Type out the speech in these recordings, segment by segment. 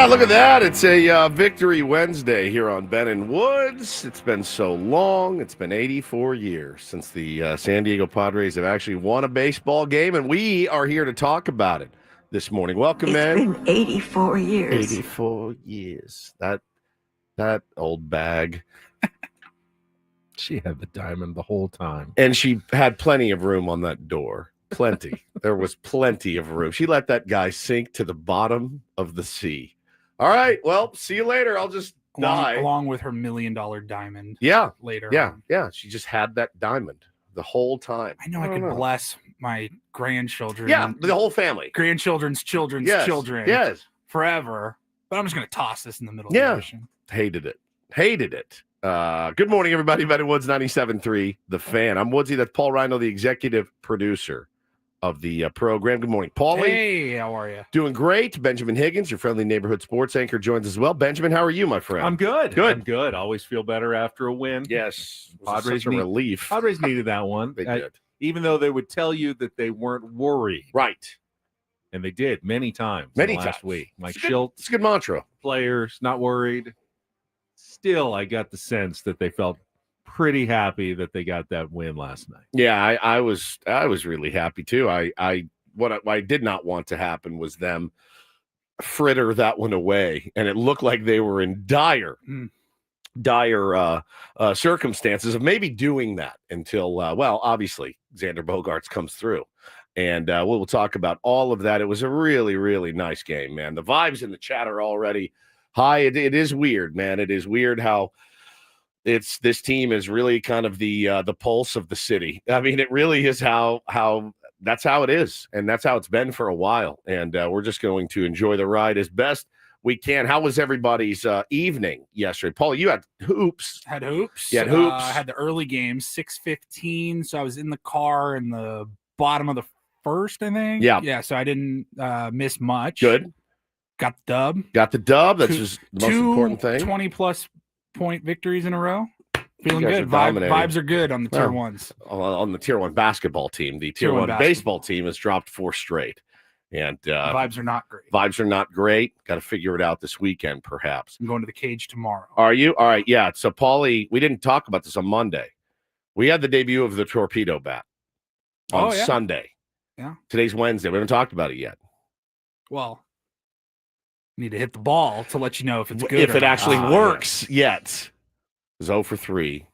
Yeah, look at that. It's a Victory Wednesday here on Ben and Woods. It's been so long. It's been 84 years since the San Diego Padres have actually won a baseball game, and we are here to talk about it this morning. Welcome, man. It's been 84 years. 84 years. That old bag. She had the diamond the whole time. And she had plenty of room on that door. Plenty. There was plenty of room. She let that guy sink to the bottom of the sea. All right. Well, see you later. I'll just die. Along with her $1 million diamond. Yeah. Later. Yeah. Yeah. She just had that diamond the whole time. I know I could bless my grandchildren. Yeah. The whole family. Grandchildren's children's children. Yes. Forever. But I'm just going to toss this in the middle of the ocean. Hated it. Good morning, everybody. Ben and Woods 97.3, The Fan. I'm Woodsy. That's Paul Reindl, the executive producer of the program. Good morning, Paulie. Hey, how are you? Doing great. Benjamin Higgins, your friendly neighborhood sports anchor, joins as well. Benjamin, how are you, my friend? I'm good. Good. I'm good. Always feel better after a win. Yes. Padres Such a relief. Padres needed that one. They did. Even though they would tell you that they weren't worried. Right. And they did many times. Last week. Mike Schultz. It's a good mantra. Players not worried. Still, I got the sense that they felt pretty happy that they got that win last night. Yeah, I was really happy too. What I did not want to happen was them fritter that one away, and it looked like they were in dire circumstances of maybe doing that until obviously Xander Bogaerts comes through, and we'll talk about all of that. It was a really, really nice game, man. The vibes in the chat are already high. It is weird, man. It is weird how this team is really kind of the pulse of the city. I mean, it really is how that's how it is, and that's how it's been for a while. And we're just going to enjoy the ride as best we can. How was everybody's evening yesterday? Paul, you had hoops. Had hoops. You had hoops. I had the early game, 6:15. So I was in the car in the bottom of the first, I think. Yeah. Yeah. So I didn't miss much. Good. Got the dub. That's just the most important thing. 20-plus point victories in a row. Feeling You guys good. are dominating. Vibes are good on the tier ones. On the tier one basketball team. The tier one baseball team has dropped 4 straight. And vibes are not great. Vibes are not great. Got to figure it out this weekend, perhaps. I'm going to the cage tomorrow. Are you? All right. Yeah. So, Paulie, we didn't talk about this on Monday. We had the debut of the torpedo bat on Sunday. Yeah. Today's Wednesday. We haven't taled about it yet. Well, need to hit the ball to let you know if it's good. If it actually works yet. It was 0 for 3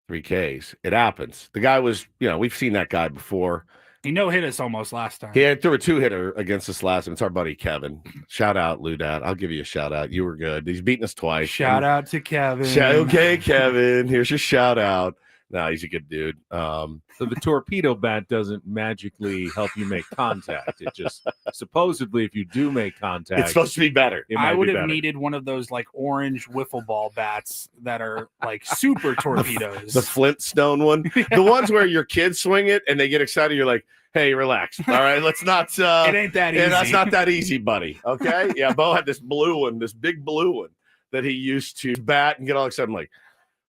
Ks. It happens. The guy was, we've seen that guy before. He hit us almost last time. He threw a 2-hitter against us last time. It's our buddy Kevin. Shout out, Ludat. I'll give you a shout out. You were good. He's beaten us twice. Shout out to Kevin. Okay, Kevin. Here's your shout out. No, he's a good dude. So the torpedo bat doesn't magically help you make contact. It just supposedly, if you do make contact, it's supposed to be better. I would have needed one of those like orange wiffle ball bats that are like super torpedoes. The Flintstone one, the ones where your kids swing it and they get excited. You're like, "Hey, relax. All right, let's not." It ain't that easy. That's not that easy, buddy. Okay, yeah. Bo had this blue one, this big blue one that he used to bat and get all excited. I'm like,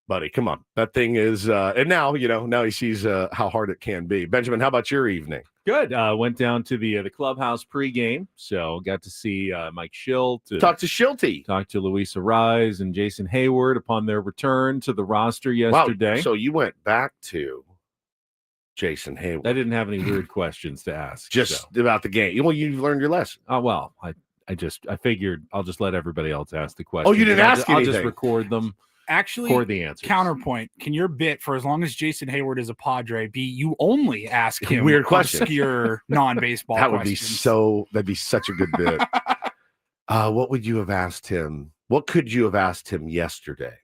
buddy, come on. That thing is, and now, now he sees how hard it can be. Benjamin, how about your evening? Good. Went down to the clubhouse pregame, so got to see Mike Schilt. Talk to Schilty. Talk to Luis Arise and Jason Hayward upon their return to the roster yesterday. Wow. So you went back to Jason Hayward. I didn't have any weird questions to ask. Just about the game. Well, you've learned your lesson. Well, I figured I'll just let everybody else ask the question. Oh, you didn't ask anything. I'll just record them. Actually, for the answers. Counterpoint, can your bit, for as long as Jason Hayward is a Padre, be you only ask him weird questions, obscure non-baseball that'd be such a good bit. What would you have asked him? What could you have asked him yesterday?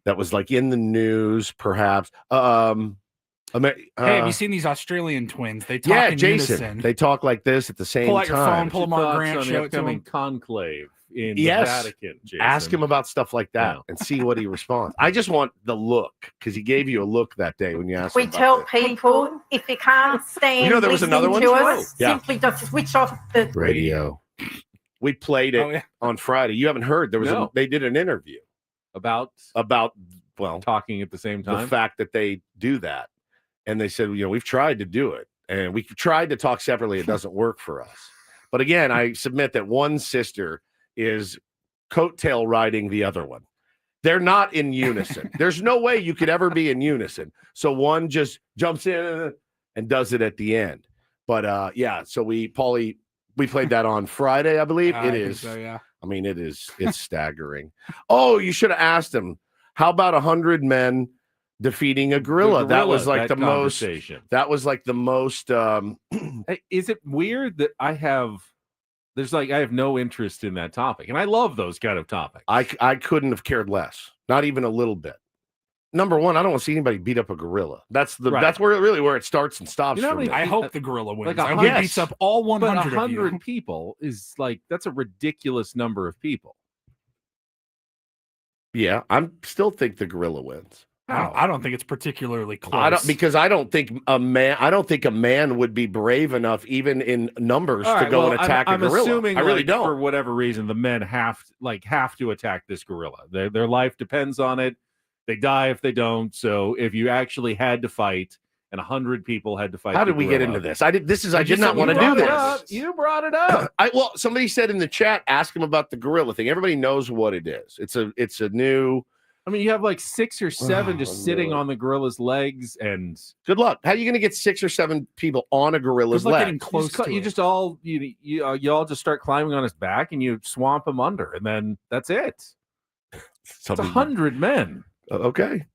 That was like in the news, perhaps. Hey, have you seen these Australian twins? They talk in Jason. unison. They talk like this at the same time. Pull out your phone, pull a Mark Grant show it to him. Conclave in the Vatican. Jason. Ask him about stuff like that and see what he responds. I just want the look, because he gave you a look that day when you asked him. We tell people if you can't stand there was another one to us, simply just switch off the radio. We played it on Friday. You haven't heard. There was they did an interview about talking at the same time. The fact that they do that. And they said, we've tried to do it, and we tried to talk separately. It doesn't work for us. But again, I submit that one sister is coattail riding the other one. They're not in unison. There's no way you could ever be in unison. So one just jumps in and does it at the end. But so we played that on Friday, I believe. It is. So, yeah. I mean, it's staggering. Oh, you should have asked him. How about 100 men defeating a gorilla? That was like the most. That was like the most. Is it weird that I have no interest in that topic, and I love those kind of topics. I couldn't have cared less, not even a little bit. Number one, I don't want to see anybody beat up a gorilla. That's where it starts and stops. You know, for me. I hope the gorilla wins. Like I hope he beats up all 100 but 100 of you. people is like, that's a ridiculous number of people. Yeah, I still think the gorilla wins. I don't think it's particularly close. Because I don't think a man would be brave enough, even in numbers, to go and attack a gorilla. I'm assuming, I really don't. For whatever reason, the men have to attack this gorilla. Their life depends on it. They die if they don't. So if you actually had to fight, and 100 people had to fight, how did we get into this? I did not want to do this. You brought it up. Somebody said in the chat, ask him about the gorilla thing. Everybody knows what it is. It's a new. I mean, you have like 6 or 7 just sitting on the gorilla's legs, and good luck. How are you going to get 6 or 7 people on a gorilla's leg? Getting close to you it. just all you all just start climbing on his back, and you swamp him under, and then that's it. It's 100 men. Okay.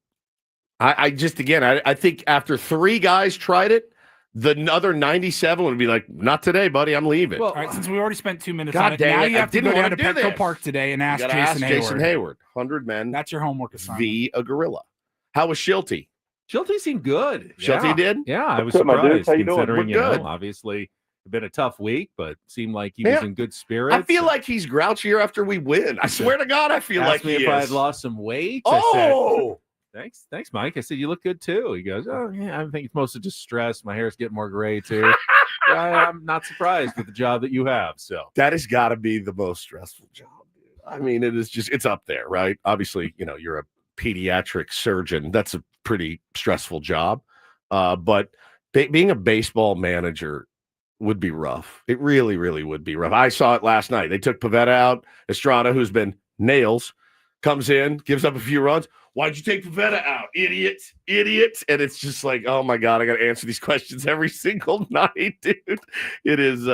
I think after 3 guys tried it, the other 97 would be like, not today, buddy. I'm leaving. Well, all right, since we already spent 2 minutes God on it, dang now it, you I have to didn't go down wanna to do Petco this. Park today and ask You gotta Jason ask Jason Hayward. 100 men. That's your homework assignment. Be a gorilla. How was Shilty? Shilty seemed good. Shilty did? Yeah, I was What's up, my surprised dudes? How you doing? considering, We're good. obviously it's been a tough week, but seemed like he was in good spirits. I feel like he's grouchier after we win. I swear to God, I feel like he if is. I had lost some weight. Oh! I said, thanks, Mike. I said, you look good too. He goes, oh, yeah, I think it's mostly just stress. My hair's getting more gray too. I'm not surprised with the job that you have. So that has got to be the most stressful job, dude. I mean, it's up there, right? Obviously, you're a pediatric surgeon. That's a pretty stressful job. But being a baseball manager would be rough. It really, really would be rough. I saw it last night. They took Pivetta out. Estrada, who's been nails, comes in, gives up a few runs. Why'd you take Pivetta out? Idiot. And it's just like, oh my God, I got to answer these questions every single night, dude. It is,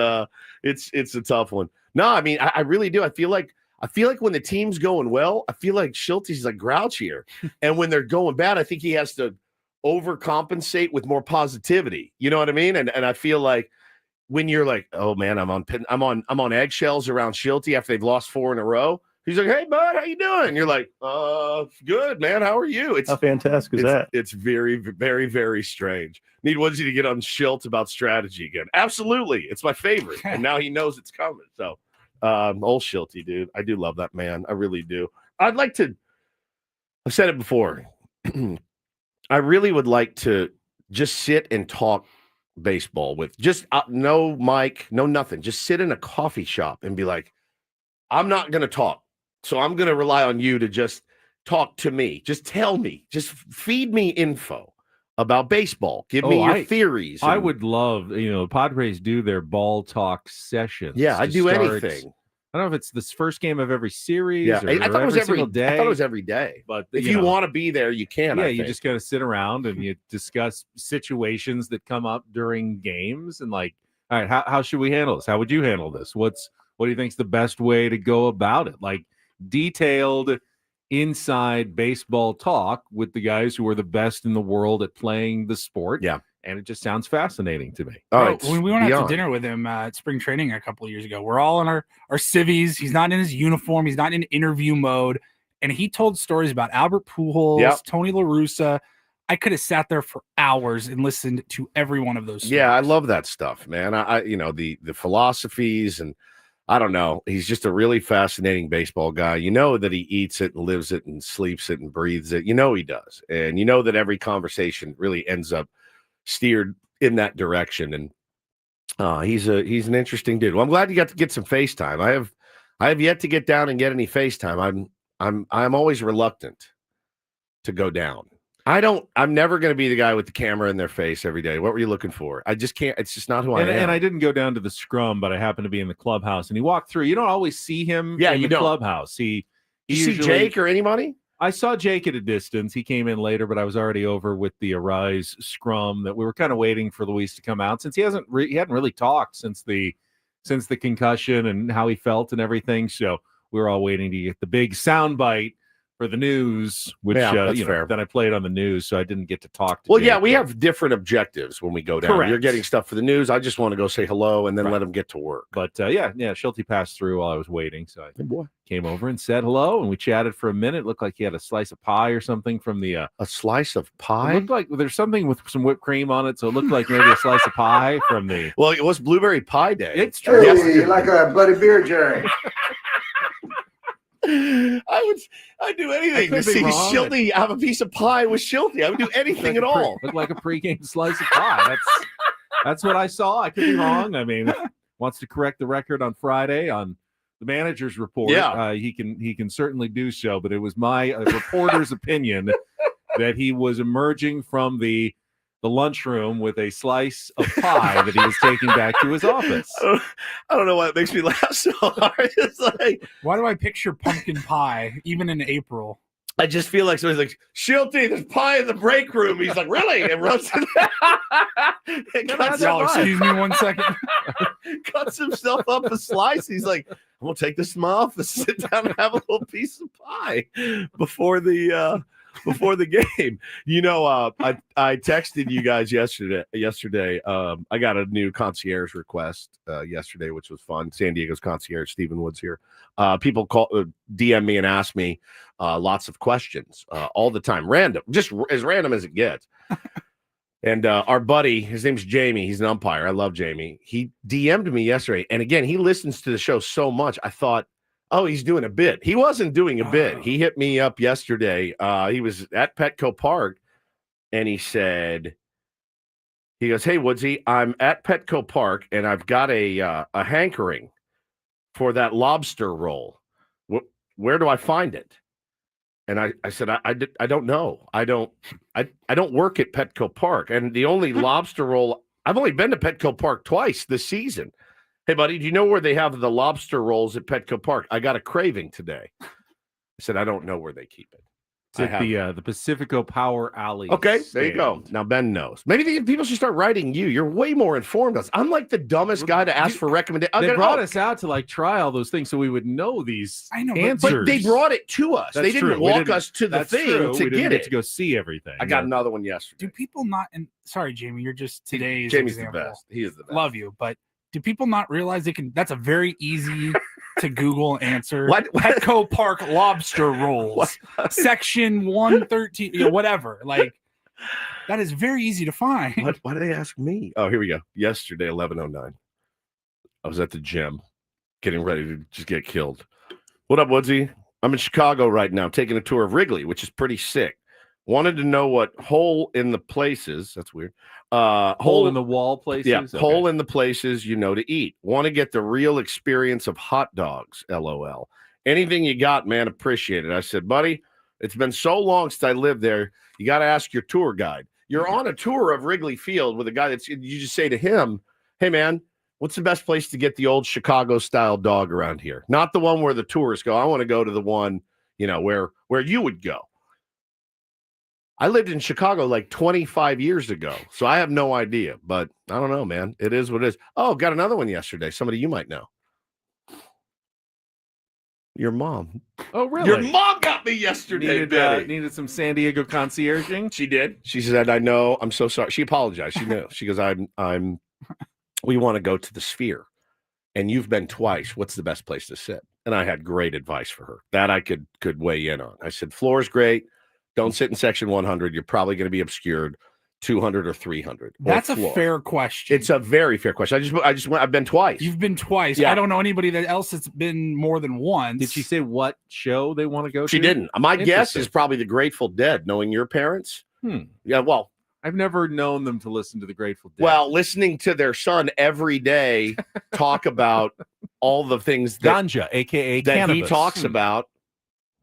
it's a tough one. No, I mean, I really do. I feel like when the team's going well, I feel like Shilty's like grouchier. And when they're going bad, I think he has to overcompensate with more positivity. You know what I mean? And I feel like when you're like, oh man, I'm on eggshells around Shilty after they've lost 4 in a row. He's like, hey, bud, how you doing? You're like, good, man. How are you? How fantastic is that? It's very, very, very strange. Need Woodsy to get on Schilt about strategy again. Absolutely. It's my favorite. And now he knows it's coming. So, old Shilty, dude. I do love that man. I really do. I've said it before. I really would like to just sit and talk baseball with no mic, no nothing. Just sit in a coffee shop and be like, I'm not going to talk. So I'm going to rely on you to just talk to me. Just tell me. Just feed me info about baseball. Give me your theories. I would love, Padres do their ball talk sessions. Yeah, I do anything. I don't know if it's this first game of every series. Yeah, I thought it was every day. I thought it was every day. But if you want to be there, you can. Yeah, you just got to sit around and you discuss situations that come up during games and like, all right, how should we handle this? How would you handle this? What do you think is the best way to go about it? Like detailed inside baseball talk with the guys who are the best in the world at playing the sport. Yeah. And it just sounds fascinating to me. All right. When we went out to dinner with him at spring training a couple of years ago, we're all in our civvies. He's not in his uniform. He's not in interview mode. And he told stories about Albert Pujols, Tony La Russa. I could have sat there for hours and listened to every one of those stories. Yeah, I love that stuff, man. The philosophies and I don't know. He's just a really fascinating baseball guy. You know that he eats it and lives it and sleeps it and breathes it. You know he does. And you know that every conversation really ends up steered in that direction. And he's an interesting dude. Well, I'm glad you got to get some FaceTime. I have yet to get down and get any FaceTime. I'm always reluctant to go down. I'm never going to be the guy with the camera in their face every day. What were you looking for? I just can't. It's just not who I am. And I didn't go down to the scrum, but I happened to be in the clubhouse, and he walked through. You don't always see him in the clubhouse. You see Jake or anybody? I saw Jake at a distance. He came in later, but I was already over with the Arise scrum that we were kind of waiting for Luis to come out, since he hadn't really talked since the concussion and how he felt and everything. So we were all waiting to get the big soundbite for the news, which then I played on the news, so I didn't get to talk to Jake. We have different objectives when we go down. Correct. You're getting stuff for the news. I just want to go say hello and then let him get to work. But Schulte passed through while I was waiting, so I came over and said hello, and we chatted for a minute. It looked like he had a slice of pie or something from the a slice of pie. It looked like there's something with some whipped cream on it, so it looked like maybe a slice of pie from the. Well, it was Blueberry Pie Day. It's true. Hey, like a bloody beer, Jerry. I'd do anything to see Schulte have a piece of pie with Schulte. I would do anything at all. Looked like a pregame slice of pie. That's what I saw. I could be wrong. I mean, wants to correct the record on Friday on the manager's report. Yeah, he can certainly do so. But it was my reporter's opinion that he was emerging from the lunchroom with a slice of pie that he was taking back to his office. I don't know why it makes me laugh so hard. It's like, why do I picture pumpkin pie even in April? I just feel like somebody's like, Schulte, there's pie in the break room. He's like, really? And runs to excuse me 1 second. Cuts himself up a slice. He's like, I'm gonna take this in my office, sit down and have a little piece of pie before the game. I texted you guys yesterday. I got a new concierge request yesterday, which was fun. San Diego's concierge, Stephen Woods here. People DM me and ask me lots of questions all the time. Random, just as random as it gets. And our buddy, his name's Jamie. He's an umpire. I love Jamie. He DM'd me yesterday. And again, he listens to the show so much. I thought, oh, he's doing a bit. He wasn't doing a bit. He hit me up yesterday. He was at Petco Park, and he goes, hey, Woodsy, I'm at Petco Park, and I've got a hankering for that lobster roll. Where do I find it? And I said, I don't know. I don't work at Petco Park, and the only lobster roll, I've only been to Petco Park twice this season. Hey, buddy, do you know where they have the lobster rolls at Petco Park? I got a craving today. I said, I don't know where they keep it. It's at the Pacifico Power Alley. Okay, there you go. Now Ben knows. Maybe people should start writing you. You're way more informed. I'm like the dumbest guy to ask for recommendations. They brought us out to try all those things so we would know these answers. But they brought it to us. They didn't walk us to the thing to get it. To go see everything. I got another one yesterday. Do people not? And sorry, Jamie, you're just today's Jamie's example. the best. He is the best. Love you, but do people not realize they can? That's a very easy to Google answer. What? Petco Park lobster rolls, section 113, whatever. Like that is very easy to find. Why do they ask me? Oh, here we go. Yesterday, 11:09. I was at the gym, getting ready to just get killed. What up, Woodsy? I'm in Chicago right now, taking a tour of Wrigley, which is pretty sick. Wanted to know what hole in the places. That's weird. Hole in the wall places. Yeah, okay. Hole in the places to eat. Want to get the real experience of hot dogs. LOL. Anything you got, man? Appreciate it. I said, buddy, it's been so long since I lived there. You got to ask your tour guide. You're on a tour of Wrigley Field with a guy you just say to him, hey man, what's the best place to get the old Chicago style dog around here? Not the one where the tourists go. I want to go to the one, where you would go. I lived in Chicago like 25 years ago, so I have no idea. But I don't know, man. It is what it is. Oh, got another one yesterday. Somebody you might know. Your mom. Oh, really? Your mom got me yesterday, needed some San Diego concierging. She did. She said, I know. I'm so sorry. She apologized. She knew. She goes, we want to go to the Sphere. And you've been twice. What's the best place to sit? And I had great advice for her that I could weigh in on. I said, floor's great. Don't sit in section 100. You're probably going to be obscured. 200 or 300. That's a fair question. It's a very fair question. I've been twice. You've been twice. Yeah. I don't know anybody else that's been more than once. Did she say what show they want to go to? She didn't. My guess is probably the Grateful Dead, knowing your parents. Yeah, well, I've never known them to listen to the Grateful Dead. Well, listening to their son every day talk about all the things ganja, aka that cannabis. he talks about.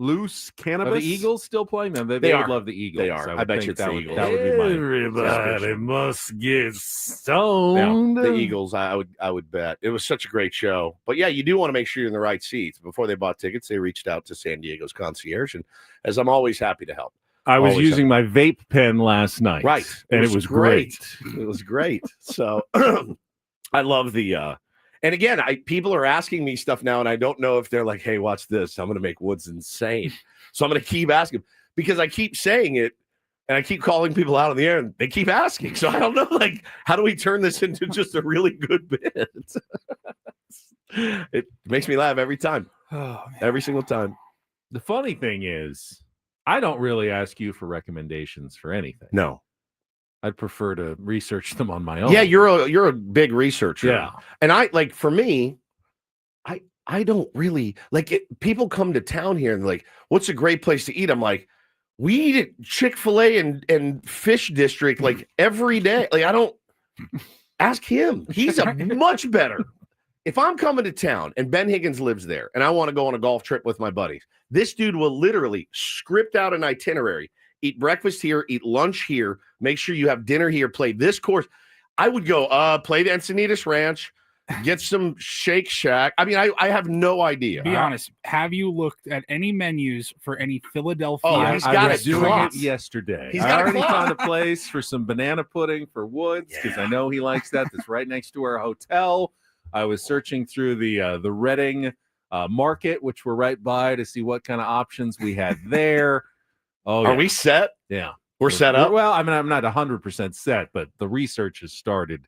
Loose Cannabis. Are the Eagles still playing them? They They would are. love the Eagles. They are. I bet you it's that the would, Eagles. That would be my Everybody must get Yeah, stoned. the Eagles, I would bet. It was such a great show. But yeah, you do want to make sure you're in the right seats. Before they bought tickets, they reached out to San Diego's concierge, and as I'm always happy to help. I was Always using my vape pen last night. Right. And it was great. It was great. So I love the and again, people are asking me stuff now, and I don't know if they're like, hey, watch this. I'm gonna make Woods insane. So I'm gonna keep asking because I keep saying it and I keep calling people out on the air and they keep asking. So I don't know, like, how do we turn this into just a really good bit? It makes me laugh every time. Oh, Every single time. The funny thing is, I don't really ask you for recommendations for anything. No. I'd prefer to research them on my own. Yeah, you're a big researcher. Yeah. And for me, I don't really like it. People come to town here and like, what's a great place to eat? I'm like, we eat at Chick-fil-A and Fish District like every day. Like, I don't ask him. He's a much better. If I'm coming to town and Ben Higgins lives there and I want to go on a golf trip with my buddies, this dude will literally script out an itinerary, eat breakfast here, eat lunch here, make sure you have dinner here, play this course. I would go play the Encinitas Ranch, get some Shake Shack. I mean, I have no idea. Be honest. Have you looked at any menus for any Philadelphia? Oh, he's got I was it doing clocked. it yesterday. He's I got it already clocked. found a place for some banana pudding for Woods because I know he likes that. That's right next to our hotel. I was searching through the Reading market, which we're right by, to see what kind of options we had there. Oh, Are we set? Yeah. We're set up. Well, I mean, I'm not 100% set, but the research has started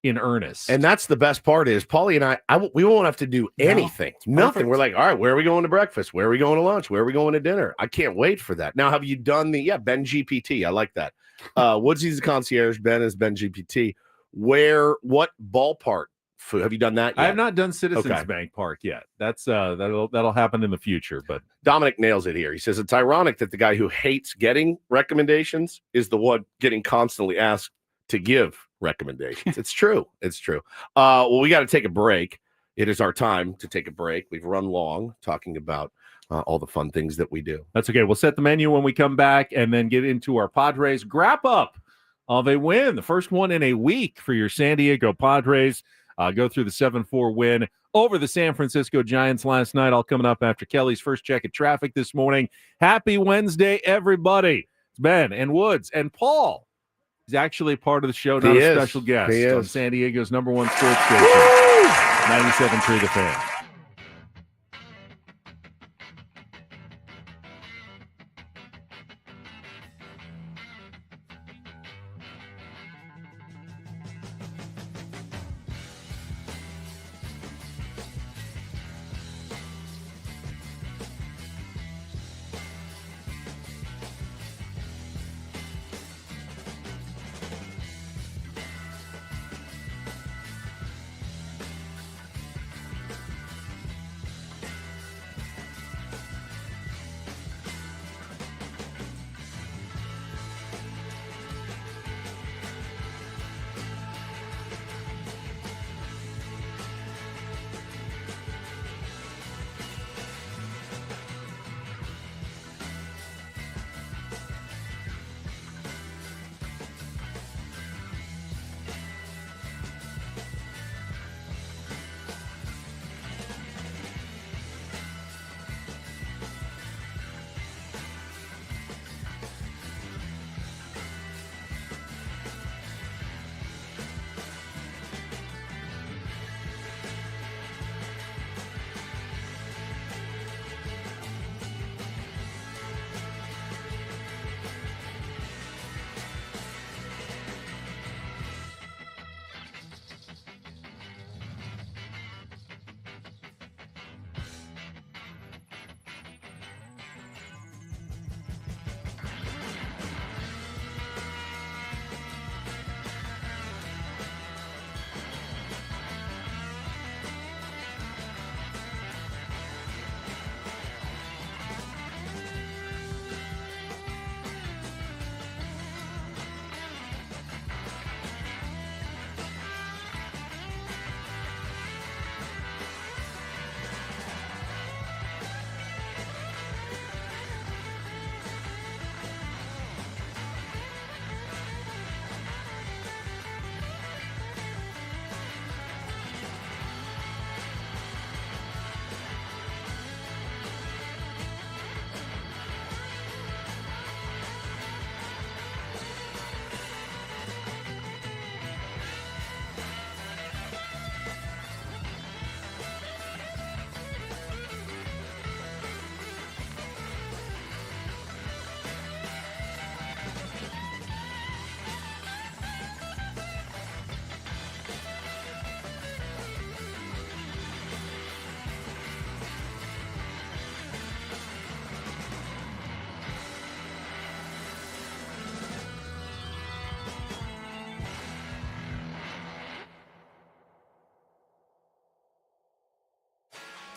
in earnest. And that's the best part is Paulie and we won't have to do anything. Nothing. Perfect. We're like, all right, where are we going to breakfast? Where are we going to lunch? Where are we going to dinner? I can't wait for that. Now, have you done Ben GPT? I like that. Woodsy's the concierge. Ben is Ben GPT. What ballpark food? Have you done that yet? I have not done Citizens Okay. Bank Park yet. That's that'll happen in the future. But Dominic nails it here. He says it's ironic that the guy who hates getting recommendations is the one getting constantly asked to give recommendations. It's true. It's true. Well, we got to take a break. It is our time to take a break. We've run long talking about all the fun things that we do. that's okay. We'll set the menu when we come back and then get into our Padres Wrap-Up of a win. The first one in a week for your San Diego Padres. Go through the 7-4 win over the San Francisco Giants last night. All coming up after Kelly's first check of traffic this morning. Happy Wednesday, everybody. It's Ben and Woods and Paul. He's actually part of the show, not a special guest on San Diego's #1 sports station, 97.3 The Fan.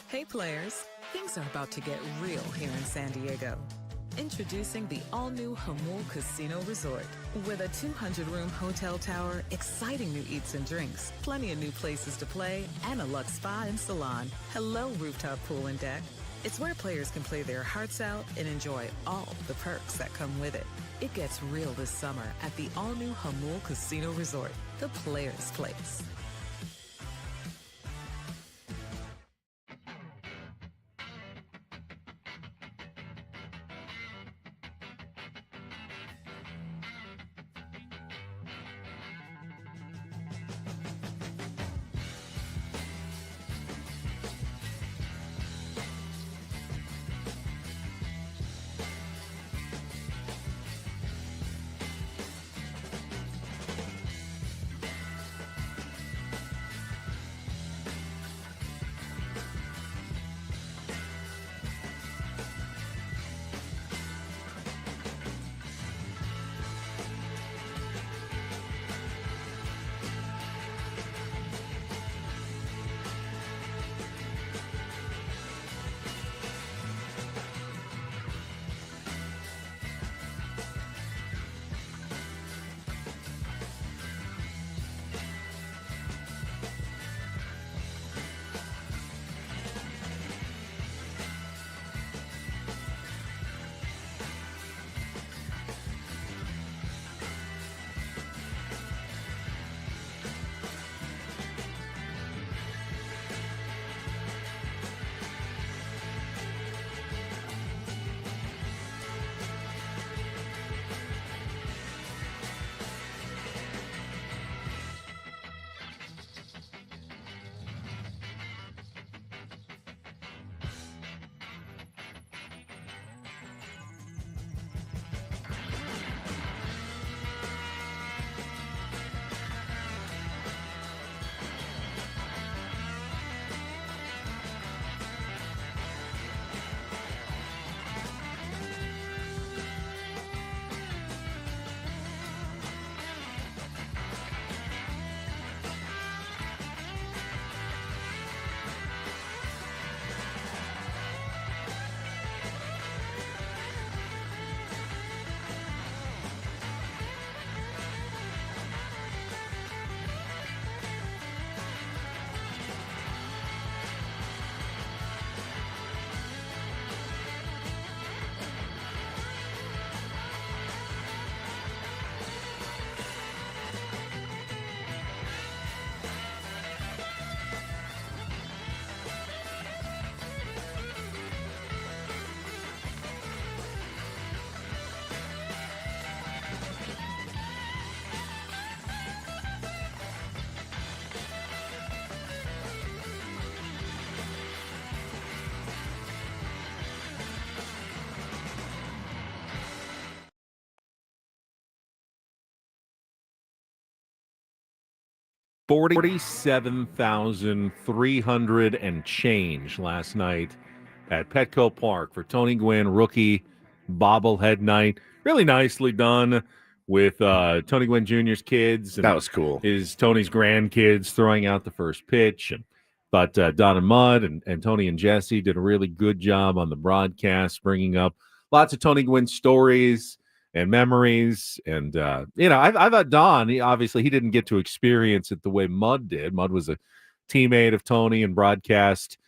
Hey players, things are about to get real here in San Diego. Introducing the all-new Jamul Casino Resort. With a 200-room hotel tower, exciting new eats and drinks, plenty of new places to play, and a luxe spa and salon. Hello, rooftop pool and deck. It's where players can play their hearts out and enjoy all the perks that come with it. It gets real this summer at the all-new Jamul Casino Resort, the players' place. $47,300 and change last night at Petco Park for Tony Gwynn, rookie bobblehead night. Really nicely done with Tony Gwynn Jr.'s kids. And that was cool. Tony's grandkids throwing out the first pitch. But Don and Mudd and Tony and Jesse did a really good job on the broadcast, bringing up lots of Tony Gwynn stories and memories. And, I thought Don, he didn't get to experience it the way Mudd did. Mudd was a teammate of Tony and broadcast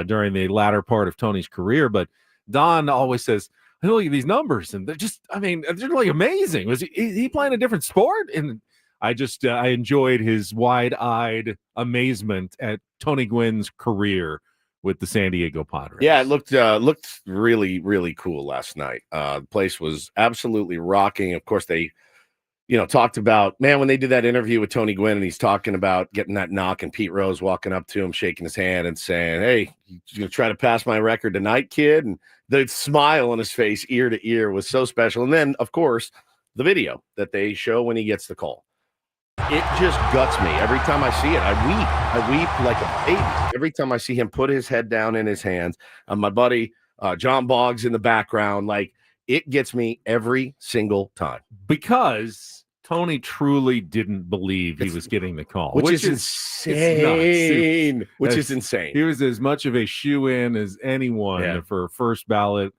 during the latter part of Tony's career. But Don always says, I look at these numbers, and they're they're like amazing. Was he playing a different sport? And I enjoyed his wide-eyed amazement at Tony Gwynn's career with the San Diego Padres. Yeah, it looked really, really cool last night. The place was absolutely rocking. Of course, they, talked about, man, when they did that interview with Tony Gwynn, and he's talking about getting that knock, and Pete Rose walking up to him, shaking his hand and saying, hey, you going to try to pass my record tonight, kid? And the smile on his face, ear to ear, was so special. And then, of course, the video that they show when he gets the call. It just guts me every time I see it. I weep like a baby every time I see him put his head down in his hands. My buddy John Boggs in the background, like, it gets me every single time. Because Tony truly didn't believe he was getting the call, which is insane. Which is insane. He was as much of a shoe-in as anyone for first ballot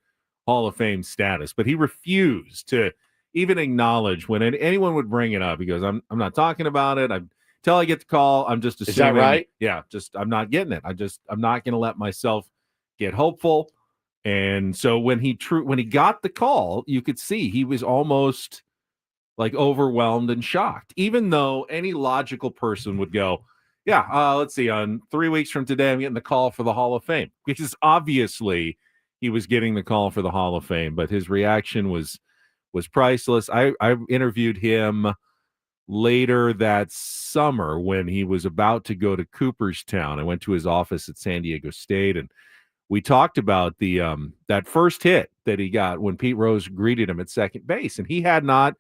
Hall of Fame status, but he refused to even acknowledge when anyone would bring it up. He goes, I'm not talking about it. Until I get the call, I'm just assuming. Is that right? Yeah, I'm not getting it. I'm not going to let myself get hopeful. And so when he got the call, you could see he was almost like overwhelmed and shocked, even though any logical person would go, let's see, on 3 weeks from today, I'm getting the call for the Hall of Fame, because obviously he was getting the call for the Hall of Fame, but his reaction was priceless. I interviewed him later that summer when he was about to go to Cooperstown. I went to his office at San Diego State, and we talked about the that first hit that he got when Pete Rose greeted him at second base, and he had not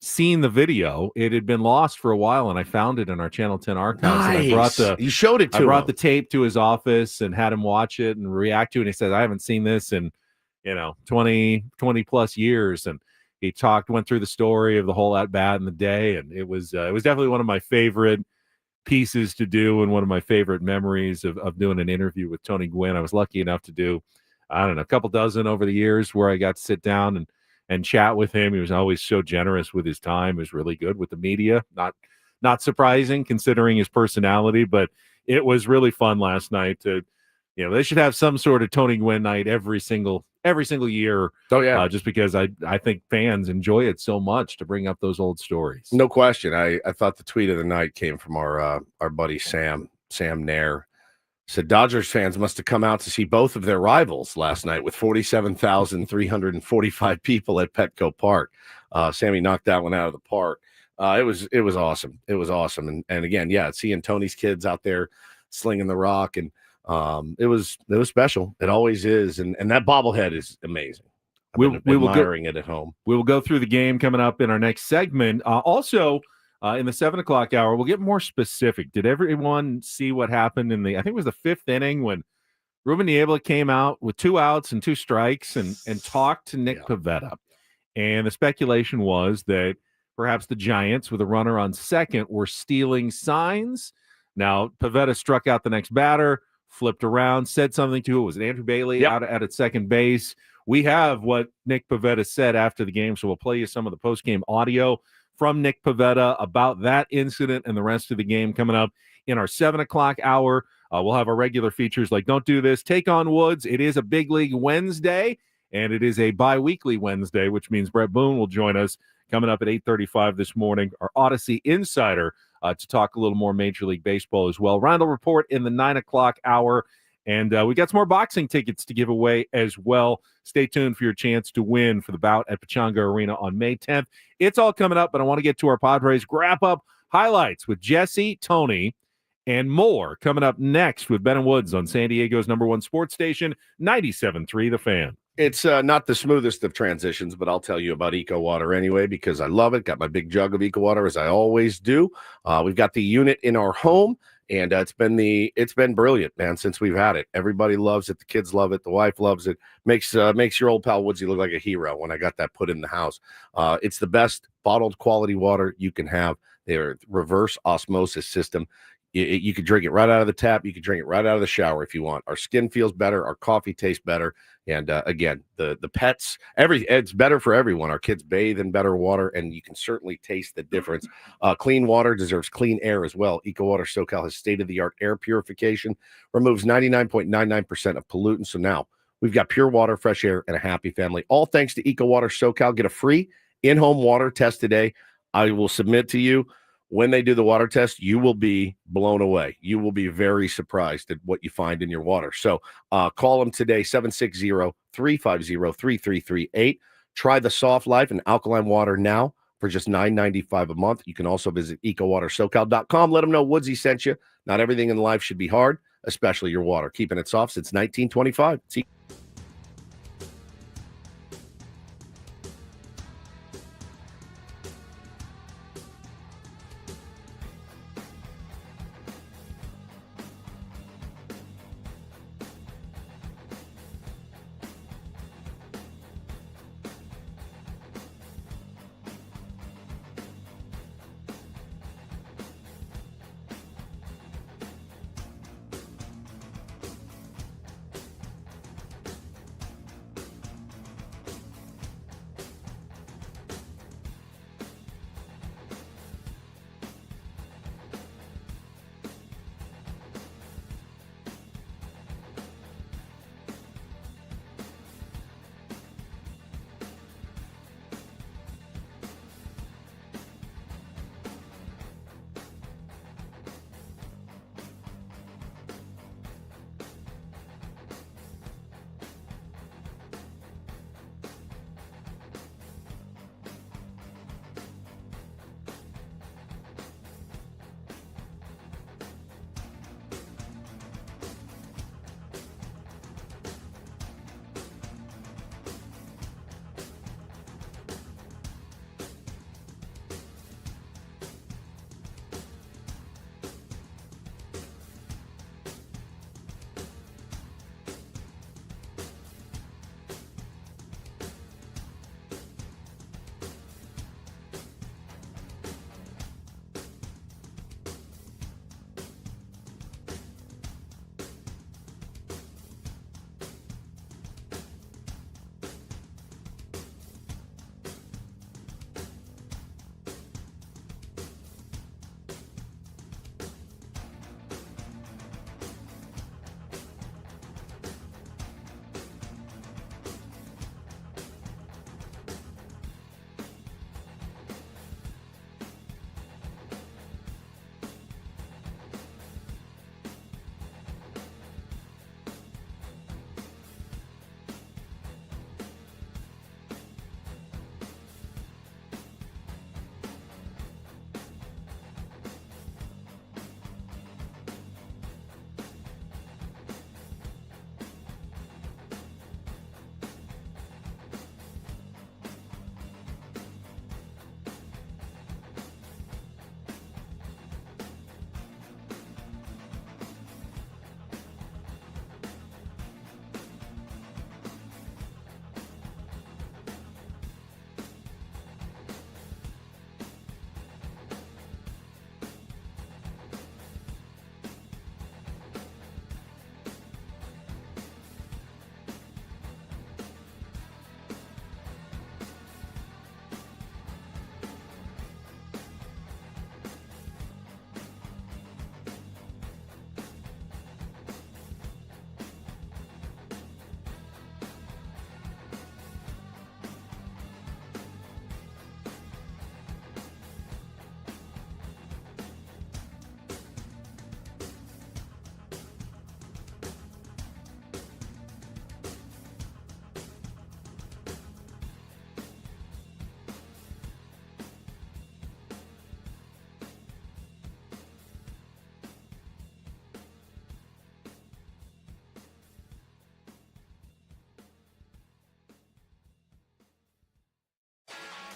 seen the video. It had been lost for a while, and I found it in our Channel 10 archives. Nice. And you showed it to him. I brought the tape to his office and had him watch it and react to it. And he says, I haven't seen this in 20 plus years. And he went through the story of the whole at bat in the day, and it was definitely one of my favorite pieces to do and one of my favorite memories of doing an interview with Tony Gwynn. I was lucky enough to do, a couple dozen over the years where I got to sit down and chat with him. He was always so generous with his time. He was really good with the media. Not surprising considering his personality, but it was really fun last night to, they should have some sort of Tony Gwynn night every single year. Oh yeah. Just because I think fans enjoy it so much to bring up those old stories. No question. I thought the tweet of the night came from our buddy Sam Nair. Said Dodgers fans must have come out to see both of their rivals last night with 47,345 people at Petco Park. Sammy knocked that one out of the park. It was awesome. It was awesome. And again, seeing Tony's kids out there slinging the rock, and it was special. It always is. And that bobblehead is amazing. We will admiring it at home. We will go through the game coming up in our next segment. Also, in the 7 o'clock hour, we'll get more specific. Did everyone see what happened in I think it was the 5th inning when Ruben Niebla came out with 2 outs and 2 strikes and talked to Nick Pivetta? And the speculation was that perhaps the Giants, with a runner on second, were stealing signs. Now, Pivetta struck out the next batter, flipped around, said something to it. Was it Andrew Bailey out at second base? We have what Nick Pivetta said after the game, so we'll play you some of the post-game audio from Nick Pivetta about that incident and the rest of the game coming up in our 7 o'clock hour. We'll have our regular features like Don't Do This, Take on Woods. It is a Big League Wednesday, and it is a bi-weekly Wednesday, which means Bret Boone will join us coming up at 8:35 this morning, our Odyssey Insider, to talk a little more Major League Baseball as well. Reindl Report in the 9 o'clock hour. And we got some more boxing tickets to give away as well. Stay tuned for your chance to win for the bout at Pechanga Arena on May 10th. It's all coming up, but I want to get to our Padres Wrap-Up highlights with Jesse, Tony, and more coming up next with Ben and Woods on San Diego's #1 sports station, 97.3 The Fan. It's not the smoothest of transitions, but I'll tell you about Eco Water anyway because I love it. Got my big jug of Eco Water as I always do. We've got the unit in our home. And it's been brilliant, man, since we've had it. Everybody loves it. The kids love it. The wife loves it. Makes your old pal Woodsy look like a hero when I got that put in the house. It's the best bottled quality water you can have. They're reverse osmosis system. You could drink it right out of the tap. You could drink it right out of the shower if you want. Our skin feels better. Our coffee tastes better. And again, the pets, it's better for everyone. Our kids bathe in better water, and you can certainly taste the difference. Clean water deserves clean air as well. Eco Water SoCal has state-of-the-art air purification, removes 99.99% of pollutants. So now we've got pure water, fresh air, and a happy family. All thanks to Eco Water SoCal. Get a free in-home water test today. I will submit to you. When they do the water test, you will be blown away. You will be very surprised at what you find in your water. So call them today, 760-350-3338. Try the Soft Life and alkaline water now for just $9.95 a month. You can also visit ecowatersocal.com. Let them know Woodsy sent you. Not everything in life should be hard, especially your water. Keeping it soft since 1925.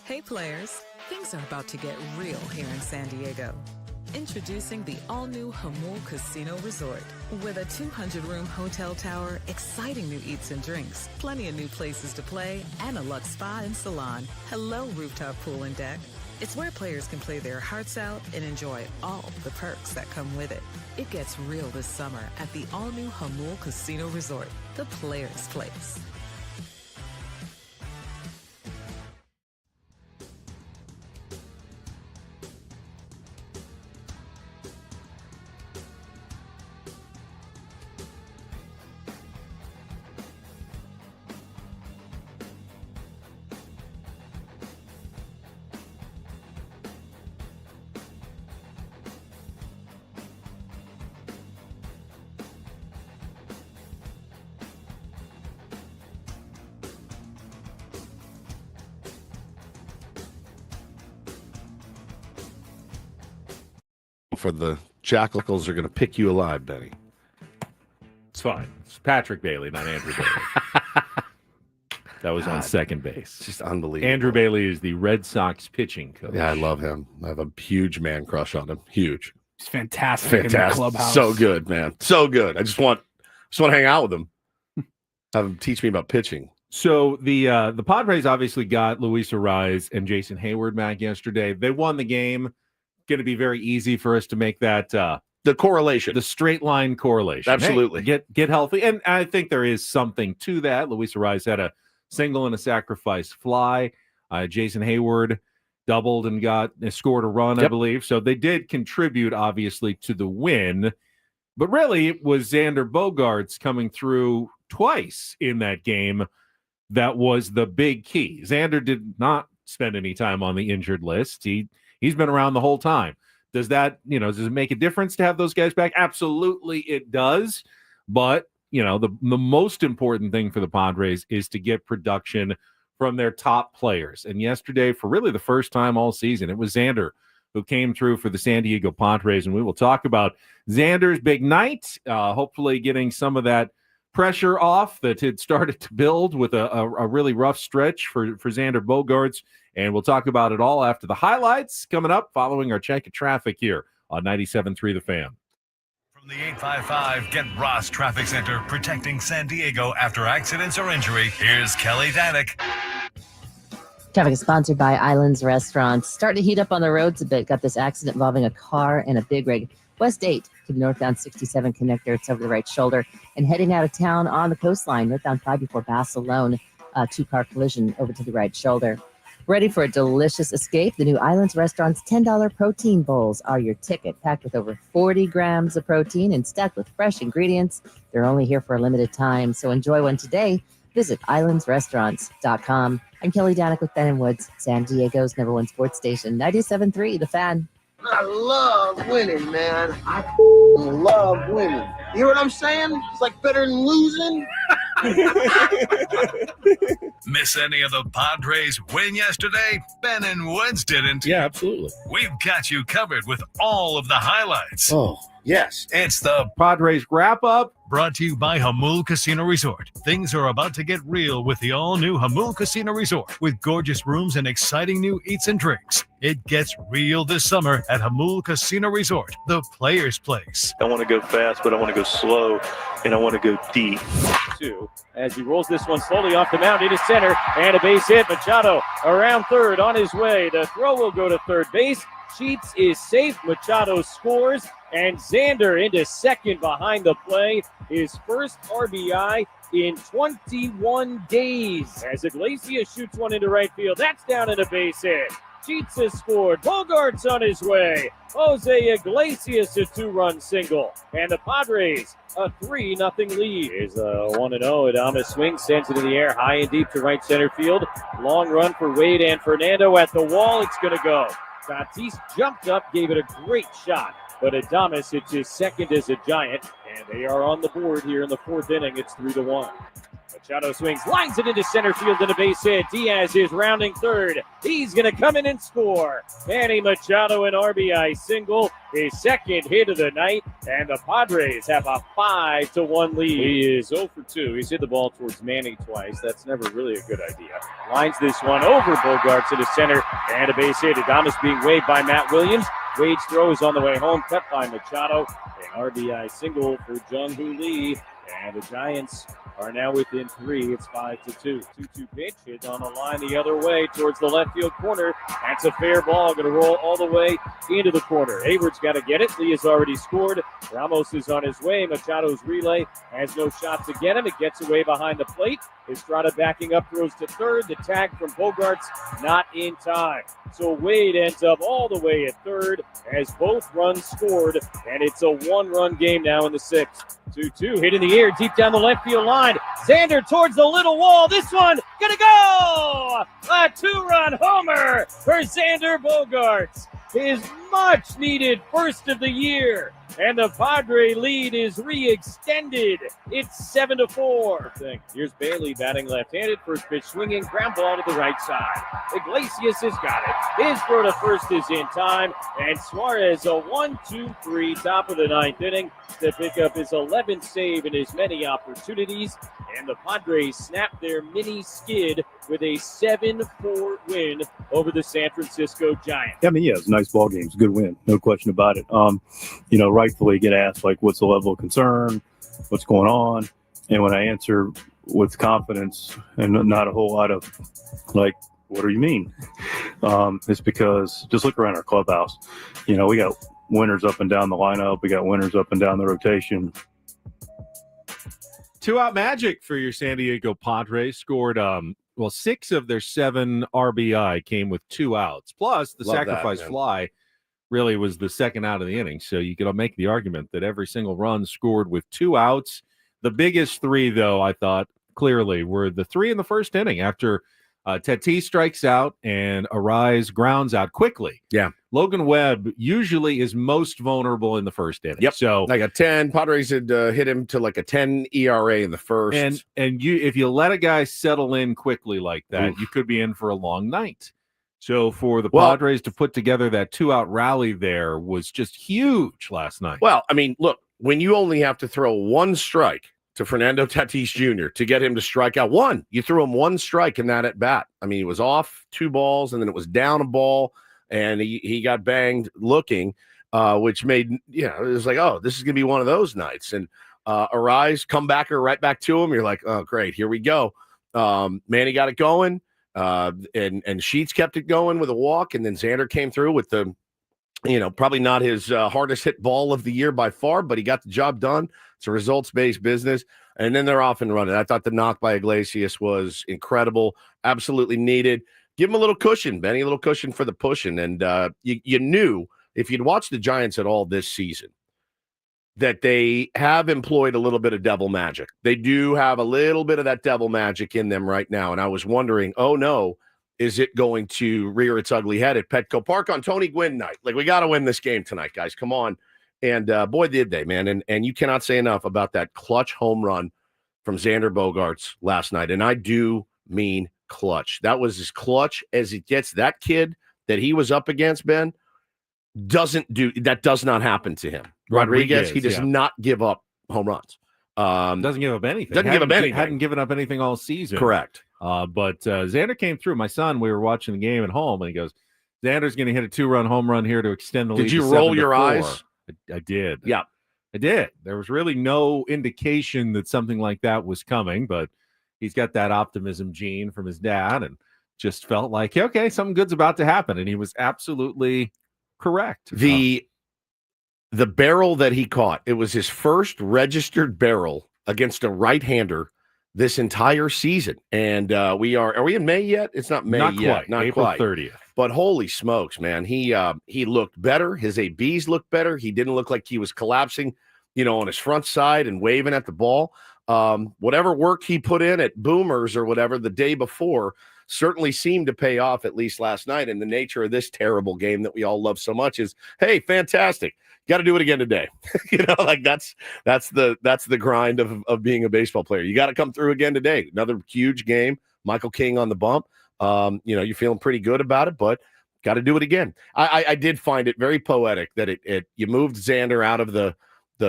Hey players, things are about to get real here in San Diego. Introducing the all-new Hamul Casino Resort. With a 200-room hotel tower, exciting new eats and drinks, plenty of new places to play, and a luxe spa and salon. Hello, rooftop pool and deck. It's where players can play their hearts out and enjoy all the perks that come with it. It gets real this summer at the all-new Hamul Casino Resort, the players' place. For the Jackals are going to pick you alive, Benny. It's fine. It's Patrick Bailey, not Andrew Bailey. That was on second base. It's just unbelievable. Andrew Bailey is the Red Sox pitching coach. Yeah, I love him. I have a huge man crush on him. Huge. He's fantastic. In the clubhouse. So good, man. So good. I just want to hang out with him. Have him teach me about pitching. So the Padres obviously got Luis Arraez and Jason Hayward back yesterday. They won the game. Going to be very easy for us to make that the correlation, the straight line correlation. Absolutely. Hey, get healthy, and I think there is something to that. Luis Arraez had a single and a sacrifice fly. Jason Hayward doubled and scored a run, I believe. So they did contribute, obviously, to the win. But really, it was Xander Bogaerts coming through twice in that game that was the big key. Xander did not spend any time on the injured list. He's been around the whole time. Does that, does it make a difference to have those guys back? Absolutely it does. But, the most important thing for the Padres is to get production from their top players. And yesterday, for really the first time all season, it was Xander who came through for the San Diego Padres. And we will talk about Xander's big night, hopefully getting some of that pressure off that had started to build with a really rough stretch for Xander Bogaerts. And we'll talk about it all after the highlights coming up following our check of traffic here on 97.3 The Fan. From the 855 Get Ross Traffic Center, protecting San Diego after accidents or injury, here's Kelly Danek. Traffic is sponsored by Islands Restaurants. Starting to heat up on the roads a bit. Got this accident involving a car and a big rig. West 8 to the northbound 67 connector. It's over the right shoulder. And heading out of town on the coastline, northbound 5 before Basilone. Two-car collision over to the right shoulder. Ready for a delicious escape? The new Islands Restaurant's $10 protein bowls are your ticket, packed with over 40 grams of protein and stacked with fresh ingredients. They're only here for a limited time, so enjoy one today. Visit islandsrestaurants.com. I'm Kelly Danek with Ben & Woods, San Diego's #1 sports station, 97.3 The Fan. I love winning, man. I love winning. You know what I'm saying? It's like better than losing. Miss any of the Padres win yesterday? Ben and Woods didn't. Yeah, absolutely. We've got you covered with all of the highlights. Oh, yes. It's the Padres Wrap-Up. Brought to you by Hamul Casino Resort. Things are about to get real with the all-new Hamul Casino Resort with gorgeous rooms and exciting new eats and drinks. It gets real this summer at Hamul Casino Resort, the players' place. I want to go fast, but I want to go slow, and I want to go deep. As he rolls this one slowly off the mound into center, and a base hit. Machado around third on his way. The throw will go to third base. Sheets is safe. Machado scores, and Xander into second behind the play. His first RBI in 21 days. As Iglesias shoots one into right field, that's down in a base hit. Sheets has scored. Bogaerts on his way. Jose Iglesias a 2-run single. And the Padres a 3-0 lead. Here's a 1-0. Adames swings, sends it in the air, high and deep to right center field. Long run for Wade and Fernando at the wall. It's going to go. Tatis jumped up, gave it a great shot. But Adames hits his second as a Giant. And they are on the board here in the fourth inning. It's 3-1. Machado swings, lines it into center field and a base hit. Diaz is rounding third. He's going to come in and score. Manny Machado, an RBI single, his second hit of the night, and the Padres have a 5-1 lead. He is 0 for 2. He's hit the ball towards Manny twice. That's never really a good idea. Lines this one over Bogaerts into center, and a base hit. Adames being waved by Matt Williams. Wade's throw is on the way home, cut by Machado. An RBI single for Jung-Hoo Lee, and the Giants are now within 3. It's 5-2. 2-2 pitch hit on a line the other way towards the left field corner. That's a fair ball. Going to roll all the way into the corner. Hayward's got to get it. Lee has already scored. Ramos is on his way. Machado's relay has no shot to get him. It gets away behind the plate. Estrada backing up, throws to third. The tag from Bogaerts not in time. So Wade ends up all the way at third as both runs scored, and it's a one-run game now in the 6th. 2-2 hit in the air deep down the left field line. Xander towards the little wall. This one gonna go! A 2-run homer for Xander Bogaerts. His much-needed first of the year. And the Padre lead is re-extended. It's 7-4. Here's Bailey batting left-handed. First pitch swinging. Ground ball to the right side. Iglesias has got it. His throw to first is in time. And Suarez a 1-2-3 top of the 9th inning to pick up his 11th save in his many opportunities. And the Padres snap their mini skid with a 7-4 win over the San Francisco Giants. I mean, yeah, it's a nice ball game. It's a good win. No question about it. Rightfully get asked, like, what's the level of concern? What's going on? And when I answer with confidence and not a whole lot of, like, what do you mean? It's because just look around our clubhouse. We got winners up and down the lineup. We got winners up and down the rotation. 2-out magic for your San Diego Padres. Scored 6 of their 7 RBI came with 2 outs. Plus the sacrifice fly really was the second out of the inning. So you could make the argument that every single run scored with 2 outs. The biggest 3, though, I thought clearly were the 3 in the first inning after Tatis strikes out and Arise grounds out quickly. Yeah. Logan Webb usually is most vulnerable in the first inning. Yep. So like a 10. Padres had hit him to like a 10 ERA in the first. And if you let a guy settle in quickly like that, you could be in for a long night. So for the Padres to put together that 2-out rally there was just huge last night. Well, I mean, look, when you only have to throw 1 strike to Fernando Tatis Jr. to get him to strike out 1, you threw him 1 strike in that at bat. I mean, he was off 2 balls, and then it was down a ball, and he got banged looking, which made, it was like, oh, this is going to be one of those nights. And Arise, comebacker right back to him. You're like, oh, great, here we go. Manny got it going. And Sheets kept it going with a walk, and then Xander came through with the, probably not his hardest hit ball of the year by far, but he got the job done. It's a results-based business, and then they're off and running. I thought the knock by Iglesias was incredible, absolutely needed. Give him a little cushion, Benny, a little cushion for the pushing, and you knew if you'd watched the Giants at all this season that they have employed a little bit of devil magic. They do have a little bit of that devil magic in them right now. And I was wondering, oh no, is it going to rear its ugly head at Petco Park on Tony Gwynn night? Like, we got to win this game tonight, guys. Come on. And boy, did they, man. And you cannot say enough about that clutch home run from Xander Bogaerts last night. And I do mean clutch. That was as clutch as it gets. That kid that he was up against, Ben, does not happen to him. Rodriguez, he does not give up home runs. Doesn't give up anything. Hadn't given up anything all season. Correct. But Xander came through. My son, we were watching the game at home, and he goes, Xander's going to hit a 2-run home run here to extend the lead. Did you roll your eyes? I did. Yeah. I did. There was really no indication that something like that was coming, but he's got that optimism gene from his dad and just felt like, okay, something good's about to happen. And he was absolutely correct. The barrel that he caught, it was his first registered barrel against a right-hander this entire season. And are we in May yet? It's not May yet. Not April quite. 30th. But holy smokes, man. He looked better. His ABs looked better. He didn't look like he was collapsing, on his front side and waving at the ball. Whatever work he put in at Boomers or whatever the day before certainly seemed to pay off, at least last night. And the nature of this terrible game that we all love so much is, hey, fantastic. Got to do it again today. Like that's the grind of being a baseball player. You got to come through again today. Another huge game. Michael King on the bump. You're feeling pretty good about it, but got to do it again. I did find it very poetic that you moved Xander out of the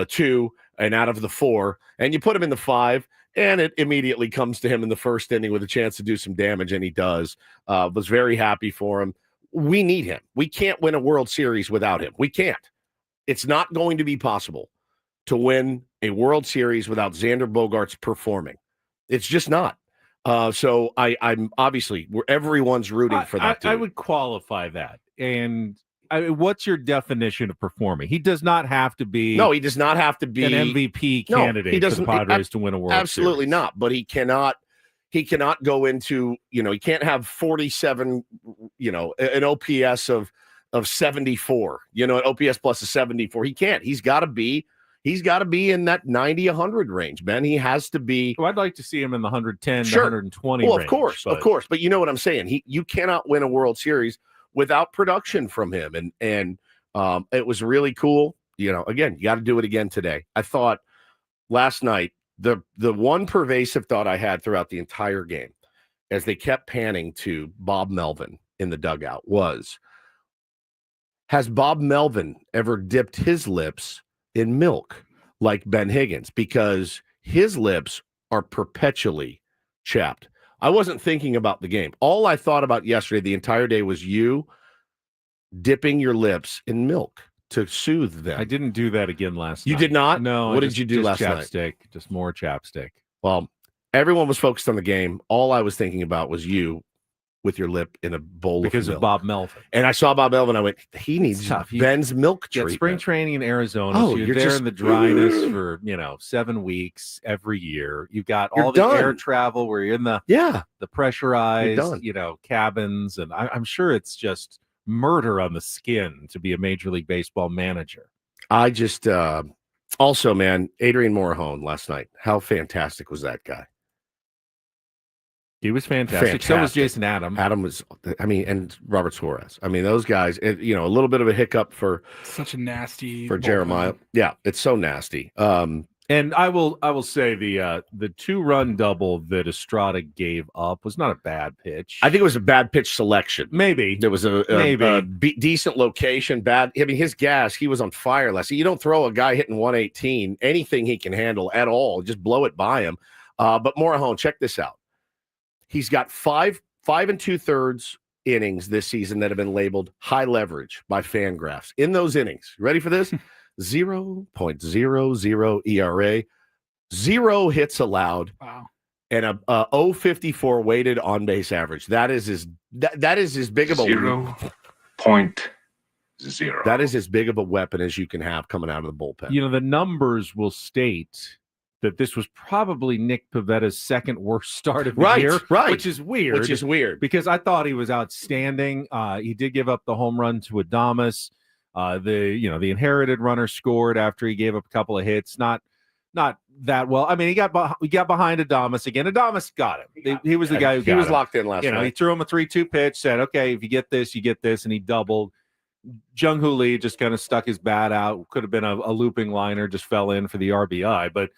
2 and out of the 4, and you put him in the 5, and it immediately comes to him in the first inning with a chance to do some damage, and he does. Was very happy for him. We need him. We can't win a World Series without him. We can't. It's not going to be possible to win a World Series without Xander Bogaerts performing. It's just not. So I'm obviously everyone's rooting for that. I would qualify that. And what's your definition of performing? He does not have to be. No, he does not have to be an MVP candidate for the Padres to win a World Series. Absolutely not. But he cannot go into, he can't have 47, an OPS of 74, an OPS plus a 74. He can't. He's got to be in that 90-100 range, man. He has to be. Well, I'd like to see him in the 110 sure. to 120 well, range. Of course. But you know what I'm saying? You cannot win a World Series without production from him. And it was really cool. Again, you got to do it again today. I thought last night, the one pervasive thought I had throughout the entire game as they kept panning to Bob Melvin in the dugout was, has Bob Melvin ever dipped his lips in milk like Ben Higgins? Because his lips are perpetually chapped. I wasn't thinking about the game. All I thought about yesterday, the entire day, was you dipping your lips in milk to soothe them. I didn't do that again last night. You did not? No. What did you do last chapstick, night? Just more chapstick. Well, everyone was focused on the game. All I was thinking about was you with your lip in a bowl because of of Bob Melvin. And I saw Bob Melvin. I went, he needs Ben's milk treatment. Spring training in Arizona. Oh, so you're there in the dryness for 7 weeks every year. You've got all the air travel where you're in the pressurized cabins, and I'm sure it's just murder on the skin to be a Major League Baseball manager. I just also, man, Adrian Morahone last night. How fantastic was that guy? He was fantastic. So was Jason Adam. Adam was, and Robert Suarez. Those guys, a little bit of a hiccup for such a nasty for Jeremiah. Yeah, it's so nasty. And I will say the 2-run double that Estrada gave up was not a bad pitch. I think it was a bad pitch selection. Maybe there was a decent location. Bad. His gas. He was on fire last. You don't throw a guy hitting 118 anything he can handle at all. Just blow it by him. But Morahone, check this out. He's got 5 2/3 innings this season that have been labeled high leverage by Fangraphs. In those innings, ready for this? 0.00 ERA, 0 hits allowed, and a 0.54 weighted on base average. That is as big of a 0.0. That is as big of a weapon as you can have coming out of the bullpen. The numbers will state that this was probably Nick Pavetta's second worst start of the year, which is weird. Because I thought he was outstanding. He did give up the home run to Adames. The inherited runner scored after he gave up a couple of hits. Not that well. He got behind Adames again. Adames got him. He was the guy who got him. He was locked in last night. He threw him a 3-2 pitch. Said, "Okay, if you get this, you get this," and he doubled. Jung-Hoo Lee just kind of stuck his bat out. Could have been a looping liner. Just fell in for the RBI, but.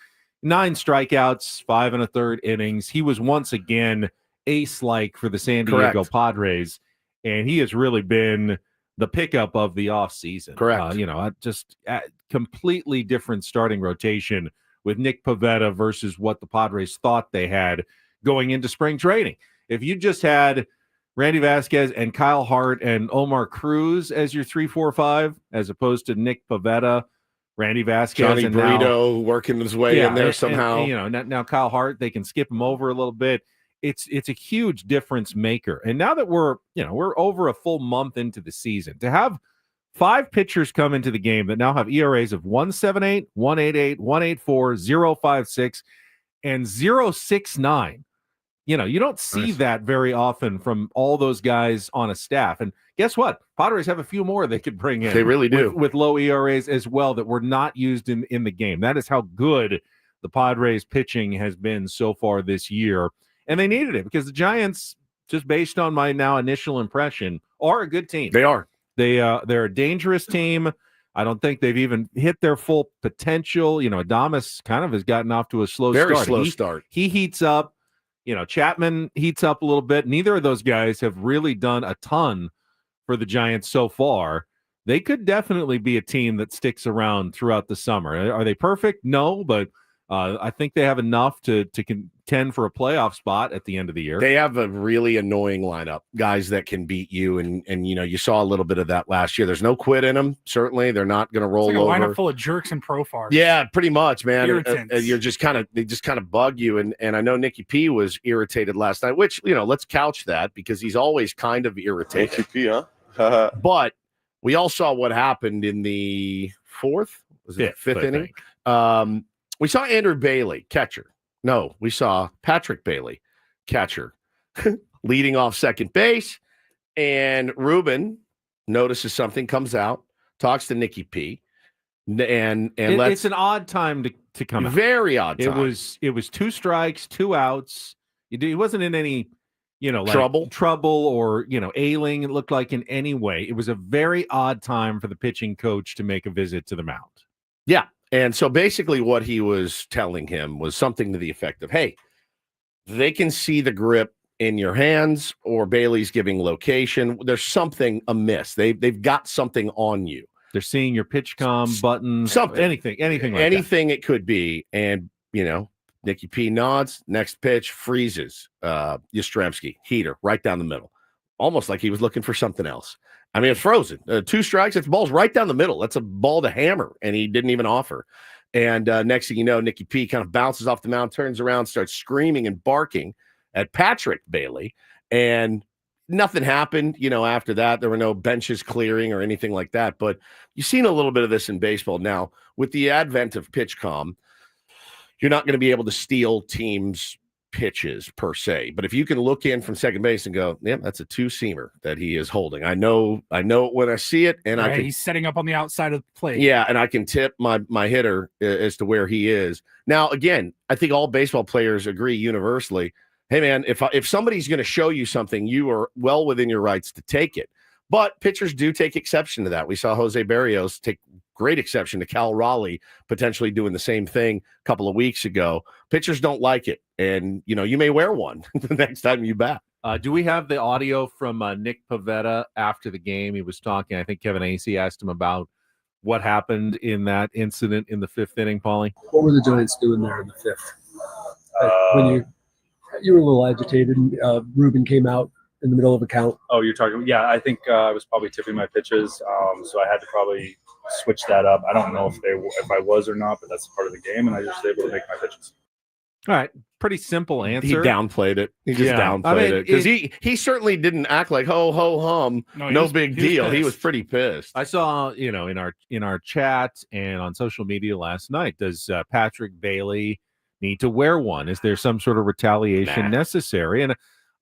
9 strikeouts, 5 1/3 innings. He was once again ace-like for the San Diego Padres, and he has really been the pickup of the offseason. Correct. Just completely different starting rotation with Nick Pivetta versus what the Padres thought they had going into spring training. If you just had Randy Vasquez and Kyle Hart and Omar Cruz as your 3, 4, 5, as opposed to Nick Pivetta, Randy Vasquez, Johnny and Brito working his way in there somehow. And, now Kyle Hart, they can skip him over a little bit. It's a huge difference maker. And now that we're over a full month into the season, to have 5 pitchers come into the game that now have ERAs of 1.78, 1.88, 1.84, 0.56, and 0.69. You don't see that very often from all those guys on a staff. And guess what? Padres have a few more they could bring in. They really do. With low ERAs as well that were not used in the game. That is how good the Padres pitching has been so far this year. And they needed it because the Giants just based on my now initial impression, are a good team. They are. They're a dangerous team. I don't think they've even hit their full potential. You know, Adames kind of has gotten off to a Very slow start. He heats up. You know, Chapman heats up a little bit. Neither of those guys have really done a ton for the Giants so far. They could definitely be a team that sticks around throughout the summer. Are they perfect? No, but I think they have enough to contend for a playoff spot at the end of the year. They have a really annoying lineup, guys that can beat you, and you know, you saw a little bit of that last year. There's no quit in them. Certainly, they're not going to roll it's like a over. lineup full of jerks and profars. Yeah, pretty much, man. Irritants. You're just they just kind of bug you, and I know Nicky P was irritated last night. Which, you know, let's couch that because he's always kind of irritated. Nicky P, huh? But we all saw what happened in the fifth inning. We saw Andrew Bailey, catcher. No, we saw Patrick Bailey, catcher, leading off second base. And Ruben notices something, comes out, talks to Nicky P. And it's an odd time to come out. Very odd time. It was 2 strikes, 2 outs. He wasn't in any, you know, like trouble or, you know, ailing, it looked like in any way. It was a very odd time for the pitching coach to make a visit to the mound. Yeah. And so basically what he was telling him was something to the effect of, hey, they can see the grip in your hands, or Bailey's giving location. There's something amiss. They've got something on you. They're seeing your pitch comm buttons, something, anything like anything that. It could be. And, you know, Nicky P nods, next pitch, freezes. Yastrzemski, heater, right down the middle. Almost like he was looking for something else. I mean, it's frozen. 2 strikes, it's ball's right down the middle. That's a ball to hammer, and he didn't even offer. And next thing you know, Nicky P kind of bounces off the mound, turns around, starts screaming and barking at Patrick Bailey, and nothing happened. You know, after that, there were no benches clearing or anything like that. But you've seen a little bit of this in baseball now. With the advent of pitch comm, you're not going to be able to steal teams' pitches per se, but if you can look in from second base and go, yeah, that's a 2-seamer that he is holding. I know it when I see it, and right, he's setting up on the outside of the plate. Yeah, and I can tip my hitter as to where he is. Now, again, I think all baseball players agree universally. Hey, man, if somebody's going to show you something, you are well within your rights to take it. But pitchers do take exception to that. We saw Jose Barrios take great exception to Cal Raleigh potentially doing the same thing a couple of weeks ago. Pitchers don't like it, and you know, you may wear one the next time you bat. Do we have the audio from Nick Pivetta after the game? He was talking. I think Kevin Acee asked him about what happened in that incident in the 5th inning. Paulie, what were the Giants doing there in the 5th? When you were a little agitated, Ruben came out in the middle of a count. Oh, you're talking. Yeah, I think I was probably tipping my pitches, so I had to probably switch that up. I don't know if I was or not, but that's part of the game, and I just was able to make my pitches. All right, pretty simple answer. He downplayed it. He just downplayed it because he certainly didn't act like ho ho hum. No big deal. He was pretty pissed. I saw, you know, in our chat and on social media last night. Does Patrick Bailey need to wear one? Is there some sort of retaliation necessary? And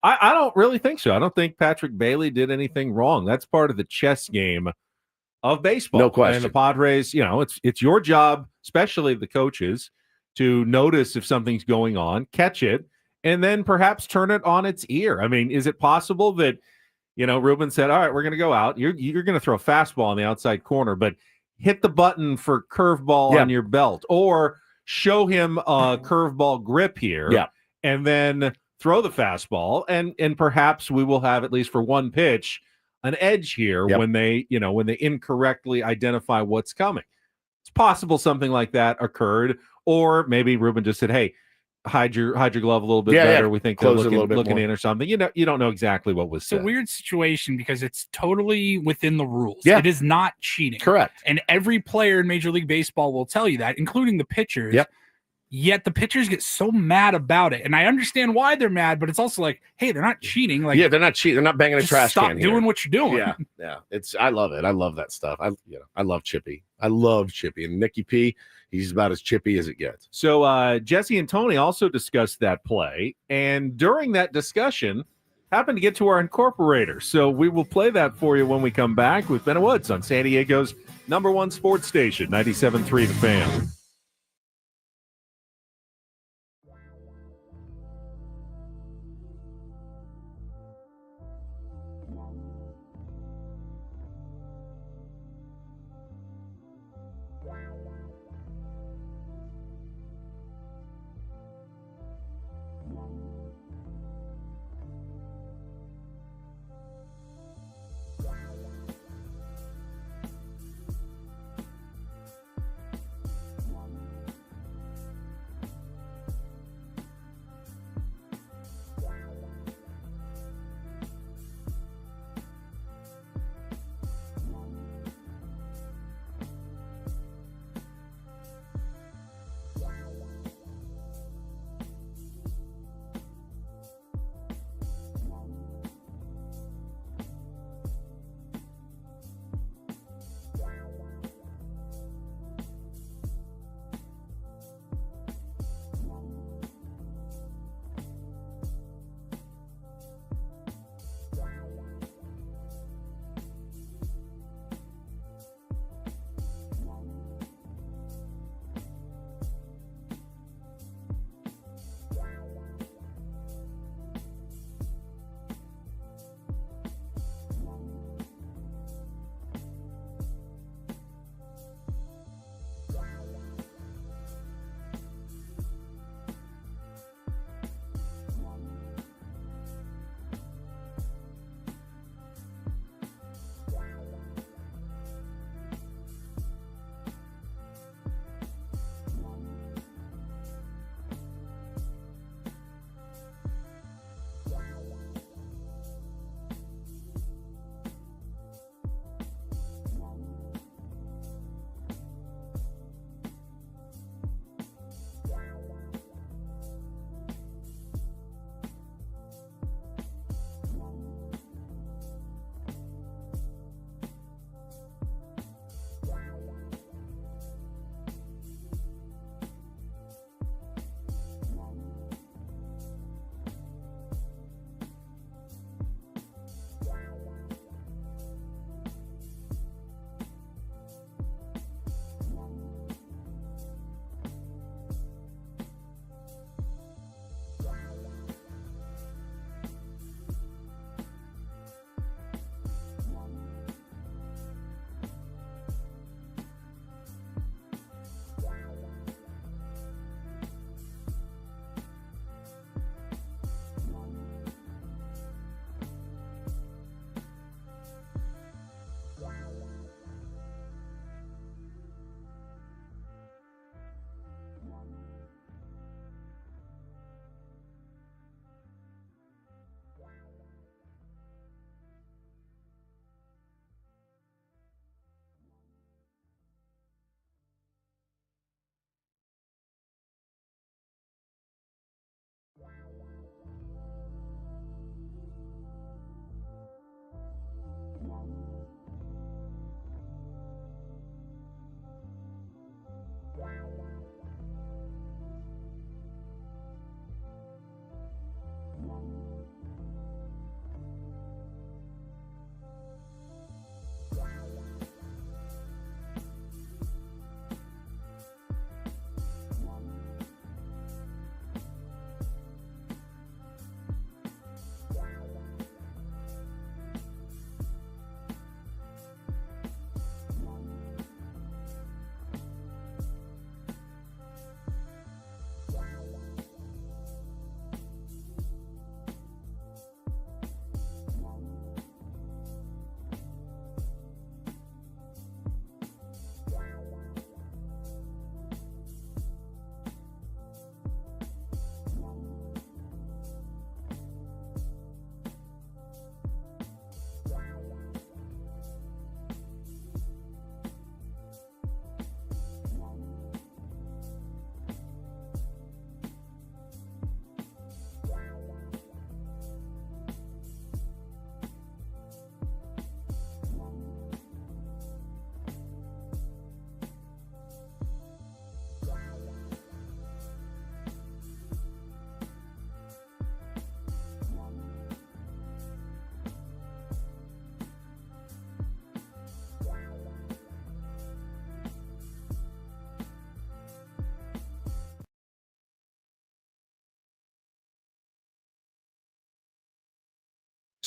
I don't really think so. I don't think Patrick Bailey did anything wrong. That's part of the chess game of baseball. No question. And the Padres, you know, it's your job, especially the coaches, to notice if something's going on, catch it, and then perhaps turn it on its ear. I mean, is it possible that, you know, Ruben said, all right, we're going to go out. You're going to throw a fastball on the outside corner, but hit the button for curveball on your belt, or show him a curveball grip here, and then throw the fastball, and perhaps we will have, at least for one pitch, an edge here when they incorrectly identify what's coming. It's possible something like that occurred, or maybe Ruben just said, hey, hide your glove a little bit better. We think they're looking in or something. You don't know exactly what was said. It's a weird situation because it's totally within the rules. It is not cheating. Correct. And every player in Major League Baseball will tell you that, including the pitchers. Yet the pitchers get so mad about it, and I understand why they're mad. But it's also like, hey, they're not cheating. Like, they're not cheating. They're not banging a trash can. Stop doing what you're doing. Yeah. I love it. I love that stuff. I love Chippy. I love Chippy, and Nicky P. He's about as chippy as it gets. So Jesse and Tony also discussed that play, and during that discussion, happened to get to our incorporator. So we will play that for you when we come back with Ben Woods on San Diego's #1 sports station, 97.3 The Fan.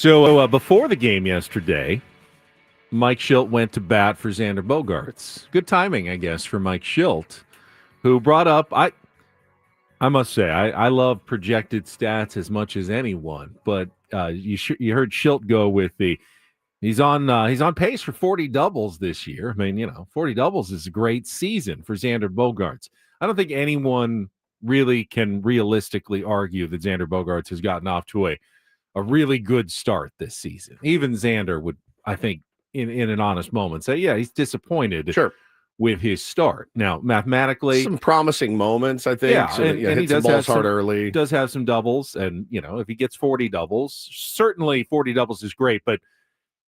So before the game yesterday, Mike Schilt went to bat for Xander Bogaerts. Good timing, I guess, for Mike Schilt, who brought up, I must say, I love projected stats as much as anyone, but you heard Schilt go with he's on pace for 40 doubles this year. I mean, 40 doubles is a great season for Xander Bogaerts. I don't think anyone really can realistically argue that Xander Bogaerts has gotten off to a really good start this season. Even Xander would, I think, in an honest moment say, yeah, he's disappointed with his start. Now, mathematically, some promising moments, I think. Yeah, so and he does balls have hard early. Does have some doubles, and if he gets 40 doubles, certainly 40 doubles is great. But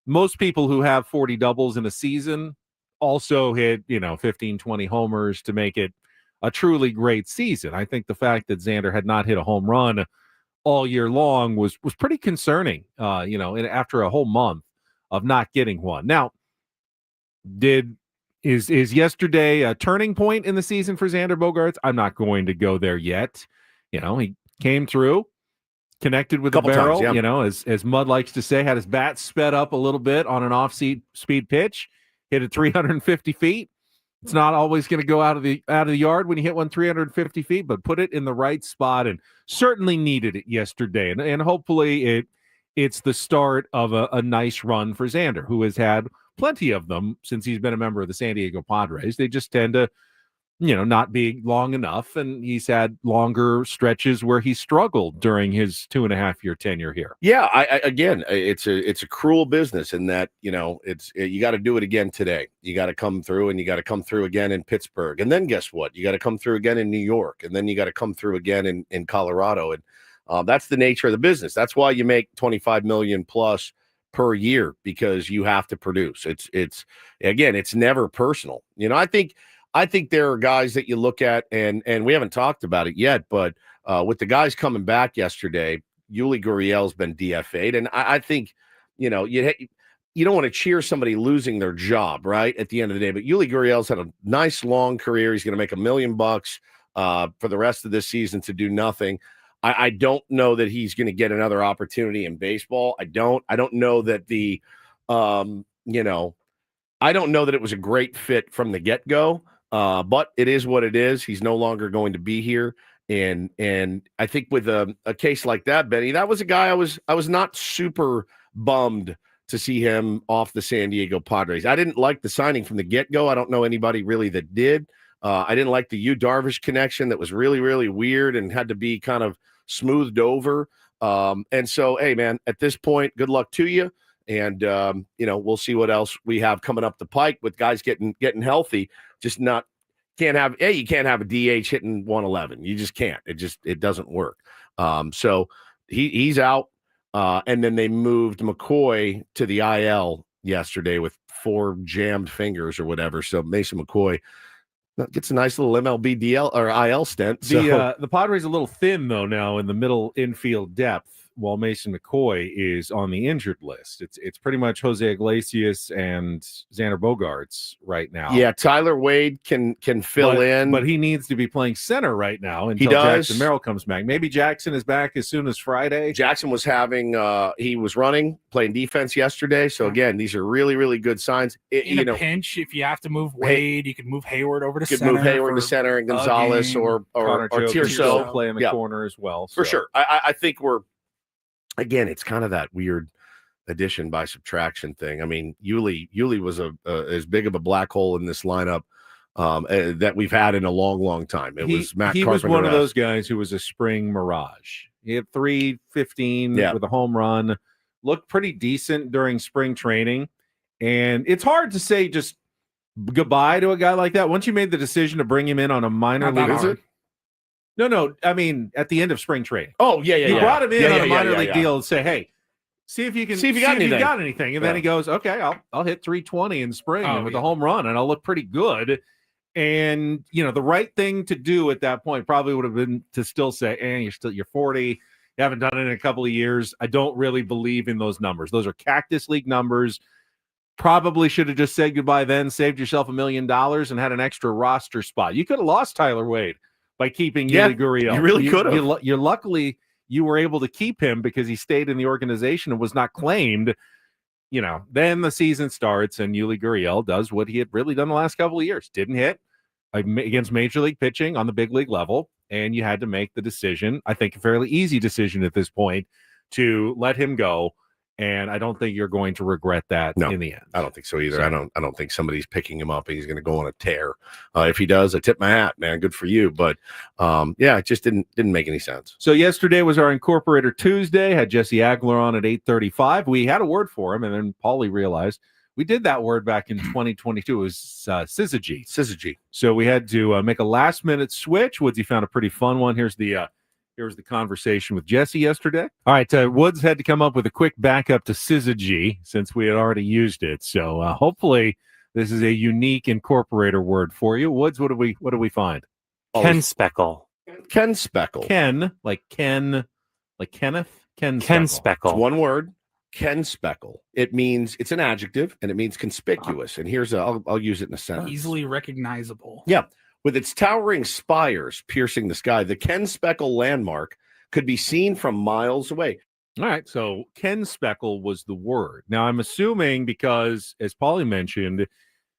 most people who have 40 doubles in a season also hit 15, 20 homers to make it a truly great season. I think the fact that Xander had not hit a home run all year long was pretty concerning. And after a whole month of not getting one. Now, is yesterday a turning point in the season for Xander Bogaerts? I'm not going to go there yet. He came through, connected with the barrel, times, as Mud likes to say, had his bat sped up a little bit on an off-speed pitch, hit it 350 feet. It's not always going to go out of the yard when you hit one 350 feet, but put it in the right spot and certainly needed it yesterday. And hopefully it's the start of a nice run for Xander, who has had plenty of them since he's been a member of the San Diego Padres. They just tend to, not be long enough. And he's had longer stretches where he struggled during his 2.5-year tenure here. Yeah. Again, it's a cruel business in that, you got to do it again today. You got to come through, and you got to come through again in Pittsburgh. And then guess what? You got to come through again in New York. And then you got to come through again in Colorado. And that's the nature of the business. That's why you make $25 million plus per year, because you have to produce. It's never personal. I think there are guys that you look at, and we haven't talked about it yet, but with the guys coming back yesterday, Yuli Gurriel's been DFA'd, and I think, you don't want to cheer somebody losing their job, right, at the end of the day, but Yuli Gurriel's had a nice long career. He's going to make $1 million for the rest of this season to do nothing. I don't know that he's going to get another opportunity in baseball. I don't know that I don't know that it was a great fit from the get-go. But it is what it is. He's no longer going to be here. And I think with a case like that, Benny, that was a guy I was not super bummed to see him off the San Diego Padres. I didn't like the signing from the get-go. I don't know anybody really that did. I didn't like the Yu Darvish connection. That was really, really weird and had to be kind of smoothed over. And so, hey, man, at this point, good luck to you. And, we'll see what else we have coming up the pike with guys getting healthy. You can't have a DH hitting 111. You just can't. It doesn't work. So he's out. And then they moved McCoy to the IL yesterday with 4 jammed fingers or whatever. So Mason McCoy gets a nice little MLB DL or IL stint. So. The Padres a little thin though now in the middle infield depth, while Mason McCoy is on the injured list. It's pretty much Jose Iglesias and Xander Bogaerts right now. Yeah, Tyler Wade can fill in. But he needs to be playing center right now until Jackson Merrill comes back. Maybe Jackson is back as soon as Friday. Jackson was he was playing defense yesterday. So, again, these are really, really good signs. In a pinch, if you have to move Wade, you can move Hayward over to center. You could move Hayward to center and Gonzalez or Tirso play in the corner as well. For sure. I think again, it's kind of that weird addition by subtraction thing. I mean, Yuli was as big of a black hole in this lineup that we've had in a long, long time. He was one of those guys who was a spring mirage. He had 315 with a home run, looked pretty decent during spring training. And it's hard to say just goodbye to a guy like that. Once you made the decision to bring him in on a minor league. Is it? No. I mean, at the end of spring training. Oh, yeah. You brought him in on a minor league deal and say, hey, see if you got anything. And then he goes, okay, I'll hit 320 in spring with a home run, and I'll look pretty good. And the right thing to do at that point probably would have been to still say, you're 40, you haven't done it in a couple of years. I don't really believe in those numbers. Those are Cactus League numbers. Probably should have just said goodbye then, saved yourself $1 million, and had an extra roster spot. You could have lost Tyler Wade by keeping Yuli Gurriel. You really could have. You luckily you were able to keep him because he stayed in the organization and was not claimed, then the season starts and Yuli Gurriel does what he had really done the last couple of years. Didn't hit against major league pitching on the big league level, and you had to make the decision, I think a fairly easy decision at this point, to let him go. And I don't think you're going to regret that in the end. I don't think so either. I don't think somebody's picking him up and he's going to go on a tear. If he does, I tip my hat, man. Good for you. But it just didn't make any sense. So yesterday was our Incorporator Tuesday. Had Jesse Agler on at 8:35. We had a word for him, and then Paulie realized we did that word back in 2022. It was syzygy. Syzygy. So we had to make a last-minute switch. Woodsy found a pretty fun one. Here's the conversation with Jesse yesterday. All right, Woods had to come up with a quick backup to syzygy since we had already used it. So hopefully this is a unique Incorporator word for you. Woods, what do we find? Ken Speckle. Ken Speckle. Ken, like Kenneth. Ken Speckle. It's one word. Ken Speckle. It's an adjective, and it means conspicuous. And here's I'll use it in a sentence. Easily recognizable. Yeah. With its towering spires piercing the sky, the Ken Speckle landmark could be seen from miles away. All right, so Ken Speckle was the word. Now, I'm assuming because, as Paulie mentioned,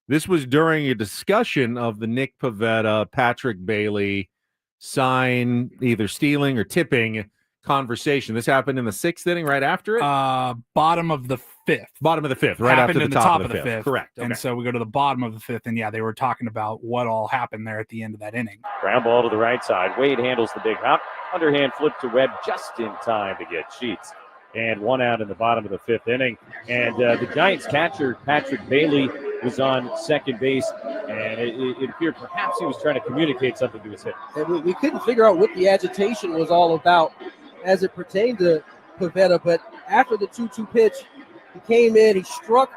this was during a discussion of the Nick Pivetta, Patrick Bailey sign, either stealing or tipping conversation. This happened in the 6th inning right after it? Bottom of the 5th. Bottom of the 5th, right after the top of the 5th. Correct. And so we go to the bottom of the 5th, and they were talking about what all happened there at the end of that inning. Ground ball to the right side. Wade handles the big hop. Underhand flip to Webb just in time to get Sheets. And one out in the bottom of the 5th inning. And the Giants catcher, Patrick Bailey, was on second base, and it appeared perhaps he was trying to communicate something to his hitter. And we couldn't figure out what the agitation was all about as it pertained to Pivetta, but after the 2-2 pitch, he came in, he struck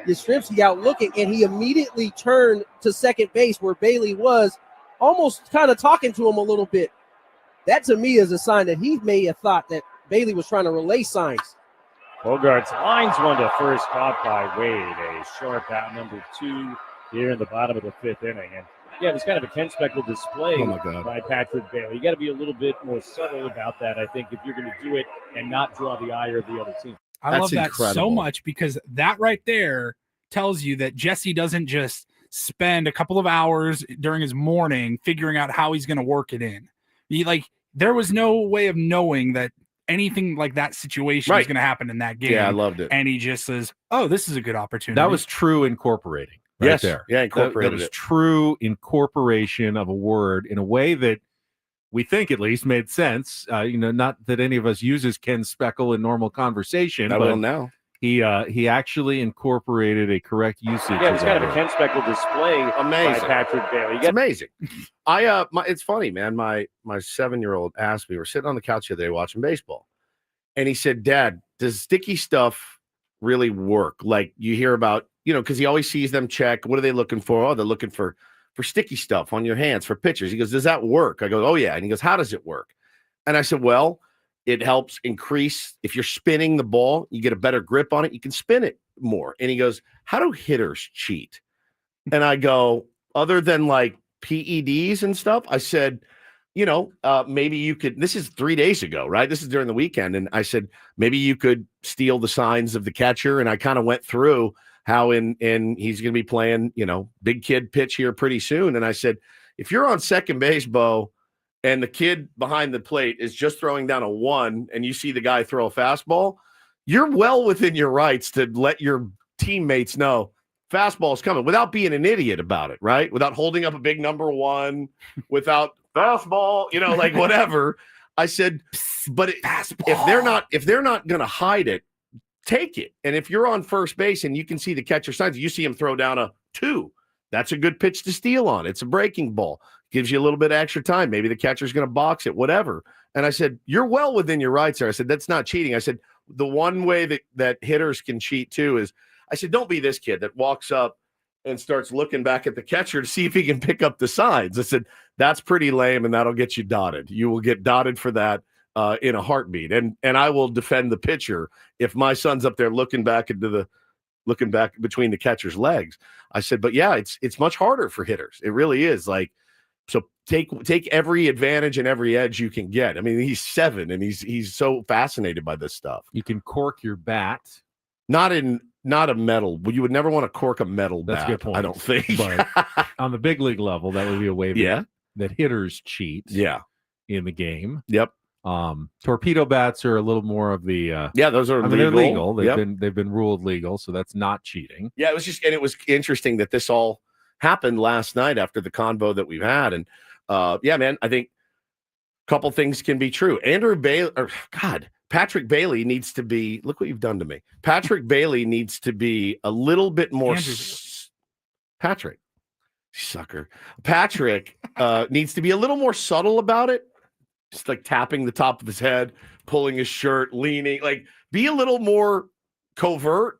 Yastrzemski out looking, and he immediately turned to second base where Bailey was, almost kind of talking to him a little bit. That to me is a sign that he may have thought that Bailey was trying to relay signs. Bogarts lines one to first, caught by Wade. A sharp out number 2 here in the bottom of the 5th inning. And it was kind of a Ken Speckle display by Patrick Bailey. You got to be a little bit more subtle about that, I think, if you're going to do it and not draw the ire of the other team. I love that so much, because that right there tells you that Jesse doesn't just spend a couple of hours during his morning figuring out how he's going to work it in. There was no way of knowing that anything like that situation is going to happen in that game. Yeah, I loved it. And he just says, oh, this is a good opportunity. That was true incorporating. Right yes. There. Yeah, incorporated that was true incorporation of a word in a way that we think at least made sense. Not that any of us uses Ken Speckle in normal conversation. I will now. He actually incorporated a correct usage. Yeah, it's kind of a Ken Speckle display by Patrick Bailey. It's amazing. It's funny, man. My 7-year-old asked me, we're sitting on the couch the other day watching baseball, and he said, Dad, does sticky stuff really work? Like you hear about, because he always sees them check. What are they looking for? Oh, they're looking for sticky stuff on your hands for pitchers. He goes, does that work? I go, oh, yeah. And he goes, how does it work? And I said, well, it helps increase. If you're spinning the ball, you get a better grip on it. You can spin it more. And he goes, how do hitters cheat? And I go, other than like PEDs and stuff, I said, maybe you could, this is 3 days ago, right? This is during the weekend. And I said, maybe you could steal the signs of the catcher. And I kind of went through how in he's going to be playing, big kid pitch here pretty soon. And I said, if you're on second base, Bo, and the kid behind the plate is just throwing down a 1 and you see the guy throw a fastball, you're well within your rights to let your teammates know fastball is coming without being an idiot about it, right? Without holding up a big number 1, without fastball, like whatever. I said, but if they're not going to hide it, take it. And if you're on first base and you can see the catcher signs, you see him throw down a 2. That's a good pitch to steal on. It's a breaking ball. Gives you a little bit of extra time. Maybe the catcher's going to box it, whatever. And I said, you're well within your rights there. I said, that's not cheating. I said, the one way that hitters can cheat too is, I said, don't be this kid that walks up and starts looking back at the catcher to see if he can pick up the signs. I said, that's pretty lame, and that'll get you dotted. You will get dotted for that in a heartbeat. And I will defend the pitcher if my son's up there looking back between the catcher's legs. I said, but yeah, it's much harder for hitters. It really is. Like, So take every advantage and every edge you can get. I mean, he's 7 and he's so fascinated by this stuff. You can cork your bat. Not a metal. You would never want to cork a metal bat. That's a good point. I don't think. But on the big league level, that would be a way that hitters cheat. Yeah. In the game. Yep. Torpedo bats are a little more of the those are they're legal. They've They've been ruled legal, so that's not cheating. Yeah, it was interesting that this all happened last night after the convo that we've had. And man, I think a couple things can be true. Patrick Bailey needs to be, look what you've done to me. Patrick Bailey needs to be a little bit more Patrick needs to be a little more subtle about it. Just like tapping the top of his head, pulling his shirt, leaning, like be a little more covert.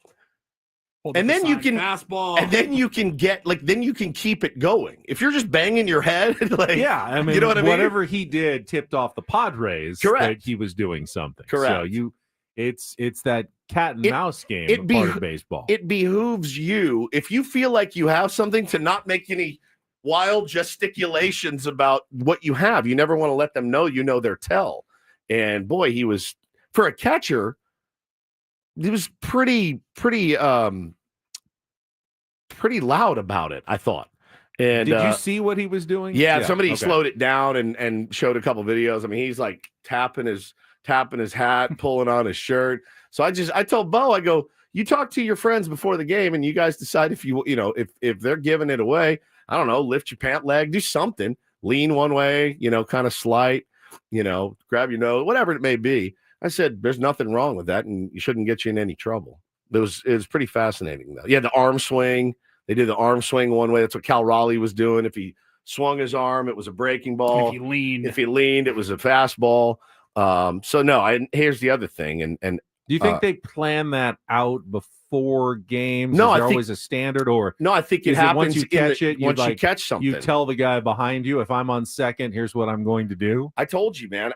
And then you can fastball. And then you can then you can keep it going. If you're just banging your head, I mean, you know what I mean? Whatever he did tipped off the Padres that he was doing something. Correct. So it's that cat and mouse game part of baseball. It behooves you, if you feel like you have something, to not make any wild gesticulations about what you have. You never want to let them know you know their tell. And boy, he was, for a catcher, he was pretty loud about it, I thought. And did you see what he was doing? Yeah, somebody slowed it down and showed a couple videos. I mean, he's like tapping his hat, pulling on his shirt. So I told Bo, I go, you talk to your friends before the game and you guys decide if they're giving it away. I don't know, lift your pant leg, do something, lean one way, kind of slight, grab your nose, whatever it may be. I said, there's nothing wrong with that, and you shouldn't get you in any trouble. It was pretty fascinating, though. Yeah, the arm swing. They did the arm swing one way. That's what Cal Raleigh was doing. If he swung his arm, it was a breaking ball. If he leaned, it was a fastball. So no, here's the other thing. And do you think they plan that out before games? No, is I there think always a standard, or no? I think it happens once you catch it. Once you catch something, you tell the guy behind you, if I'm on second, here's what I'm going to do. I told you, man.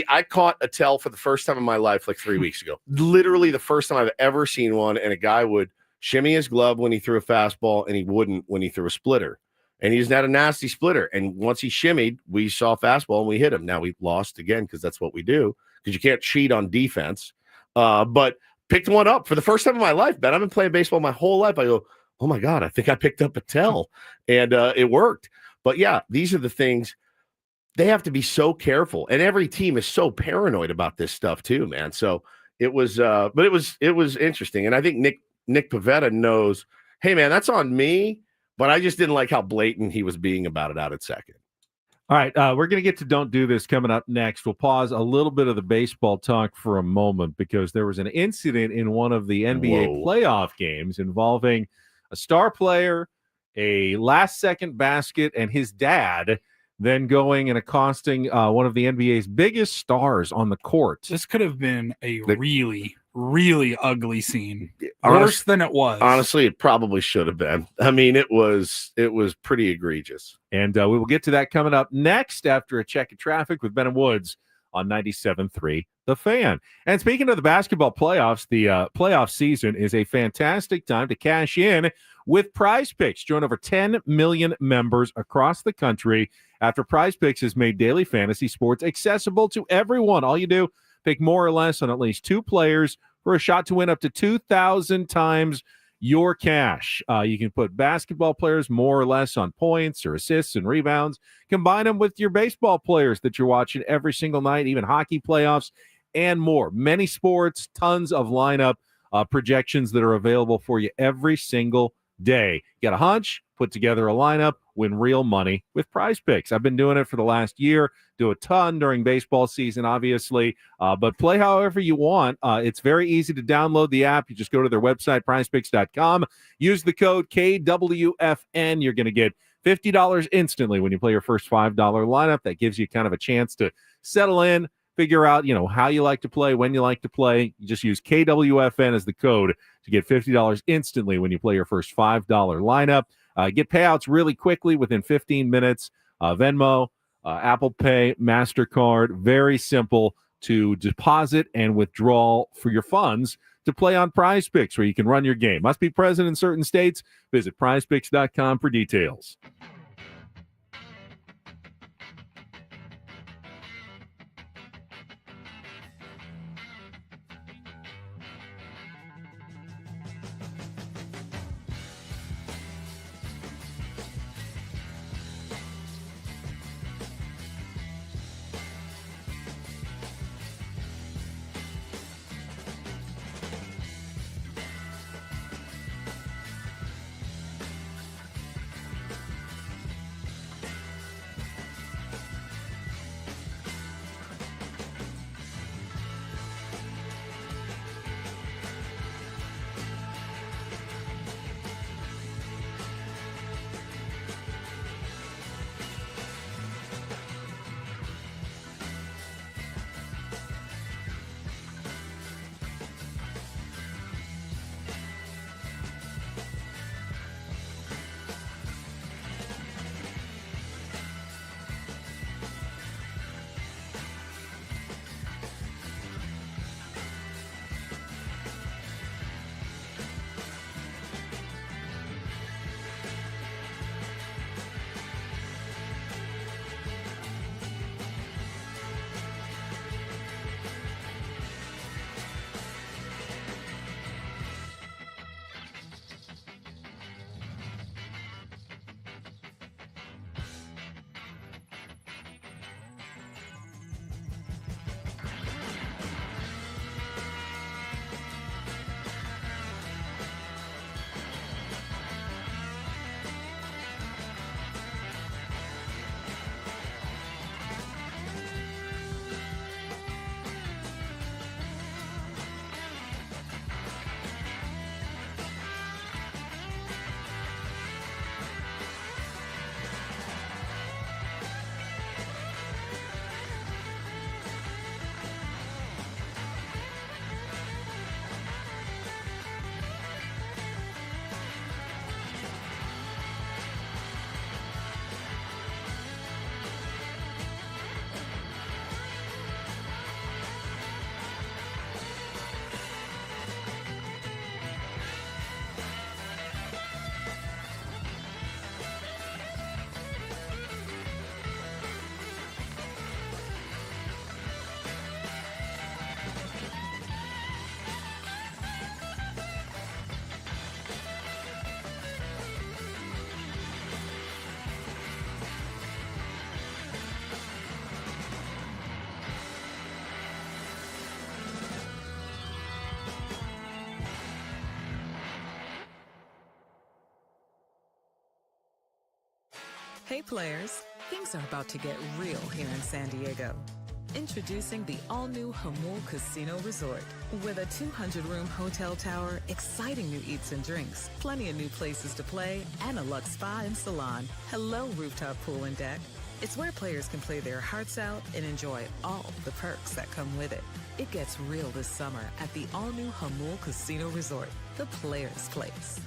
I caught a tell for the first time in my life like 3 weeks ago. Literally the first time I've ever seen one, and a guy would shimmy his glove when he threw a fastball, and he wouldn't when he threw a splitter. And he just had a nasty splitter. And once he shimmied, we saw a fastball and we hit him. Now we lost again because that's what we do, because you can't cheat on defense. But picked one up for the first time in my life, Ben. I've been playing baseball my whole life. I go, oh my God, I think I picked up a tell. And it worked. But yeah, these are the things. They have to be so careful. And every team is so paranoid about this stuff too, man. So it was, but it was interesting. And I think Nick Pivetta knows, hey man, that's on me. But I just didn't like how blatant he was being about it out at second. All right, we're going to get to Don't Do This coming up next. We'll pause a little bit of the baseball talk for a moment, because there was an incident in one of the NBA playoff games involving a star player, a last-second basket, and his dad then going and accosting one of the NBA's biggest stars on the court. This could have been a really ugly scene. Worse than it was. Honestly, it probably should have been. I mean, it was pretty egregious. And we will get to that coming up next after a check of traffic with Ben and Woods on 97.3 The Fan. And speaking of the basketball playoffs, the playoff season is a fantastic time to cash in with Prize Picks. Join over 10 million members across the country after Prize Picks has made daily fantasy sports accessible to everyone. All you do, pick more or less on at least 2 players for a shot to win up to 2,000 times your cash. You can put basketball players more or less on points or assists and rebounds. Combine them with your baseball players that you're watching every single night, even hockey playoffs and more. Many sports, tons of lineup projections that are available for you every single day. Get a hunch, put together a lineup, win real money with Prize Picks. I've been doing it for the last year, do a ton during baseball season, obviously, but play however you want. It's very easy to download the app. You just go to their website, prizepicks.com, use the code KWFN. You're going to get $50 instantly when you play your first $5 lineup. That gives you kind of a chance to settle in, figure out, how you like to play, when you like to play. You just use KWFN as the code to get $50 instantly when you play your first $5 lineup. Get payouts really quickly within 15 minutes. Venmo, Apple Pay, MasterCard, very simple to deposit and withdraw for your funds to play on Prize Picks, where you can run your game. Must be present in certain states. Visit prizepicks.com for details. Hey players, things are about to get real here in San Diego. Introducing the all-new Hamul Casino Resort. With a 200-room hotel tower, exciting new eats and drinks, plenty of new places to play, and a luxe spa and salon. Hello, rooftop pool and deck. It's where players can play their hearts out and enjoy all the perks that come with it. It gets real this summer at the all-new Hamul Casino Resort, the players' place.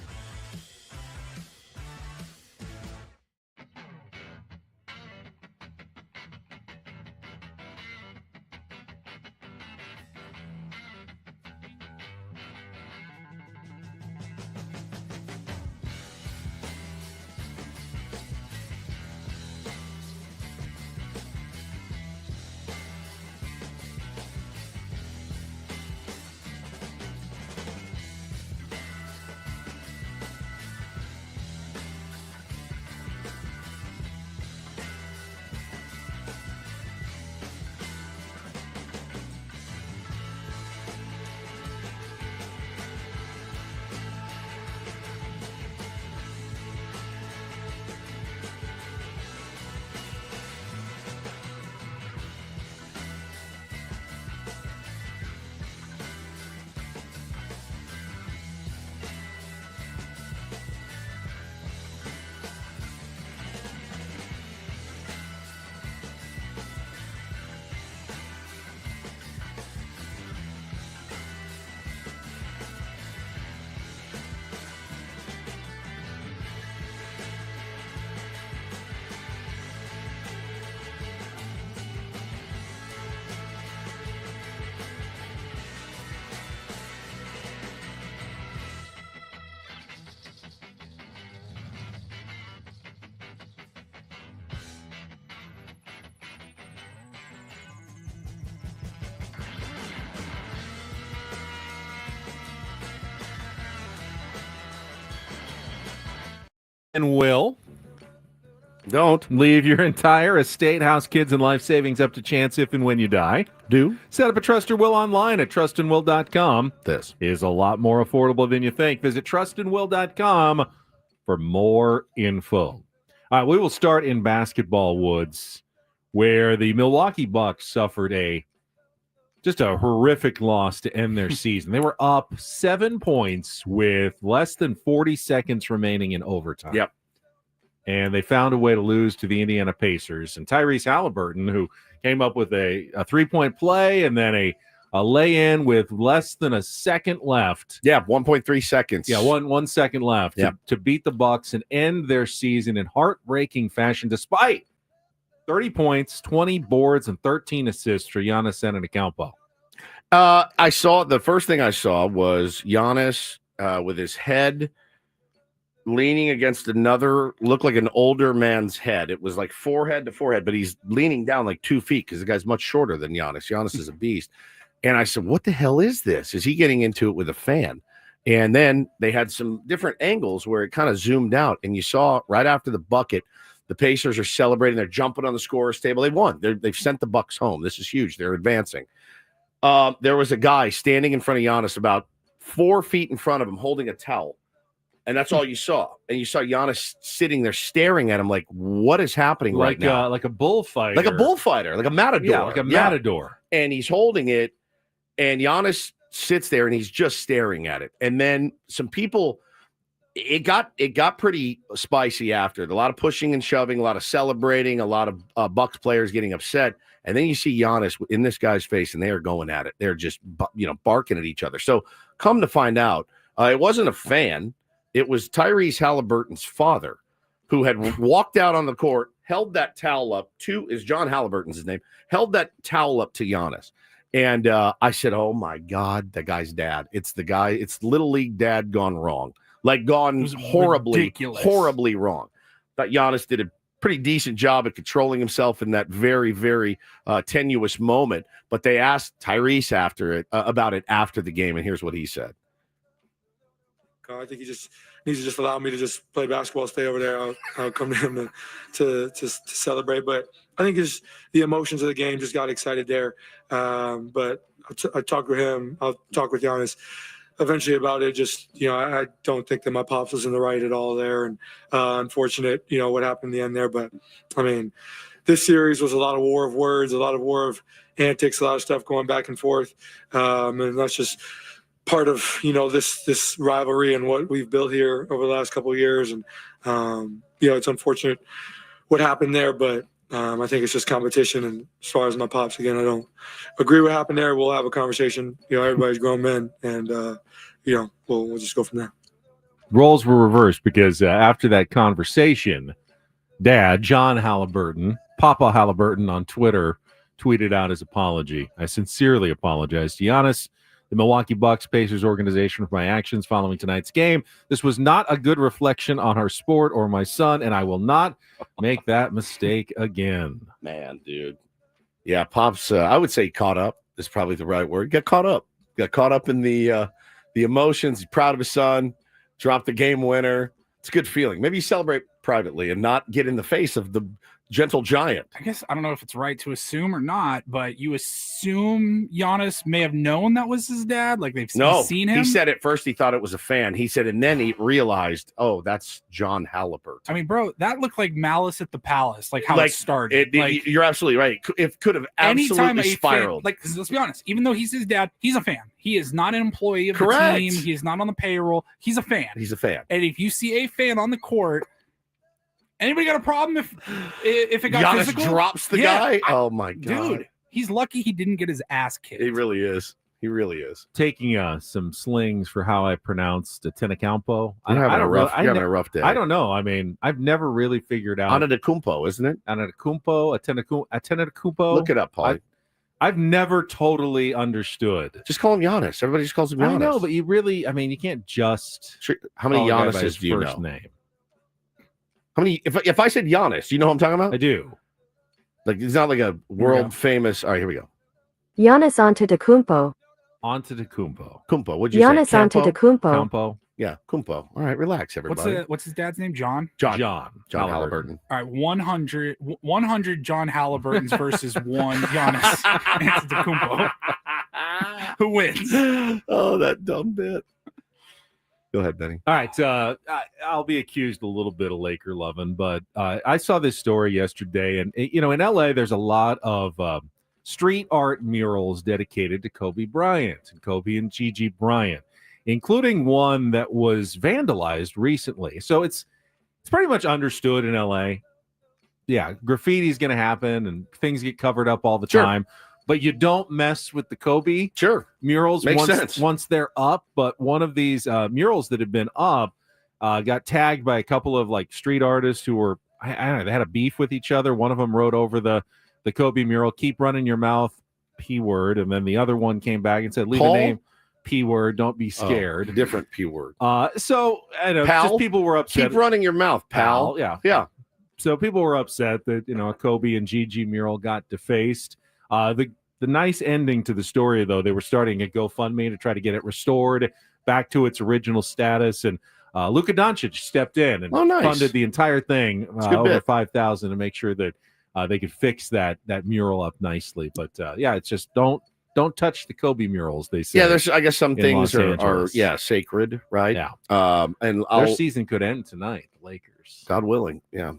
And will don't leave your entire estate, house, kids, and life savings up to chance if and when you die. Do set up a trust or will online at trustandwill.com. This is a lot more affordable than you think. Visit trustandwill.com for more info. All right, we will start in basketball, Woods, where the Milwaukee Bucks suffered just a horrific loss to end their season. They were up 7 points with less than 40 seconds remaining in overtime. Yep. And they found a way to lose to the Indiana Pacers. And Tyrese Halliburton, who came up with a three-point play and then a lay-in with less than a second left. Yeah, 1.3 seconds. Yeah, one second left to beat the Bucks and end their season in heartbreaking fashion, despite 30 points, 20 boards, and 13 assists for Giannis Antetokounmpo. I saw the first thing I saw was Giannis with his head leaning against another, looked like an older man's head. It was like forehead to forehead, but he's leaning down like 2 feet because the guy's much shorter than Giannis. Giannis is a beast. And I said, what the hell is this? Is he getting into it with a fan? And then they had some different angles where it kind of zoomed out, and you saw right after the bucket, the Pacers are celebrating. They're jumping on the scorer's table. They won. They've sent the Bucks home. This is huge. They're advancing. There was a guy standing in front of Giannis about 4 feet in front of him holding a towel. And that's all you saw. And you saw Giannis sitting there staring at him like, what is happening right now? Like a bullfighter. Like a bullfighter, like a matador. Yeah, like a matador. And he's holding it, and Giannis sits there, and he's just staring at it. And then some people, it got pretty spicy after. A lot of pushing and shoving, a lot of celebrating, a lot of Bucks players getting upset. And then you see Giannis in this guy's face, and they are going at it. They're just, barking at each other. So come to find out, it wasn't a fan. It was Tyrese Halliburton's father, who had walked out on the court, held that towel up is John Halliburton's his name, held that towel up to Giannis. And I said, oh my God, the guy's dad. It's the guy, it's Little League dad gone wrong. Like gone horribly wrong. Thought Giannis did a pretty decent job at controlling himself in that very, very tenuous moment. But they asked Tyrese about it after the game, and here's what he said. I think he just needs to just allow me to just play basketball, stay over there. I'll come to him to celebrate. But I think it's the emotions of the game just got excited there. But I talked with him. I'll talk with Giannis eventually about it. Just, I don't think that my pops was in the right at all there. And unfortunate, what happened in the end there. But, I mean, this series was a lot of war of words, a lot of war of antics, a lot of stuff going back and forth. And that's just part of, this rivalry and what we've built here over the last couple of years. And, it's unfortunate what happened there, but I think it's just competition. And as far as my pops, again, I don't agree what happened there. We'll have a conversation. Everybody's grown men, and we'll just go from there. Roles were reversed because after that conversation, Dad, John Halliburton, Papa Halliburton on Twitter, tweeted out his apology. I sincerely apologize to Giannis, the Milwaukee Bucks Pacers organization, for my actions following tonight's game. This was not a good reflection on our sport or my son, and I will not make that mistake again. Man, dude. Yeah, Pops, I would say caught up is probably the right word. Got caught up in the emotions. He's proud of his son, dropped the game winner. It's a good feeling. Maybe you celebrate privately and not get in the face of the gentle giant. I guess I don't know if it's right to assume or not, but you assume Giannis may have known that was his dad. Like they've seen him. He said at first he thought it was a fan. He said, and then he realized, oh, that's John Halliburton. I mean, bro, that looked like Malice at the Palace, like how it started. You're absolutely right. It could have absolutely spiraled. Fan, let's be honest, even though he's his dad, he's a fan. He is not an employee of the team. He is not on the payroll. He's a fan. He's a fan. And if you see a fan on the court, anybody got a problem if it got Giannis physical? Drops the guy? Oh, my God. Dude, he's lucky he didn't get his ass kicked. He really is. He really is. Taking some slings for how I pronounced Tenacampo. You're having a rough day. I don't know. I mean, I've never really figured out. Antetokounmpo, isn't it? Antetokounmpo. Look it up, Paul. I've never totally understood. Just call him Giannis. Everybody just calls him Giannis. I know, but you can't just. How many Giannis's do you know? Name. How many? If I said Giannis, you know who I'm talking about? I do. Like it's not like a world famous. All right, here we go. Giannis Antetokounmpo. Kumpo. What'd you say? Giannis Antetokounmpo. Kumpo. Yeah, Kumpo. All right, relax, everybody. What's his dad's name? John Halliburton. All right, 100 John Halliburtons versus one Giannis Antetokounmpo. Who wins? Oh, that dumb bit. Go ahead, Benny. All right, I'll be accused a little bit of Laker loving, but I saw this story yesterday, and in LA, there's a lot of street art murals dedicated to Kobe Bryant and Kobe and Gigi Bryant, including one that was vandalized recently. So it's pretty much understood in LA. Yeah, graffiti is going to happen, and things get covered up all the time. But you don't mess with the Kobe murals once they're up. But one of these murals that had been up got tagged by a couple of street artists who were, I don't know, they had a beef with each other. One of them wrote over the Kobe mural, "Keep running your mouth, P word." And then the other one came back and said, "Leave a name, P word, don't be scared." Different P word. So I know, pal? just people were upset. Keep running your mouth, pal. Yeah. So people were upset that, a Kobe and Gigi mural got defaced. The nice ending to the story, though, they were starting a GoFundMe to try to get it restored back to its original status. And Luka Doncic stepped in and funded the entire thing, over $5,000, to make sure that they could fix that mural up nicely. But it's just don't touch the Kobe murals, they say. Yeah, there's I guess some things are sacred, right? Yeah. And their season could end tonight, the Lakers. God willing. Yeah.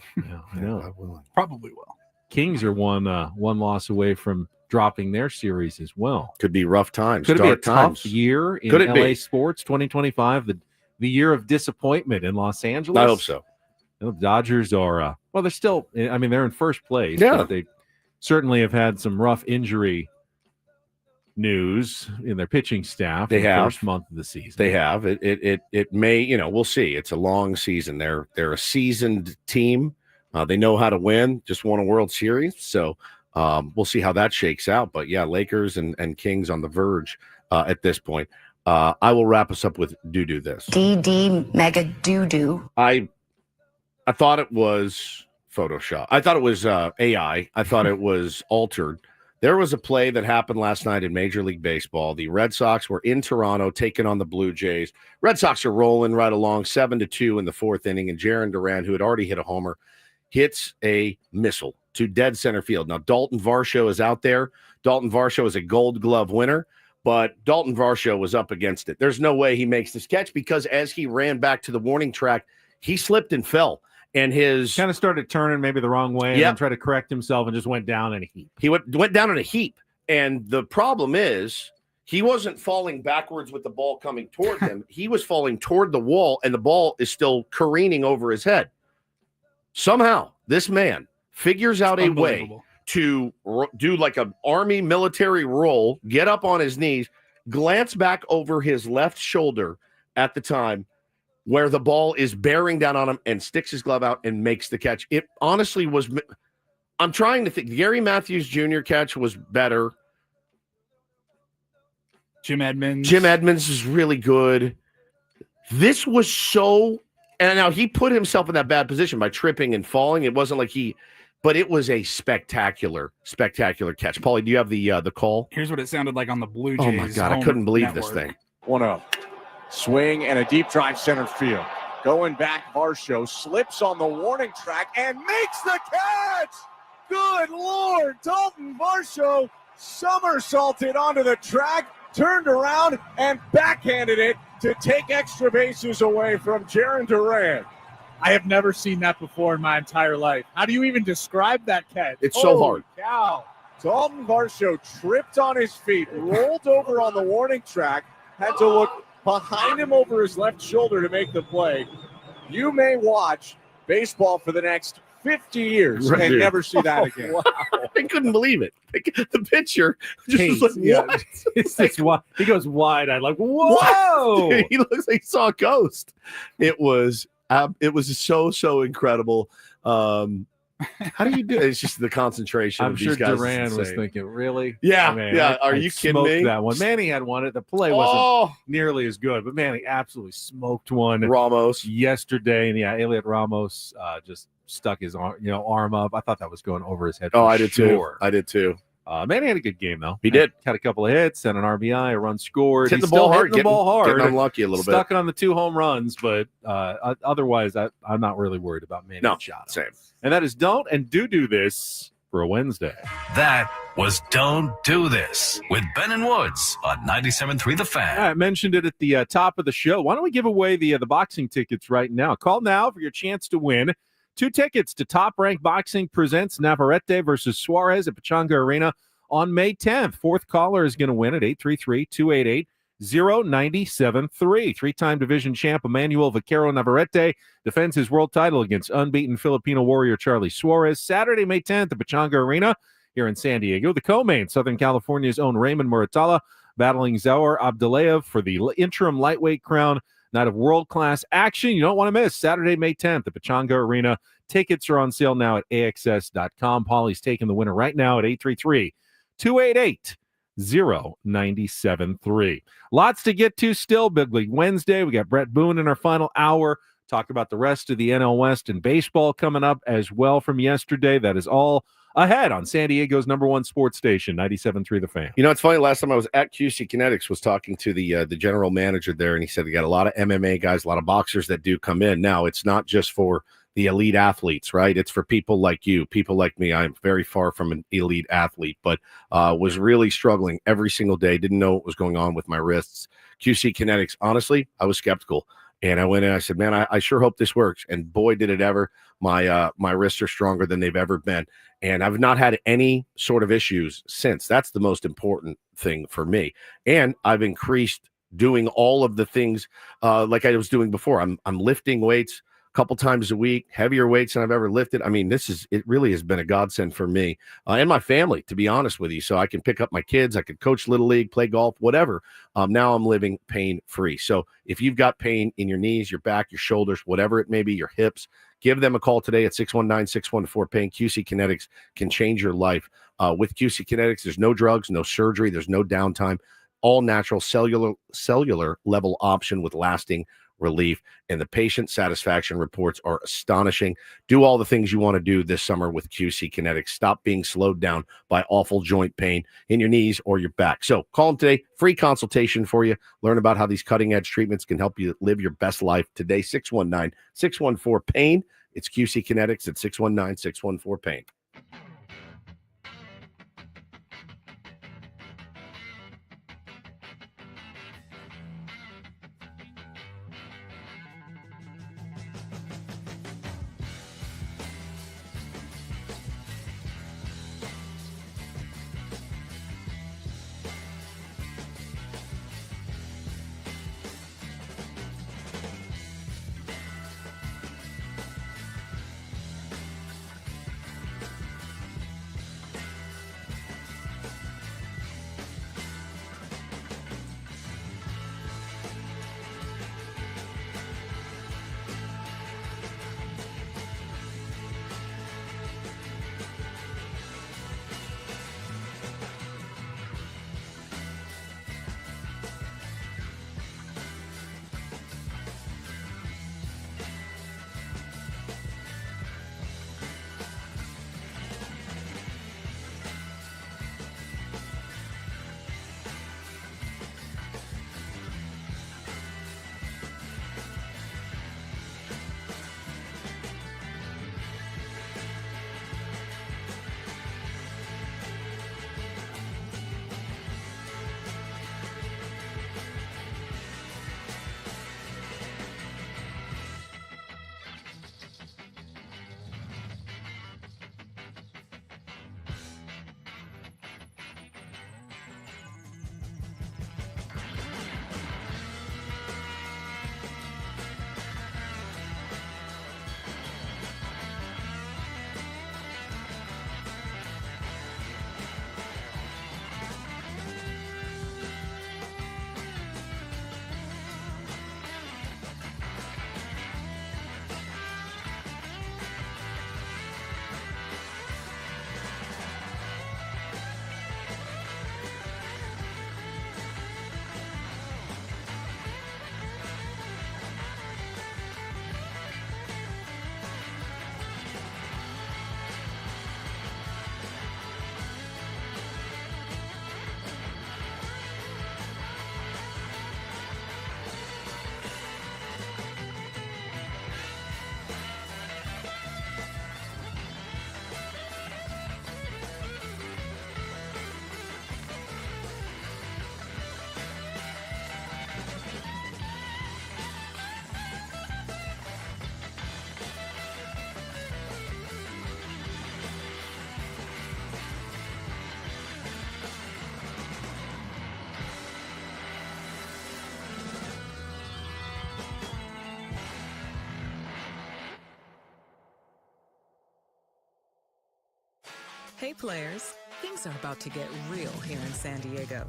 I know. God willing. Probably will. Kings are one loss away from dropping their series as well. Could be rough times. Could it be a tough year in LA sports? 2025, the year of disappointment in Los Angeles. I hope so. The Dodgers are they're still. I mean, they're in first place. Yeah, but they certainly have had some rough injury news in their pitching staff. They have first month of the season. They have it may we'll see. It's a long season. They're a seasoned team. They know how to win. Just won a World Series, so. We'll see how that shakes out. But yeah, Lakers and Kings on the verge at this point. I will wrap us up with do this. DD mega doo-doo. I thought it was Photoshop. I thought it was AI. I thought it was altered. There was a play that happened last night in Major League Baseball. The Red Sox were in Toronto taking on the Blue Jays. Red Sox are rolling right along 7-2 in the fourth inning, and Jarren Duran, who had already hit a homer, hits a missile to dead center field. Now, Dalton Varsho is out there. Dalton Varsho is a Gold Glove winner, but Dalton Varsho was up against it. There's no way he makes this catch because as he ran back to the warning track, he slipped and fell. And his kind of started turning maybe the wrong way and then tried to correct himself and just went down in a heap. He went down in a heap. And the problem is he wasn't falling backwards with the ball coming toward him. He was falling toward the wall, and the ball is still careening over his head. Somehow, this man figures out a way to do like an army military roll, get up on his knees, glance back over his left shoulder at the time where the ball is bearing down on him and sticks his glove out and makes the catch. It honestly was – I'm trying to think. Gary Matthews Jr. catch was better. Jim Edmonds is really good. This was so – and now he put himself in that bad position by tripping and falling. It wasn't like he – but it was a spectacular catch. Paulie, do you have the call? Here's what it sounded like on the Blue Jays. Oh, my God. I couldn't believe this thing. 1-0. Swing and a deep drive center field. Going back, Varsho slips on the warning track and makes the catch. Good Lord, Dalton Varsho somersaulted onto the track, turned around, and backhanded it to take extra bases away from Jarren Duran. I have never seen that before in my entire life. How do you even describe that catch? It's so hard. Cow. Dalton Varsho tripped on his feet, rolled over on the warning track, had to look behind him over his left shoulder to make the play. You may watch baseball for the next 50 years and never see that again. Wow. I couldn't believe it. The pitcher just was like, what? It's like, he goes wide. I'm like, whoa! Dude, he looks like he saw a ghost. It was so incredible. How do you do it? It's just the concentration. I'm of sure these guys Duran was thinking, really? Yeah, Man, Are I you kidding smoked me? That one. Manny had one. The play wasn't nearly as good, but Manny absolutely smoked one. Ramos yesterday, and Elliot Ramos just stuck his arm up. I thought that was going over his head. I did too. Manny had a good game though. He did. Had a couple of hits and an RBI, a run scored. Hitting He's the ball still hard, hitting the ball hard. Getting unlucky a little bit. Stuck on the 2 home runs, but otherwise, I'm not really worried about Manny Machado. Same. And that is don't and do this for a Wednesday. That was Don't Do This with Ben and Woods on 97.3 The Fan. I mentioned it at the top of the show. Why don't we give away the boxing tickets right now? Call now for your chance to win 2 tickets to Top Rank Boxing presents Navarrete versus Suarez at Pechanga Arena on May 10th. Fourth caller is going to win at 833-288-0973. 3-time division champ Emmanuel Vaquero Navarrete defends his world title against unbeaten Filipino warrior Charlie Suarez Saturday, May 10th at Pechanga Arena here in San Diego. The co-main, Southern California's own Raymond Muratalla battling Zaur Abdulayev for the interim lightweight crown. Night of world-class action. You don't want to miss Saturday, May 10th at Pechanga Arena. Tickets are on sale now at AXS.com. Paulie's taking the winner right now at 833-288-0973. Lots to get to still. Big League Wednesday. We got Bret Boone in our final hour. Talk about the rest of the NL West and baseball coming up as well from yesterday. That is all ahead on San Diego's #1 sports station, 97.3 The Fan. You know, it's funny. Last time I was at QC Kinetics, was talking to the general manager there, and he said they got a lot of MMA guys, a lot of boxers that do come in. Now, it's not just for the elite athletes, right? It's for people like you, people like me. I'm very far from an elite athlete, but was really struggling every single day. Didn't know what was going on with my wrists. QC Kinetics, honestly, I was skeptical. And I went in and I said, man, I sure hope this works. And boy, did it ever. My wrists are stronger than they've ever been. And I've not had any sort of issues since. That's the most important thing for me. And I've increased doing all of the things like I was doing before. I'm lifting weights a couple times a week, heavier weights than I've ever lifted. I mean, it really has been a godsend for me and my family, to be honest with you. So I can pick up my kids, I could coach Little League, play golf, whatever. Now I'm living pain-free. So if you've got pain in your knees, your back, your shoulders, whatever it may be, your hips, give them a call today at 619-614-PAIN. QC Kinetics can change your life. With QC Kinetics, there's no drugs, no surgery, there's no downtime, all natural cellular level option with lasting relief, and the patient satisfaction reports are astonishing. Do all the things you want to do this summer with QC Kinetics. Stop being slowed down by awful joint pain in your knees or your back. So call them today, free consultation for you. Learn about how these cutting-edge treatments can help you live your best life today. 619-614-PAIN. It's QC Kinetics at 619-614-PAIN. Hey players, things are about to get real here in San Diego.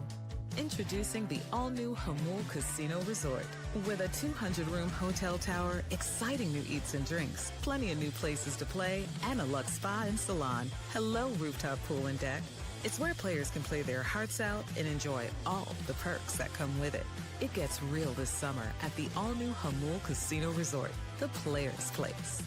Introducing the all-new Hamul Casino Resort. With a 200-room hotel tower, exciting new eats and drinks, plenty of new places to play, and a luxe spa and salon. Hello, rooftop pool and deck. It's where players can play their hearts out and enjoy all the perks that come with it. It gets real this summer at the all-new Hamul Casino Resort, the players' place.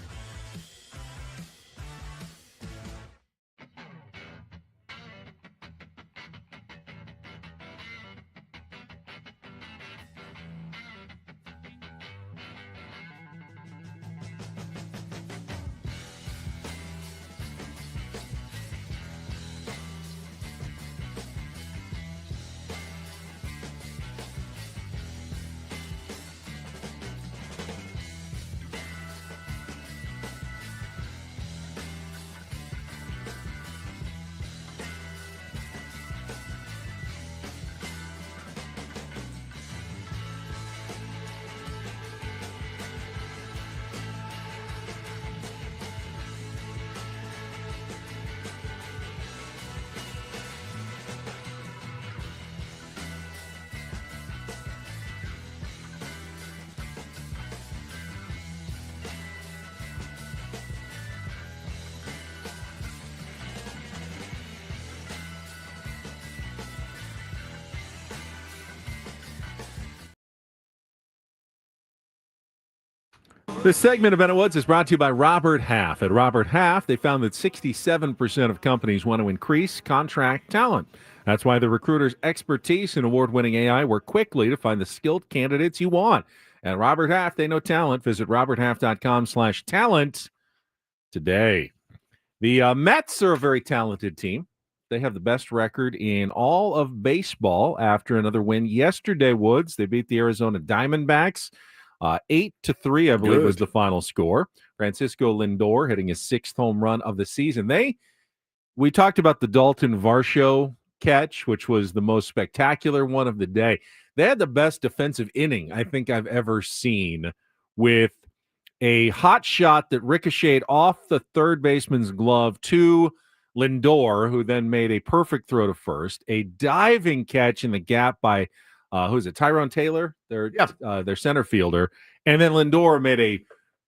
This segment of Bennett Woods is brought to you by Robert Half. At Robert Half, they found that 67% of companies want to increase contract talent. That's why the recruiter's expertise and award-winning AI work quickly to find the skilled candidates you want. At Robert Half, they know talent. Visit roberthalf.com/talent today. The Mets are a very talented team. They have the best record in all of baseball after another win yesterday, Woods. They beat the Arizona Diamondbacks. 8-3, I believe, was the final score. Francisco Lindor hitting his 6th home run of the season. We talked about the Dalton Varsho catch, which was the most spectacular one of the day. They had the best defensive inning I think I've ever seen, with a hot shot that ricocheted off the third baseman's glove to Lindor, who then made a perfect throw to first, a diving catch in the gap by who's it? Tyrone Taylor, their center fielder, and then Lindor made a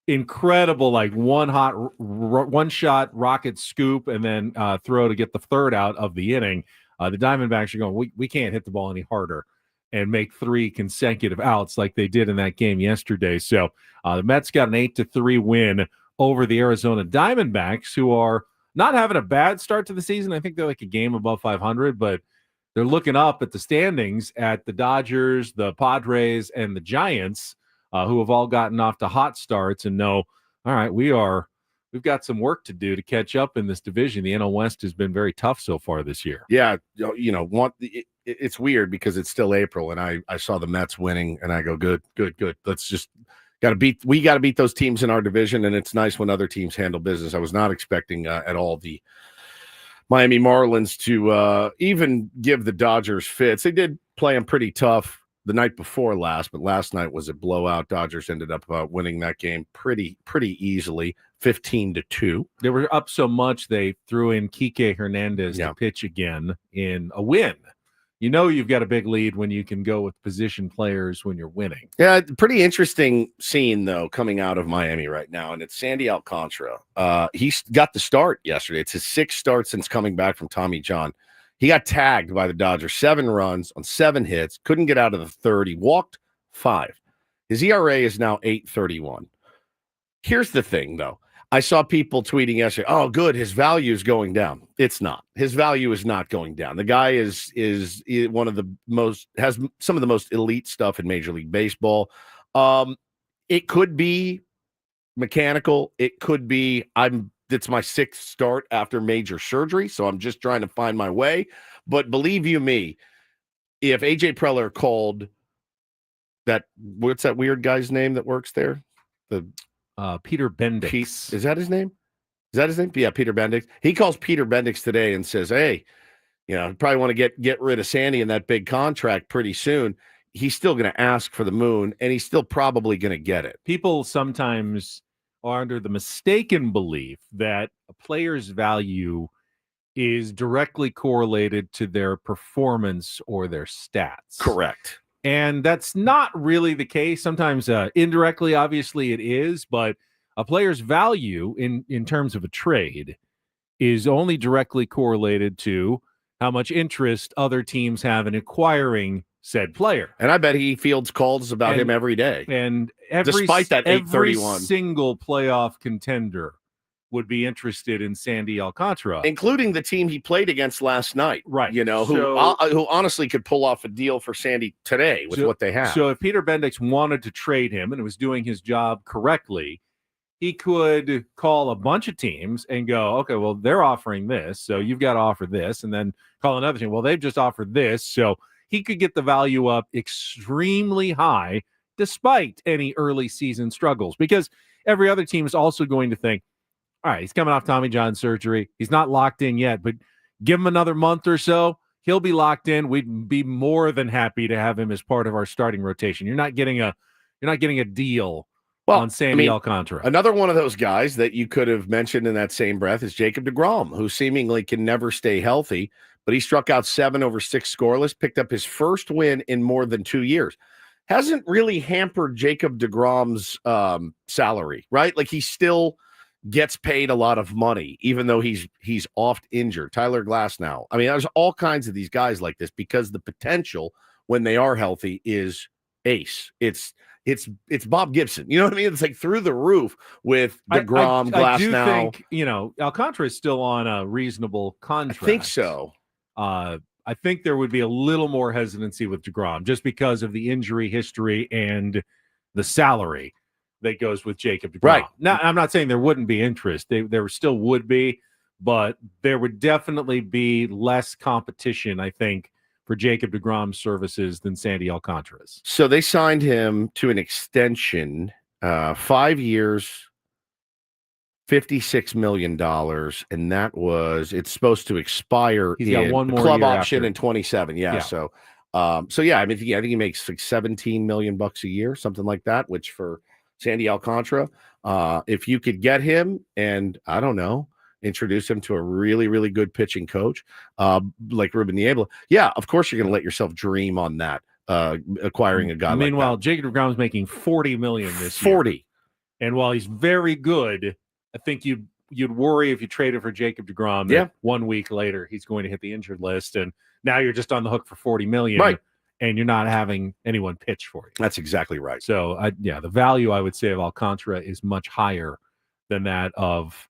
incredible one shot rocket scoop and then throw to get the third out of the inning. The Diamondbacks are going, we can't hit the ball any harder and make 3 consecutive outs like they did in that game yesterday. So the Mets got an 8-3 win over the Arizona Diamondbacks, who are not having a bad start to the season. I think they're like a game above 500, but they're looking up at the standings at the Dodgers, the Padres, and the Giants, who have all gotten off to hot starts and know, all right, we've got some work to do to catch up in this division. The NL West has been very tough so far this year. Yeah, it's weird because it's still April, and I saw the Mets winning, and I go, good. Let's just we got to beat those teams in our division, and it's nice when other teams handle business. I was not expecting at all the Miami Marlins to even give the Dodgers fits. They did play them pretty tough the night before last, but last night was a blowout. Dodgers ended up winning that game pretty easily, 15-2. They were up so much they threw in Kike Hernandez to pitch again in a win. You know you've got a big lead when you can go with position players when you're winning. Yeah, pretty interesting scene, though, coming out of Miami right now, and it's Sandy Alcantara. He's got the start yesterday. It's his 6th start since coming back from Tommy John. He got tagged by the Dodgers, 7 runs on 7 hits, couldn't get out of the third. He walked 5. His ERA is now 8.31. Here's the thing, though. I saw people tweeting yesterday, oh, good, his value is going down. It's not. His value is not going down. The guy is one of the most, has some of the most elite stuff in Major League Baseball. It could be mechanical. It could be, it's my 6th start after major surgery, so I'm just trying to find my way. But believe you me, if AJ Preller called what's that weird guy's name that works there? Peter Bendix. Is that his name? Yeah, Peter Bendix. He calls Peter Bendix today and says, hey, probably want to get rid of Sandy in that big contract pretty soon. He's still going to ask for the moon, and he's still probably going to get it. People sometimes are under the mistaken belief that a player's value is directly correlated to their performance or their stats. Correct. And that's not really the case. Sometimes indirectly, obviously it is, but a player's value in terms of a trade is only directly correlated to how much interest other teams have in acquiring said player. And I bet he fields calls about him every day. And despite that 831. Every single playoff contender would be interested in Sandy Alcantara, including the team he played against last night. Right. You know, who honestly could pull off a deal for Sandy today with what they have. So if Peter Bendix wanted to trade him and was doing his job correctly, he could call a bunch of teams and go, okay, well, they're offering this, so you've got to offer this, and then call another team. Well, they've just offered this, so he could get the value up extremely high despite any early season struggles, because every other team is also going to think, all right, he's coming off Tommy John surgery. He's not locked in yet, but give him another month or so. He'll be locked in. We'd be more than happy to have him as part of our starting rotation. You're not getting a deal on Sandy Alcantara. Another one of those guys that you could have mentioned in that same breath is Jacob deGrom, who seemingly can never stay healthy, but he struck out 7 over 6 scoreless, picked up his first win in more than 2 years. Hasn't really hampered Jacob deGrom's salary, right? Like he still gets paid a lot of money, even though he's oft injured. Tyler Glasnow. I mean, there's all kinds of these guys like this because the potential when they are healthy is ace. It's Bob Gibson. You know what I mean? It's like through the roof with deGrom, Glasnow. I do think, Alcantara is still on a reasonable contract. I think so. I think there would be a little more hesitancy with deGrom just because of the injury history and the salary that goes with Jacob deGrom. Right. Now, I'm not saying there wouldn't be interest. There still would be, but there would definitely be less competition, I think, for Jacob deGrom's services than Sandy Alcantara's. So they signed him to an extension, 5 years, $56 million, and it's supposed to expire. He's got one more club year option after. in 27. Yeah. So I mean, I think he makes like $17 million a year, something like that, which for Sandy Alcantara, if you could get him and I don't know, introduce him to a really, really good pitching coach like Ruben Niebla. Yeah, of course you're going to let yourself dream on that, acquiring a guy. Meanwhile, like that. Jacob deGrom is making $40 million this 40. year. And while he's very good, I think you'd worry if you traded for Jacob deGrom. Yeah. That 1 week later he's going to hit the injured list, and now you're just on the hook for $40 million. Right. And you're not having anyone pitch for you. That's exactly right. So, the value, I would say, of Alcantara is much higher than that of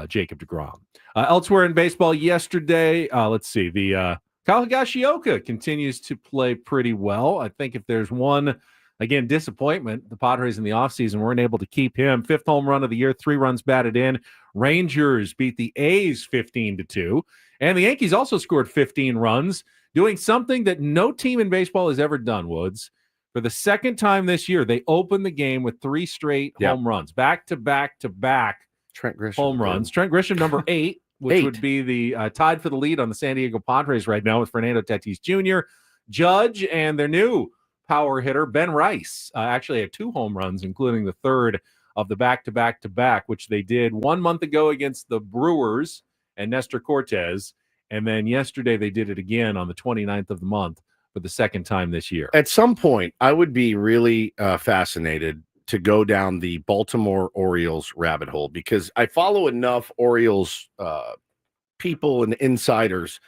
Jacob deGrom. Elsewhere in baseball yesterday, let's see. The Kyle Higashioka continues to play pretty well. I think if there's one, again, disappointment, the Padres in the offseason weren't able to keep him. 5th home run of the year, 3 runs batted in. Rangers beat the A's 15-2. And the Yankees also scored 15 runs, doing something that no team in baseball has ever done, Woods. For the second time this year, they opened the game with 3 straight home runs, back-to-back-to-back Trent Grisham home runs. Trent Grisham, number 8, which would be the tied for the lead on the San Diego Padres right now with Fernando Tatis Jr., Judge, and their new power hitter, Ben Rice, actually had 2 home runs, including the 3rd of the back-to-back-to-back, which they did 1 month ago against the Brewers and Nestor Cortez. And then yesterday they did it again on the 29th of the month for the second time this year. At some point, I would be really fascinated to go down the Baltimore Orioles rabbit hole because I follow enough Orioles people and insiders.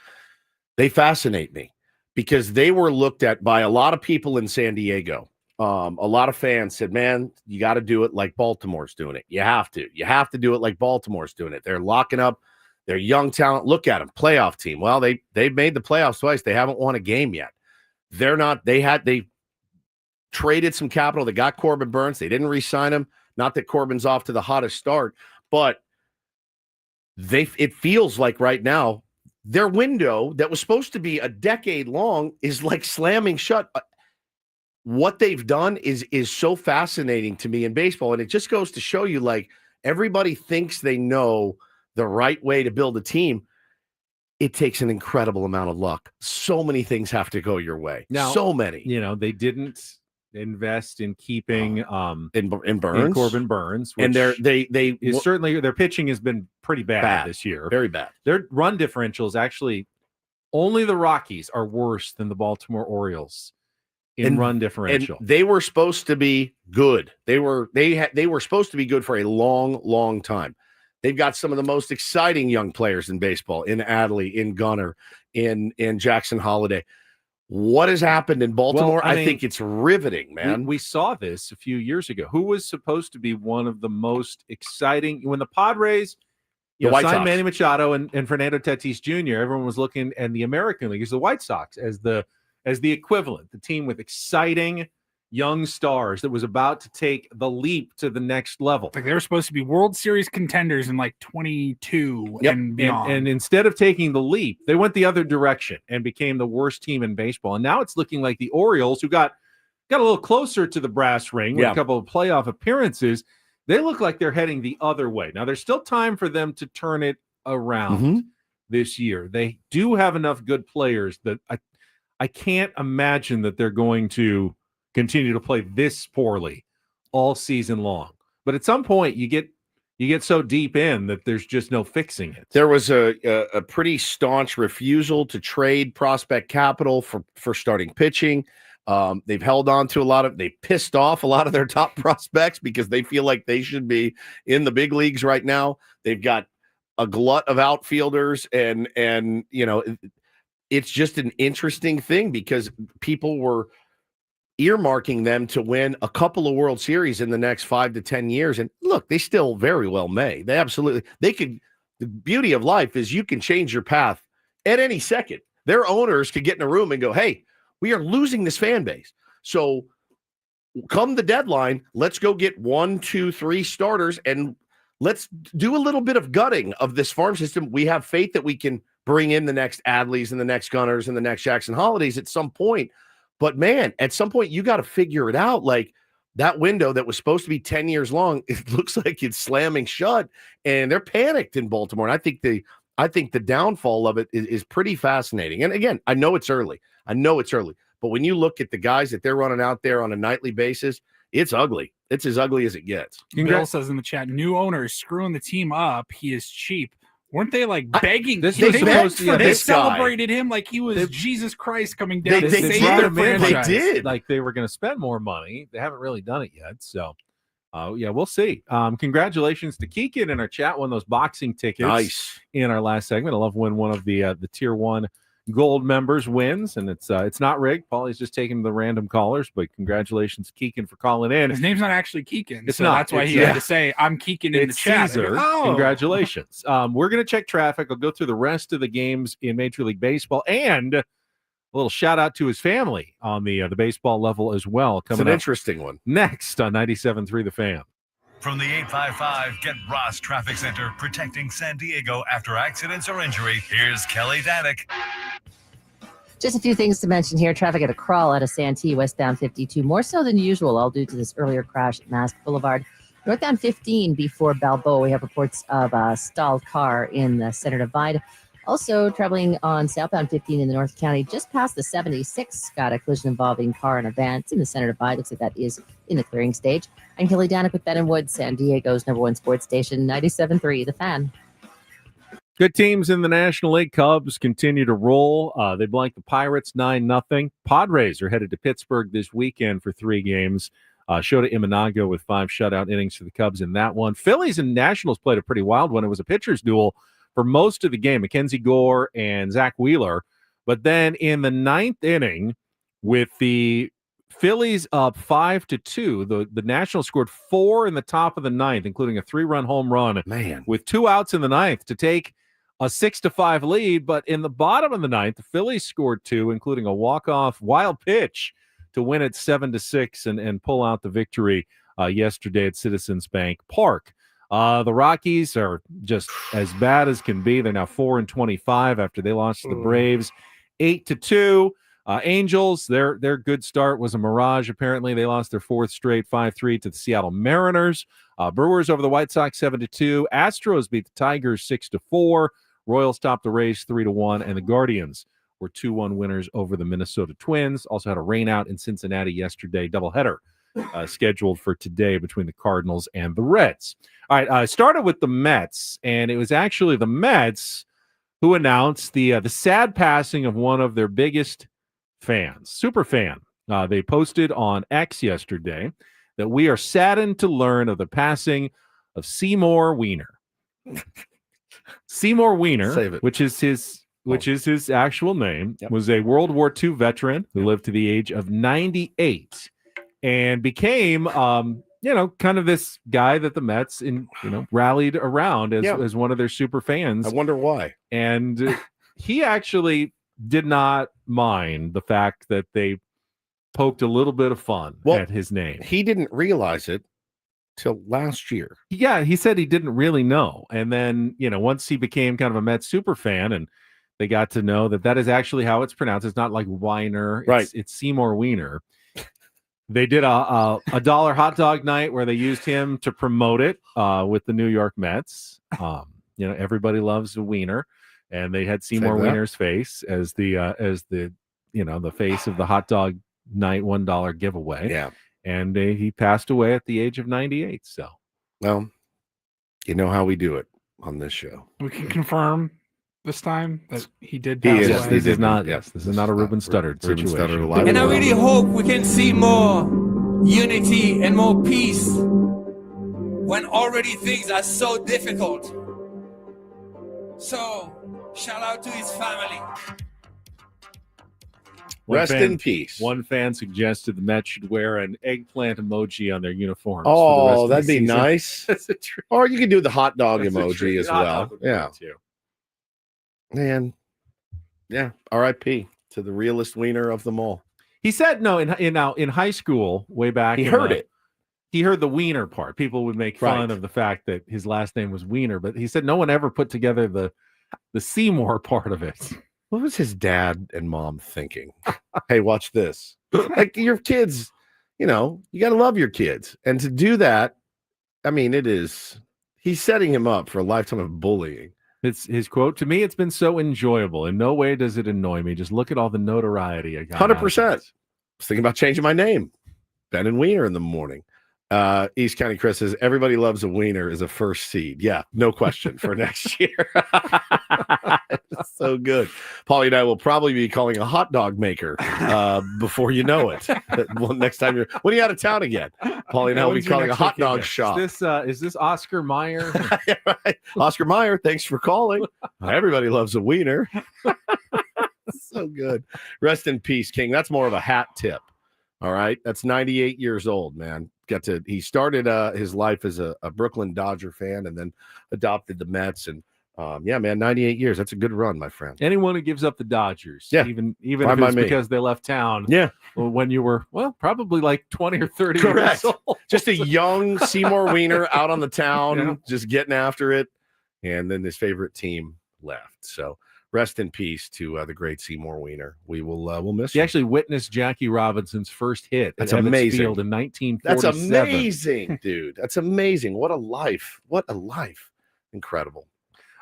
They fascinate me because they were looked at by a lot of people in San Diego. A lot of fans said, man, you got to do it like Baltimore's doing it. You have to do it like Baltimore's doing it. They're locking up their young talent. Look at them, playoff team. Well, they've made the playoffs twice. They haven't won a game yet. They traded some capital. They got Corbin Burns. They didn't re-sign him. Not that Corbin's off to the hottest start, but it feels like right now their window that was supposed to be a decade long is like slamming shut. What they've done is so fascinating to me in baseball, and it just goes to show you, like, everybody thinks they know the right way to build a team. It takes an incredible amount of luck. So many things have to go your way. Now, so many. They didn't invest in keeping in Burns, in Corbin Burns, and certainly their pitching has been pretty bad this year, very bad. Their run differential is actually only the Rockies are worse than the Baltimore Orioles in run differential. And they were supposed to be good. They were supposed to be good for a long, long time. They've got some of the most exciting young players in baseball in Adley, in Gunnar, in Jackson Holiday. What has happened in Baltimore? Well, I think it's riveting, man. We saw this a few years ago. Who was supposed to be one of the most exciting when the Padres signed Manny Machado and Fernando Tatis Jr., everyone was looking at the American League as the White Sox as the equivalent, the team with exciting young stars that was about to take the leap to the next level. Like they were supposed to be World Series contenders in like 22 and beyond. And instead of taking the leap, they went the other direction and became the worst team in baseball. And now it's looking like the Orioles, who got a little closer to the brass ring with a couple of playoff appearances, they look like they're heading the other way. Now, there's still time for them to turn it around this year. They do have enough good players that I can't imagine that they're going to continue to play this poorly all season long. But at some point, you get so deep in that there's just no fixing it. There was a pretty staunch refusal to trade prospect capital for starting pitching. They've held on to they pissed off a lot of their top prospects because they feel like they should be in the big leagues right now. They've got a glut of outfielders and it's just an interesting thing because people were earmarking them to win a couple of World Series in the next 5 to 10 years. And look, they still very well may. The beauty of life is you can change your path at any second. Their owners could get in a room and go, hey, we are losing this fan base. So come the deadline, let's go get 1, 2, 3 starters and let's do a little bit of gutting of this farm system. We have faith that we can bring in the next Adleys and the next Gunners and the next Jackson Holidays at some point. But man, at some point you got to figure it out. Like that window that was supposed to be 10 years long, it looks like it's slamming shut and they're panicked in Baltimore. And I think the downfall of it is pretty fascinating. And again, I know it's early, but when you look at the guys that they're running out there on a nightly basis, it's ugly. It's as ugly as it gets. Bill says in the chat, new owner is screwing the team up. He is cheap. Weren't they like begging? They celebrated him like he was Jesus Christ coming down to save their franchise. They did. Like they were going to spend more money. They haven't really done it yet. So, we'll see. Congratulations to Keegan in our chat. Won those boxing tickets in our last segment. I love when one of the Tier 1 Gold members wins, and it's not rigged. Paulie's just taking the random callers, but congratulations, Keegan, for calling in. His name's not actually Keegan. It's not. That's why he had to say, I'm Keegan in the chat. Caesar. Congratulations. We're going to check traffic. I'll go through the rest of the games in Major League Baseball and a little shout out to his family on the baseball level as well. It's an interesting one. Next on 97.3 The Fan. From the 855 Get Ross Traffic Center, protecting San Diego after accidents or injury, here's Kelly Danick. Just a few things to mention here. Traffic at a crawl out of Santee, westbound 52, more so than usual, all due to this earlier crash at Mask Boulevard. Northbound 15 before Balboa, we have reports of a stalled car in the Center Divide. Also traveling on southbound 15 in the North County, just past the 76, got a collision involving car and a van. It's in the Center Divide. Looks like that is in the clearing stage. I'm Kelly Danick with Ben and Wood, San Diego's #1 sports station, 97.3 The Fan. Good teams in the National League. Cubs continue to roll. They blanked the Pirates 9-0. Padres are headed to Pittsburgh this weekend for 3 games. Shota Imanaga with 5 shutout innings for the Cubs in that one. Phillies and Nationals played a pretty wild one. It was a pitcher's duel for most of the game, Mackenzie Gore and Zach Wheeler. But then in the 9th inning, with the Phillies up 5-2, the Nationals scored 4 in the top of the 9th, including a 3-run home run. Man, with 2 outs in the 9th to take a 6-5 lead. But in the bottom of the 9th, the Phillies scored 2, including a walk-off wild pitch to win it 7-6 and pull out the victory yesterday at Citizens Bank Park. The Rockies are just as bad as can be. They're now 4-25 after they lost to the Braves 8-2. Angels, their good start was a mirage. Apparently, they lost their 4th straight 5-3 to the Seattle Mariners. Brewers over the White Sox 7-2. Astros beat the Tigers 6-4. Royals topped the Rays 3-1, and the Guardians were 2-1 winners over the Minnesota Twins. Also had a rainout in Cincinnati yesterday, doubleheader scheduled for today between the Cardinals and the Reds. All right, I started with the Mets, and it was actually the Mets who announced the sad passing of one of their biggest fans, super fan. They posted on X yesterday that we are saddened to learn of the passing of Seymour Wiener. Seymour Wiener, which is his actual name, was a World War II veteran who lived to the age of 98 and became, kind of this guy that the Mets, rallied around as one of their super fans. I wonder why. And he actually did not mind the fact that they poked a little bit of fun at his name. He didn't realize it till last year. Yeah, he said he didn't really know. And then, once he became kind of a Mets super fan and they got to know that is actually how it's pronounced. It's not like Weiner. It's Seymour Wiener. They did a dollar hot dog night where they used him to promote it with the New York Mets. Everybody loves a wiener. And they had Seymour Wiener's face as the face of the hot dog night $1 giveaway. Yeah. And he passed away at the age of 98. So, well, you know how we do it on this show. We can confirm this time that he did pass away. This is not a Ruben Studdard situation. And I really hope we can see more unity and more peace when already things are so difficult. So, shout out to his family. Rest in peace. One fan suggested the Mets should wear an eggplant emoji on their uniforms. Oh, that'd be nice. Or you could do the hot dog emoji as well. Yeah. Man. Yeah. R.I.P. to the realest wiener of them all. He said no in high school way back. He heard it. He heard the Wiener part. People would make fun of the fact that his last name was Wiener, but he said no one ever put together the Seymour part of it. What was his dad and mom thinking? Hey, watch this. Like your kids, you got to love your kids. And to do that, I mean, he's setting him up for a lifetime of bullying. It's his quote. To me, it's been so enjoyable. In no way does it annoy me. Just look at all the notoriety I got. 100%. I was thinking about changing my name. Ben and Wiener in the morning. East County Chris says everybody loves a wiener is a first seed. Yeah, no question for next year. So good. Paulie and I will probably be calling a hot dog maker before you know it. Well, next time when are you out of town again? Paulie and I will be calling a hot dog shop. Is this Oscar Mayer? Yeah, right. Oscar Mayer, thanks for calling. Everybody loves a wiener. So good. Rest in peace, King. That's more of a hat tip. All right. That's 98 years old, man. He started his life as a Brooklyn Dodger fan and then adopted the Mets. And yeah, man, 98 years. That's a good run, my friend. Anyone who gives up the Dodgers, even if Fine it's because they left town. Yeah. When you were, probably like 20 or 30 Correct. years old. Just a young Seymour Wiener out on the town, just getting after it. And then his favorite team left. So rest in peace to the great Seymour Wiener. We'll miss him. He actually witnessed Jackie Robinson's first hit That's at Ebbets amazing. Field in 1947. That's amazing, dude. That's amazing. What a life. What a life. Incredible.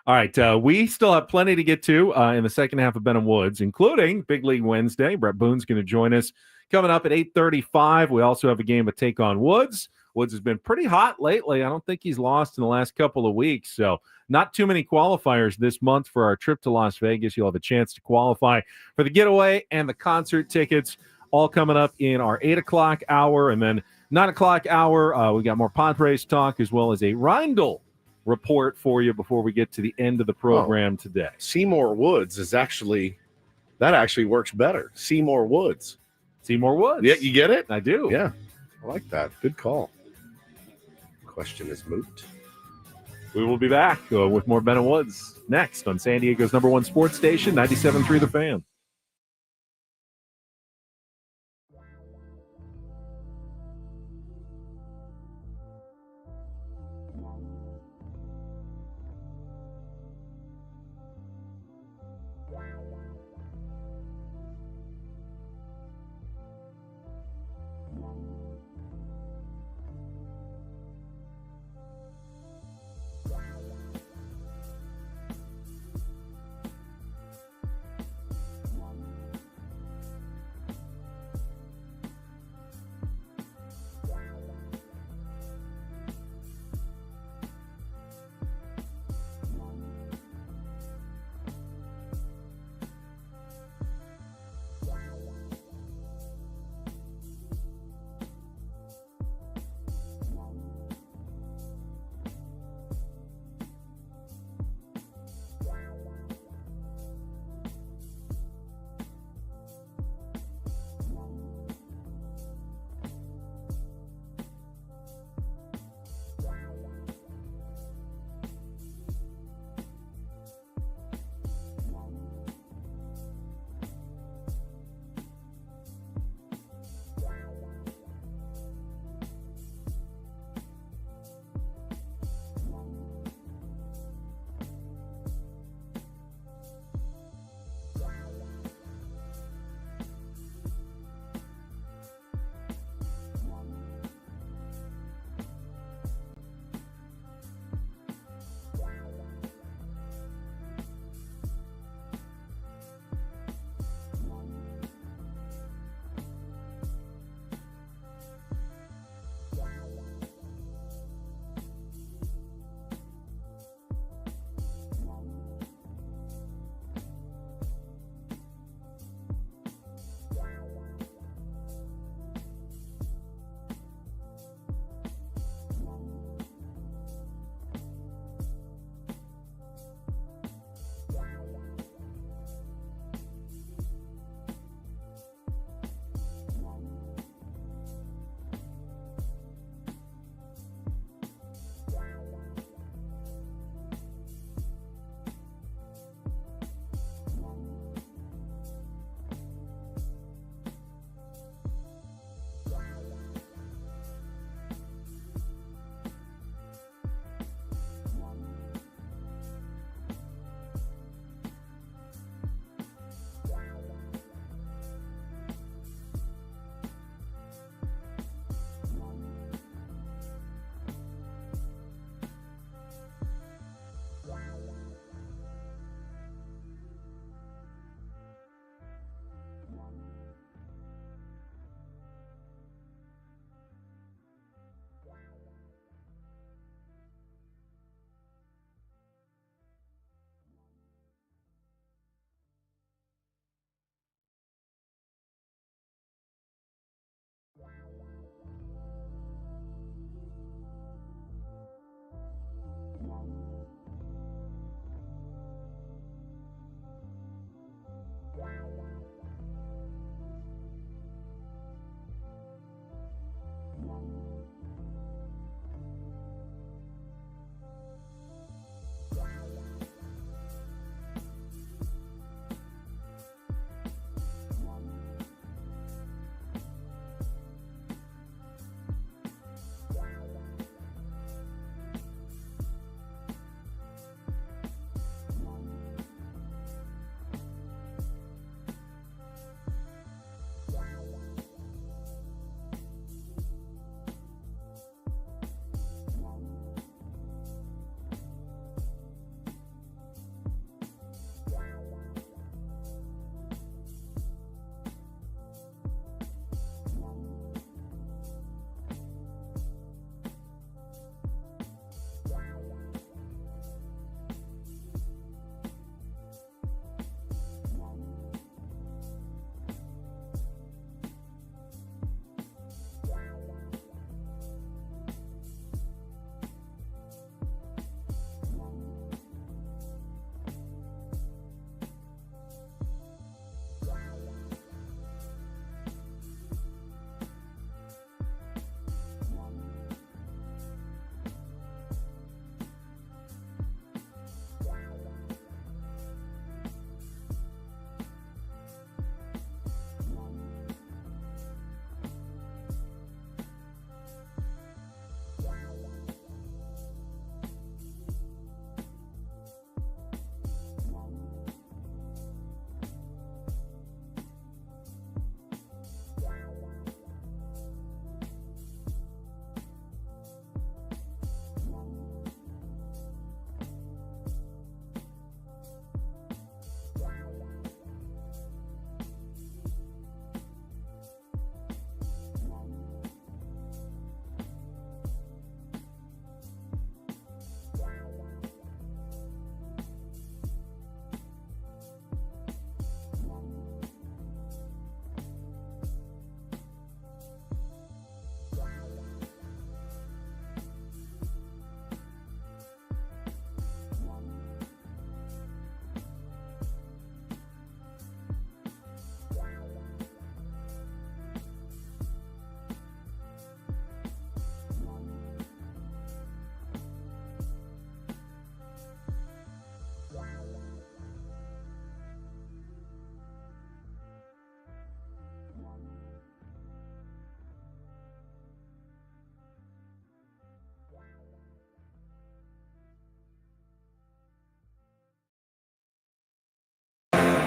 All right. We still have plenty to get to in the second half of Ben and Woods, including Big League Wednesday. Bret Boone's going to join us coming up at 8:35. We also have a game of Take on Woods. Woods has been pretty hot lately. I don't think he's lost in the last couple of weeks. So not too many qualifiers this month for our trip to Las Vegas. You'll have a chance to qualify for the getaway and the concert tickets, all coming up in our 8 o'clock hour. And then 9 o'clock hour, we got more Padres talk as well as a Reindl report for you before we get to the end of the program today. Seymour Woods is actually works better. Seymour Woods. Seymour Woods. Yeah, you get it? I do. Yeah, I like that. Good call. Question is moot. We will be back with more Ben and Woods next on San Diego's #1 sports station, 97.3 The Fan.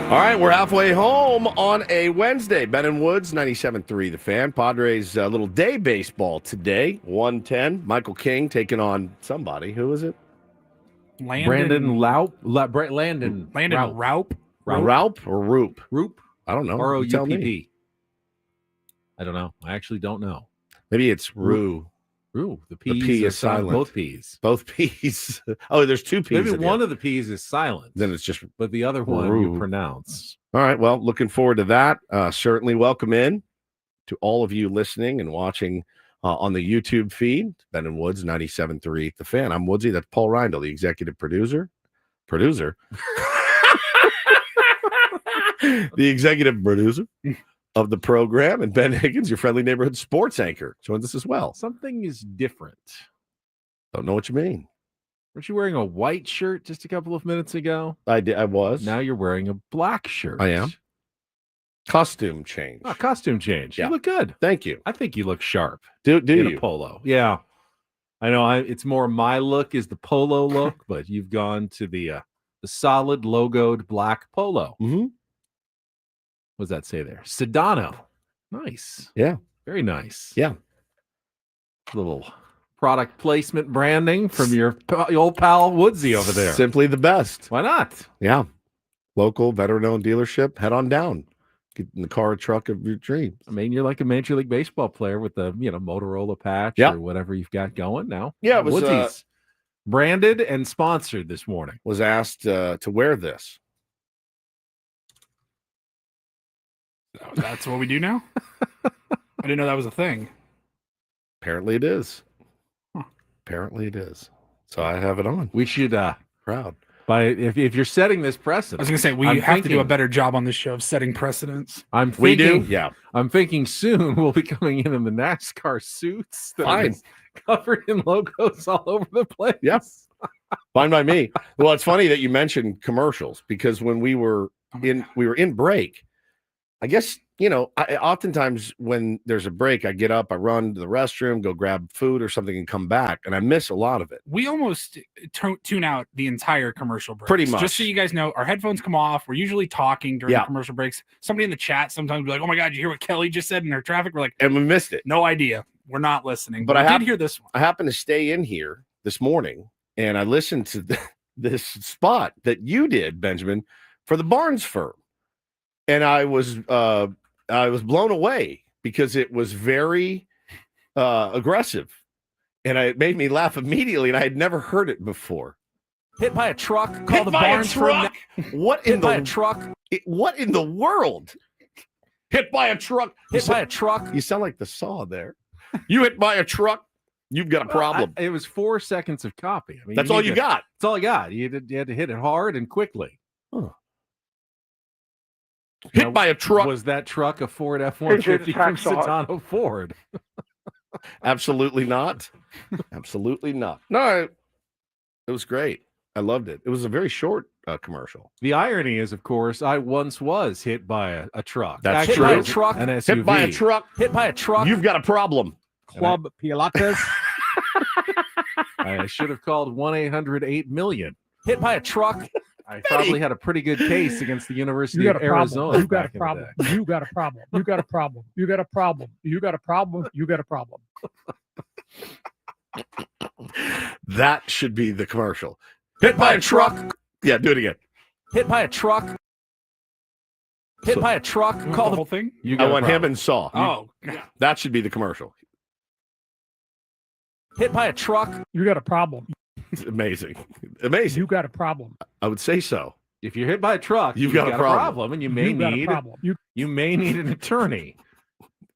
All right, we're halfway home on a Wednesday. Ben and Woods, 97.3 The Fan. Padres little day baseball today, 1:10. Michael King taking on somebody. Who is it? Brandon Roupp. Landon Roupp. Roupp or Roupp? Roupp. I don't know. R-O-U-P-P. You tell me. I don't know. I actually don't know. Maybe it's Rue. Rue. The The P is silent. Both P's. Both P's. Oh, there's two P's. Maybe one of the P's is silent. Then it's just. But the other one Rue. you pronounce. All right. Well, looking forward to that. Certainly welcome in to all of you listening and watching on the YouTube feed. Ben and Woods, 97.3 The Fan. I'm Woodsy. That's Paul Reindl, the executive producer. The executive producer of the program. And Ben Higgins, your friendly neighborhood sports anchor, joins us as well. Something is different. Don't know what you mean. Weren't you wearing a white shirt just a couple of minutes ago? I did. I was. Now you're wearing a black shirt. I am. Costume change. Oh, costume change. Yeah. You look good. Thank you. I think you look sharp. Do in you? A polo. Yeah. I know it's more my look is the polo look, but you've gone to the solid logoed black polo. Mm-hmm. What does that say there? Sedano. Nice. Yeah. Very nice. Yeah. Little product placement branding from your old pal Woodsy over there. Simply the best. Why not? Yeah. Local, veteran-owned dealership. Head on down. Get in the car or truck of your dreams. I mean, you're like a Major League Baseball player with the Motorola patch or whatever you've got going now. Yeah, it was Woodsy's branded and sponsored this morning. Was asked to wear this. That's what we do now? I didn't know that was a thing. Apparently it is. Apparently it is. So I have it on. We should proud. If you're setting this precedent. I was gonna say we have to do a better job on this show of setting precedents. We do? Yeah. I'm thinking soon we'll be coming in the NASCAR suits that are covered in logos all over the place. Yes. Fine by me. Well, it's funny that you mentioned commercials because when we were in break, I guess, I oftentimes when there's a break, I get up, I run to the restroom, go grab food or something and come back. And I miss a lot of it. We almost tune out the entire commercial breaks. Pretty much. Just so you guys know, our headphones come off. We're usually talking during the commercial breaks. Somebody in the chat sometimes will be like, oh my God, you hear what Kelly just said in her traffic? We're like, and we missed it. No idea. We're not listening. But I did hear this one. I happened to stay in here this morning and I listened to this spot that you did, Benjamin, for the Barnes firm. And I was blown away because it was very aggressive, and it made me laugh immediately. And I had never heard it before. Hit by a truck. Call Hit the by Barnes a truck. What in the truck? What in the world? Hit by a truck. Hit by a truck. You sound like the Saw there. You hit by a truck. You've got a problem. It was 4 seconds of copy. I mean, that's all you got. That's all I got. You had to hit it hard and quickly. Huh. Hit by a truck. Was that truck a Ford F-150 from Sedano Ford? Absolutely not. Absolutely not. No, it was great. I loved it. It was a very short commercial. The irony is, of course, I once was hit by a truck. That's Hit true. by a truck. An SUV. Hit by a truck. Hit by a truck. You've got a problem. Club Pilates. I should have called 1-800-8-million. Hit by a truck. I probably had a pretty good case against the University of Arizona. You got a problem. You got a problem. You got a problem. You got a problem. You got a problem. You got a problem. That should be the commercial. Hit by a truck. Yeah, do it again. Hit by a truck. Hit by a truck. Call the whole thing. I want him and Saw. Oh, that should be the commercial. Hit by a truck. You got a problem. It's amazing. Amazing. You got a problem. I would say so. If you're hit by a truck, you've got a problem. And you may need you may need an attorney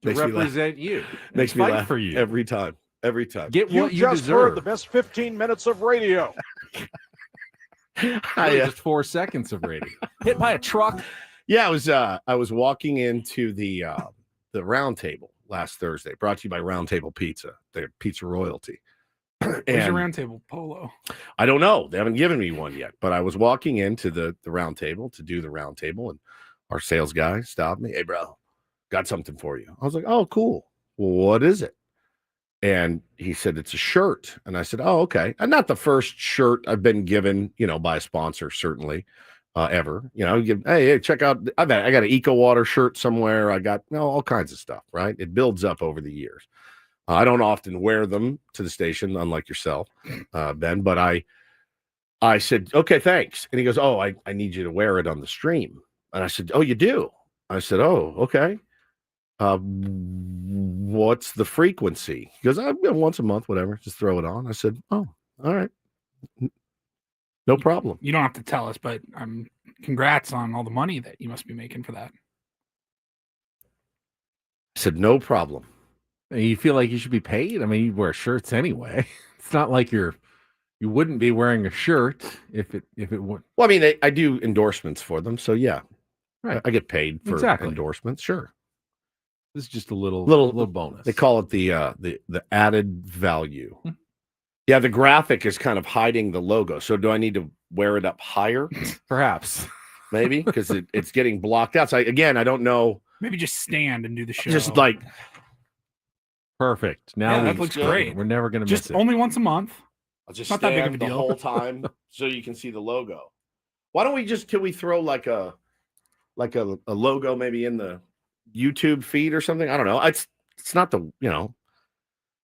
to represent you. Makes me fight laugh for you every time. Every time. Get what you just deserve. heard the best 15 minutes of radio. Just 4 seconds of radio. Hit by a truck. Yeah, I was walking into the Round Table last Thursday, brought to you by Round Table Pizza, their pizza royalty. Where's your Round Table polo? I don't know. They haven't given me one yet, but I was walking into the Round Table to do the Round Table, and our sales guy stopped me. Hey, bro, got something for you. I was like, oh, cool. Well, what is it? And he said, it's a shirt. And I said, oh, okay. And not the first shirt I've been given, by a sponsor, certainly. ever. You know, hey, check out. I got an Eco Water shirt somewhere. I got all kinds of stuff. Right, it builds up over the years. I don't often wear them to the station, unlike yourself, Ben. But I said, okay, thanks. And he goes, oh, I need you to wear it on the stream. And I said, oh, you do? I said, oh, okay. What's the frequency? He goes, once a month, whatever. Just throw it on. I said, oh, all right. No problem. You don't have to tell us, but congrats on all the money that you must be making for that. I said, no problem. You feel like you should be paid? I mean, you wear shirts anyway. It's not like you wouldn't be wearing a shirt if it would. Well, I mean, I do endorsements for them, so yeah, right. I get paid for endorsements. Sure, this is just a little bonus. They call it the added value. Yeah, the graphic is kind of hiding the logo. So do I need to wear it up higher? Perhaps, maybe because it's getting blocked out. So I don't know. Maybe just stand and do the show. Just like perfect. Now that looks great. We're never going to miss it. Just only once a month. I'll just not stand that big of a the deal. whole time so you can see the logo. Why don't we can we throw like a logo maybe in the YouTube feed or something? I don't know. It's not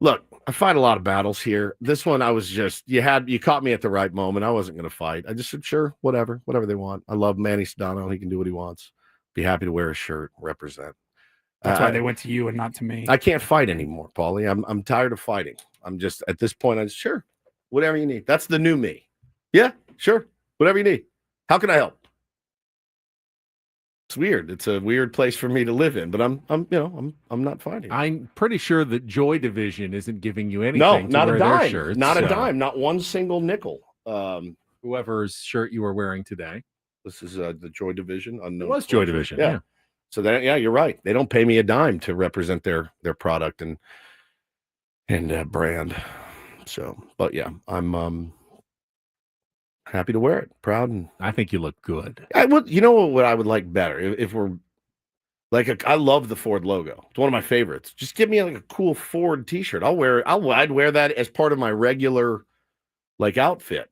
look, I fight a lot of battles here. This one I was you caught me at the right moment. I wasn't going to fight. I just said, sure, whatever they want. I love Manny Sedano. He can do what he wants. Be happy to wear a shirt, represent. That's why they went to you and not to me. I can't fight anymore, Paulie. I'm tired of fighting. I'm just at this point. I'm sure, whatever you need. That's the new me. Yeah, sure, whatever you need. How can I help? It's weird. It's a weird place for me to live in, but I'm not fighting. I'm pretty sure that Joy Division isn't giving you anything. No, to not wear a their dime. shirts, Not a dime. Not one single nickel. Whoever's shirt you were wearing today. This is the Joy Division. It was Joy Division. Yeah. So you're right. They don't pay me a dime to represent their product and brand. So, but yeah, I'm happy to wear it. Proud, and I think you look good. I would. You know what I would like better if we're like I love the Ford logo. It's one of my favorites. Just give me like a cool Ford T-shirt. I'll wear it. I'd wear that as part of my regular outfit.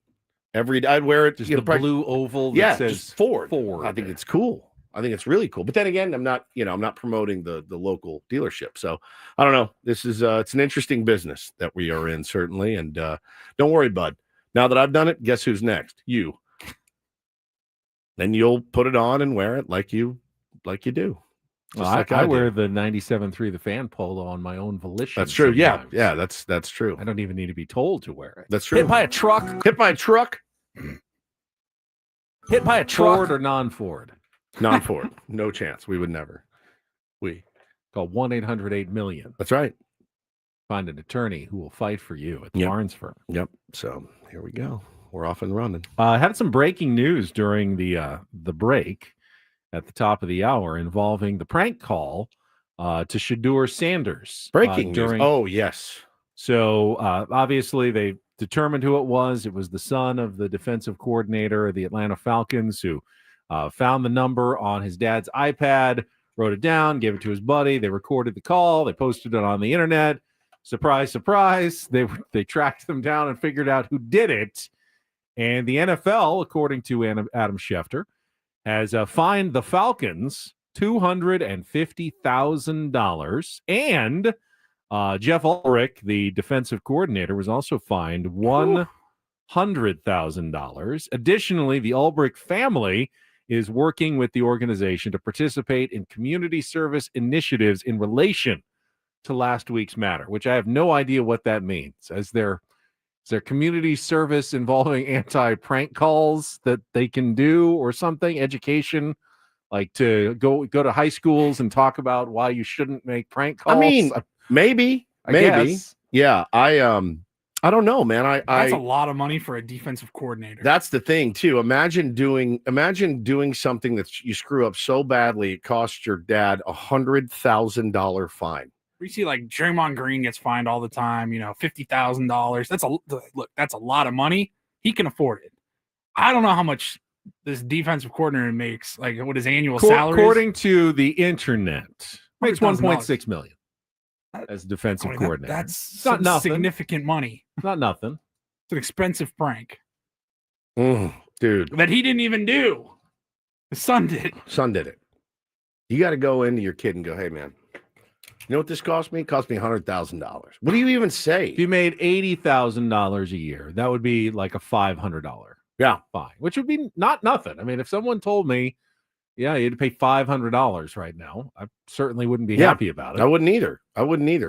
I'd wear it. Just the blue oval that says just Ford. I think it's cool. I think it's really cool. But then again, I'm not promoting the local dealership. So I don't know. This is it's an interesting business that we are in, certainly. And don't worry, bud. Now that I've done it, guess who's next? You. Then you'll put it on and wear it like you do. Well, I wear the 97.3 The Fan polo on my own volition. That's true. Sometimes. Yeah, that's true. I don't even need to be told to wear it. That's true. Hit by a truck. Hit by a truck. Hit by a truck. Ford or non-Ford? Non-Ford. No chance. We would never. Call 1-800-8-million. That's right. Find an attorney who will fight for you at the Barnes firm. Yep. So here we go. We're off and running. I had some breaking news during the break at the top of the hour involving the prank call to Shedeur Sanders. Breaking news. Oh, yes. So obviously they determined who it was. It was the son of the defensive coordinator of the Atlanta Falcons who found the number on his dad's iPad, wrote it down, gave it to his buddy. They recorded the call. They posted it on the internet. Surprise, surprise. They tracked them down and figured out who did it. And the NFL, according to Adam Schefter, has fined the Falcons $250,000. And Jeff Ulrich, the defensive coordinator, was also fined $100,000. Additionally, the Ulrich family is working with the organization to participate in community service initiatives in relation to last week's matter, which I have no idea what that means. Is there community service involving anti-prank calls that they can do or something? Education, like to go to high schools and talk about why you shouldn't make prank calls? I mean, maybe. Guess. Yeah. I don't know, man. That's a lot of money for a defensive coordinator. That's the thing too. Imagine doing something that you screw up so badly it costs your dad $100,000 fine. We see like Draymond Green gets fined all the time, $50,000. That's a lot of money. He can afford it. I don't know how much this defensive coordinator makes, like what his annual salary is. According to the internet, makes $1.6 million as defensive coordinator. That's not nothing. Significant money. Not nothing. It's an expensive prank. Dude. That he didn't even do. His son did. Son did it. You got to go into your kid and go, hey, man, you know what this cost me? It cost me $100,000. What do you even say? If you made $80,000 a year, that would be like a $500 fine, which would be not nothing. I mean, if someone told me, yeah, you had to pay $500 right now, I certainly wouldn't be happy about it. I wouldn't either.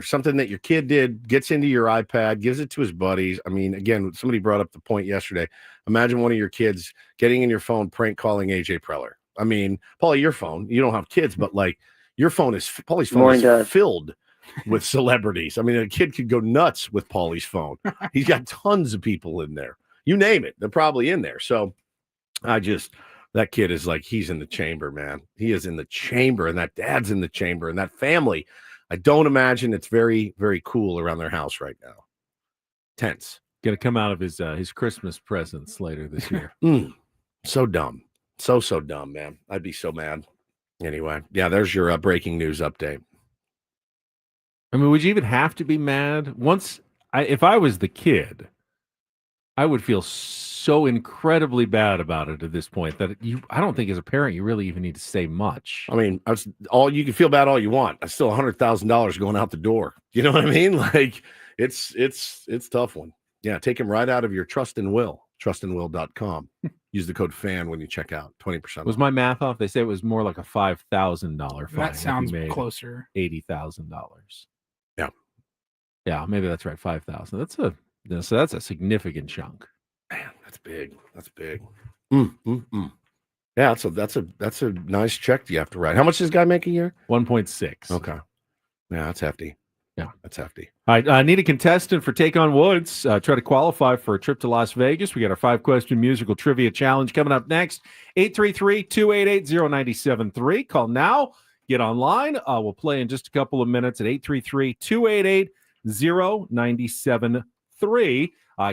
Something that your kid did, gets into your iPad, gives it to his buddies. I mean, again, somebody brought up the point yesterday. Imagine one of your kids getting in your phone, prank calling AJ Preller. I mean, Paulie, your phone, you don't have kids, but like your phone is, Paulie's phone is filled with celebrities. I mean, a kid could go nuts with Paulie's phone. He's got tons of people in there. You name it, they're probably in there. So that kid is like, he's in the chamber, man. He is in the chamber, and that dad's in the chamber, and that family. I don't imagine it's very, very cool around their house right now. Tense. Going to come out of his Christmas presents later this year. So dumb. So dumb, man. I'd be so mad. Anyway, yeah, there's your breaking news update. I mean, would you even have to be mad? If I was the kid, I would feel so incredibly bad about it at this point that I don't think as a parent you really even need to say much. I mean, you can feel bad all you want. That's still $100,000 going out the door. You know what I mean? Like it's tough one. Yeah, take him right out of your trust and will. Trustandwill.com. Use the code FAN when you check out. 20%. Was my math off? They say it was more like a $5,000 fine. That sounds closer. $80,000. Yeah. Yeah, maybe that's right. 5,000. That's a significant chunk. Man, that's big. That's big. Yeah, that's a nice check you have to write. How much does this guy make a year? 1.6. Okay. Yeah, that's hefty. Yeah, that's hefty. All right, I need a contestant for Take on Woods. Try to qualify for a trip to Las Vegas. We got our 5-question musical trivia challenge coming up next. 833-288-0973. Call now. Get online. We'll play in just a couple of minutes at 833-288-0973.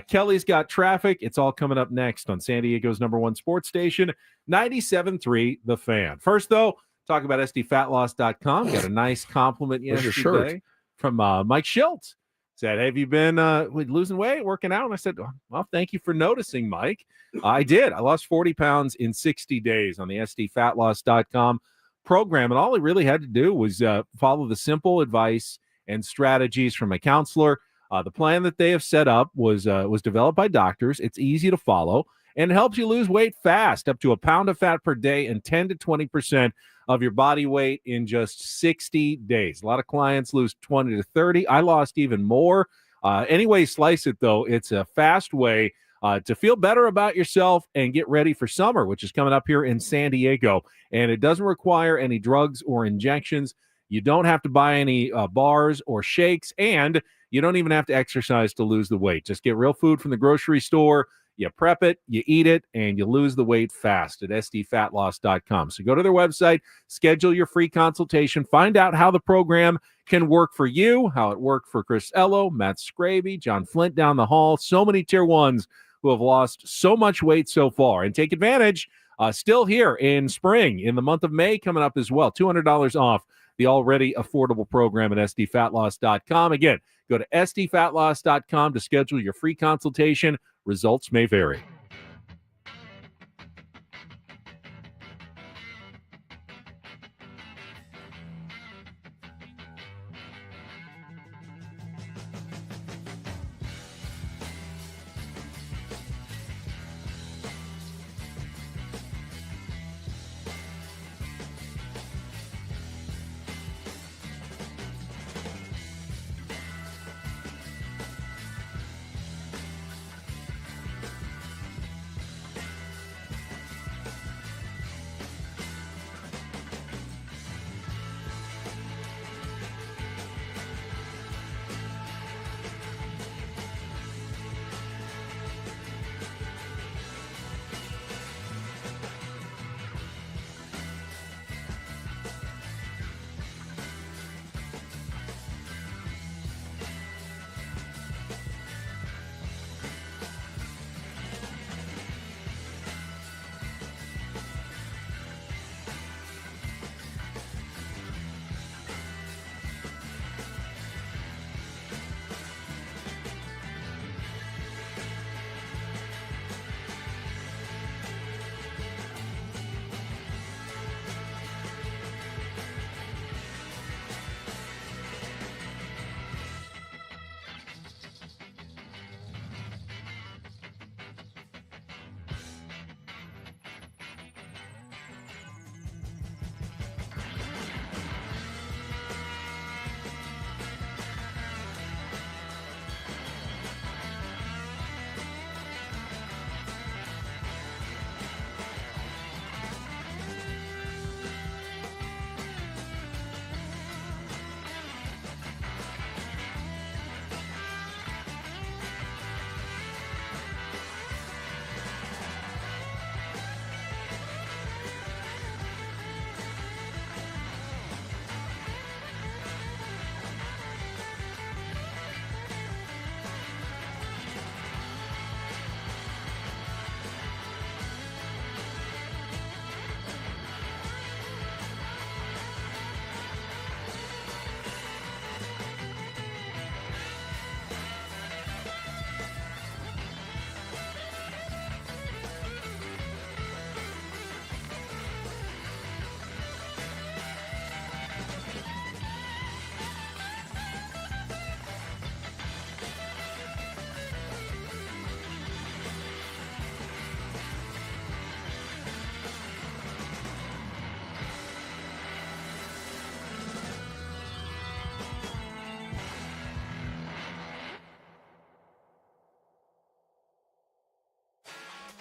Kelly's got traffic. It's all coming up next on San Diego's #1 sports station, 97.3 The Fan. First, though, talk about SDFatLoss.com. Got a nice compliment yesterday from Mike Schultz. Said, have you been losing weight, working out? And I said, well, thank you for noticing, Mike. I did. I lost 40 pounds in 60 days on the SDFatLoss.com program. And all I really had to do was follow the simple advice and strategies from a counselor. The plan that they have set up was developed by doctors. It's easy to follow and helps you lose weight fast, up to a pound of fat per day and 10 to 20% of your body weight in just 60 days. A lot of clients lose 20 to 30. I lost even more. Any way you slice it, though, it's a fast way to feel better about yourself and get ready for summer, which is coming up here in San Diego. And it doesn't require any drugs or injections. You don't have to buy any bars or shakes, and you don't even have to exercise to lose the weight. Just get real food from the grocery store. You prep it, you eat it, and you lose the weight fast at SDFatLoss.com. So go to their website, schedule your free consultation, find out how the program can work for you, how it worked for Chris Ello, Matt Scraby, John Flint down the hall, so many Tier 1s who have lost so much weight so far. And take advantage, still here in spring, in the month of May coming up as well, $200 off the already affordable program at SDFatLoss.com. Again, go to SDFatLoss.com to schedule your free consultation. Results may vary.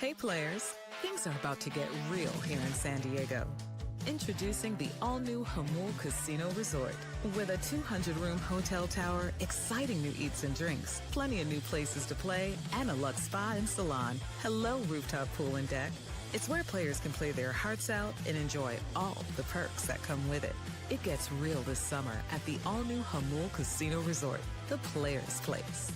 Hey players, things are about to get real here in San Diego. Introducing the all-new Hamul Casino Resort. With a 200-room hotel tower, exciting new eats and drinks, plenty of new places to play, and a luxe spa and salon. Hello, rooftop pool and deck. It's where players can play their hearts out and enjoy all the perks that come with it. It gets real this summer at the all-new Hamul Casino Resort, the players' place.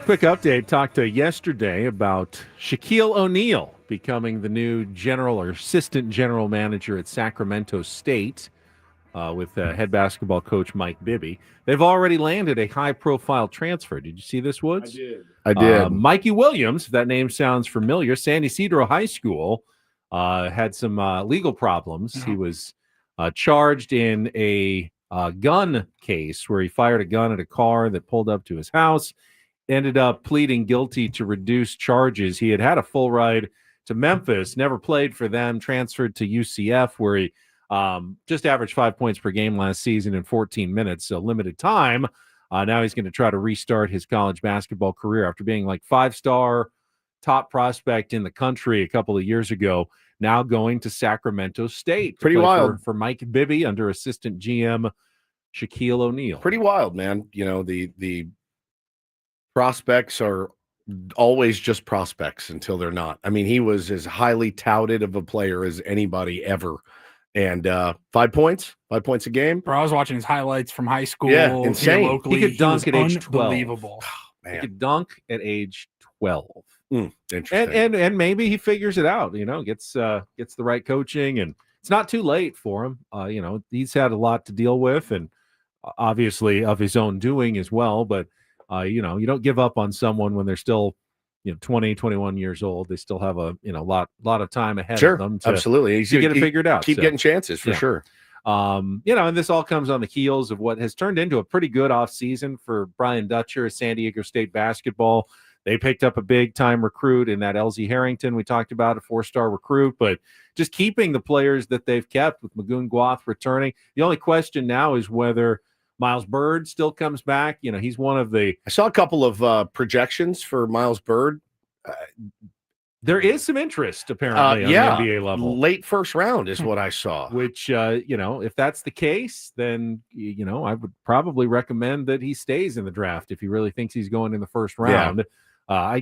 Quick update. Talked yesterday about Shaquille O'Neal becoming the new general or assistant general manager at Sacramento State with head basketball coach Mike Bibby. They've already landed a high-profile transfer. Did you see this, Woods? I did. Mikey Williams, if that name sounds familiar, San Ysidro High School, had some legal problems. He was charged in a gun case where he fired a gun at a car that pulled up to his house. Ended up pleading guilty to reduced charges. He had a full ride to Memphis, never played for them, transferred to UCF, where he just averaged 5 points per game last season in 14 minutes, so limited time. Now he's going to try to restart his college basketball career after being like 5-star top prospect in the country a couple of years ago, now going to Sacramento State. Pretty wild. For Mike Bibby under assistant GM Shaquille O'Neal. Pretty wild, man. You know, the prospects are always just prospects until they're not. I mean, he was as highly touted of a player as anybody ever. And 5 points a game. Bro, I was watching his highlights from high school. Yeah, insane. Locally. He could dunk at age 12. Unbelievable. Man. He could dunk at age 12. Interesting. And maybe he figures it out, gets the right coaching, and it's not too late for him. He's had a lot to deal with, and obviously of his own doing as well, but you don't give up on someone when they're still 20, 21 years old. They still have a lot of time ahead of them to absolutely get it figured out. Keep getting chances for sure. And this all comes on the heels of what has turned into a pretty good offseason for Brian Dutcher at San Diego State basketball. They picked up a big-time recruit in that LZ Harrington we talked about, a 4-star recruit, but just keeping the players that they've kept with Magoon Guath returning. The only question now is whether Miles Byrd still comes back. He's one of the – I saw a couple of projections for Miles Byrd. There is some interest apparently on the NBA level. Late first round is what I saw. Which, if that's the case, then, I would probably recommend that he stays in the draft if he really thinks he's going in the first round. Yeah.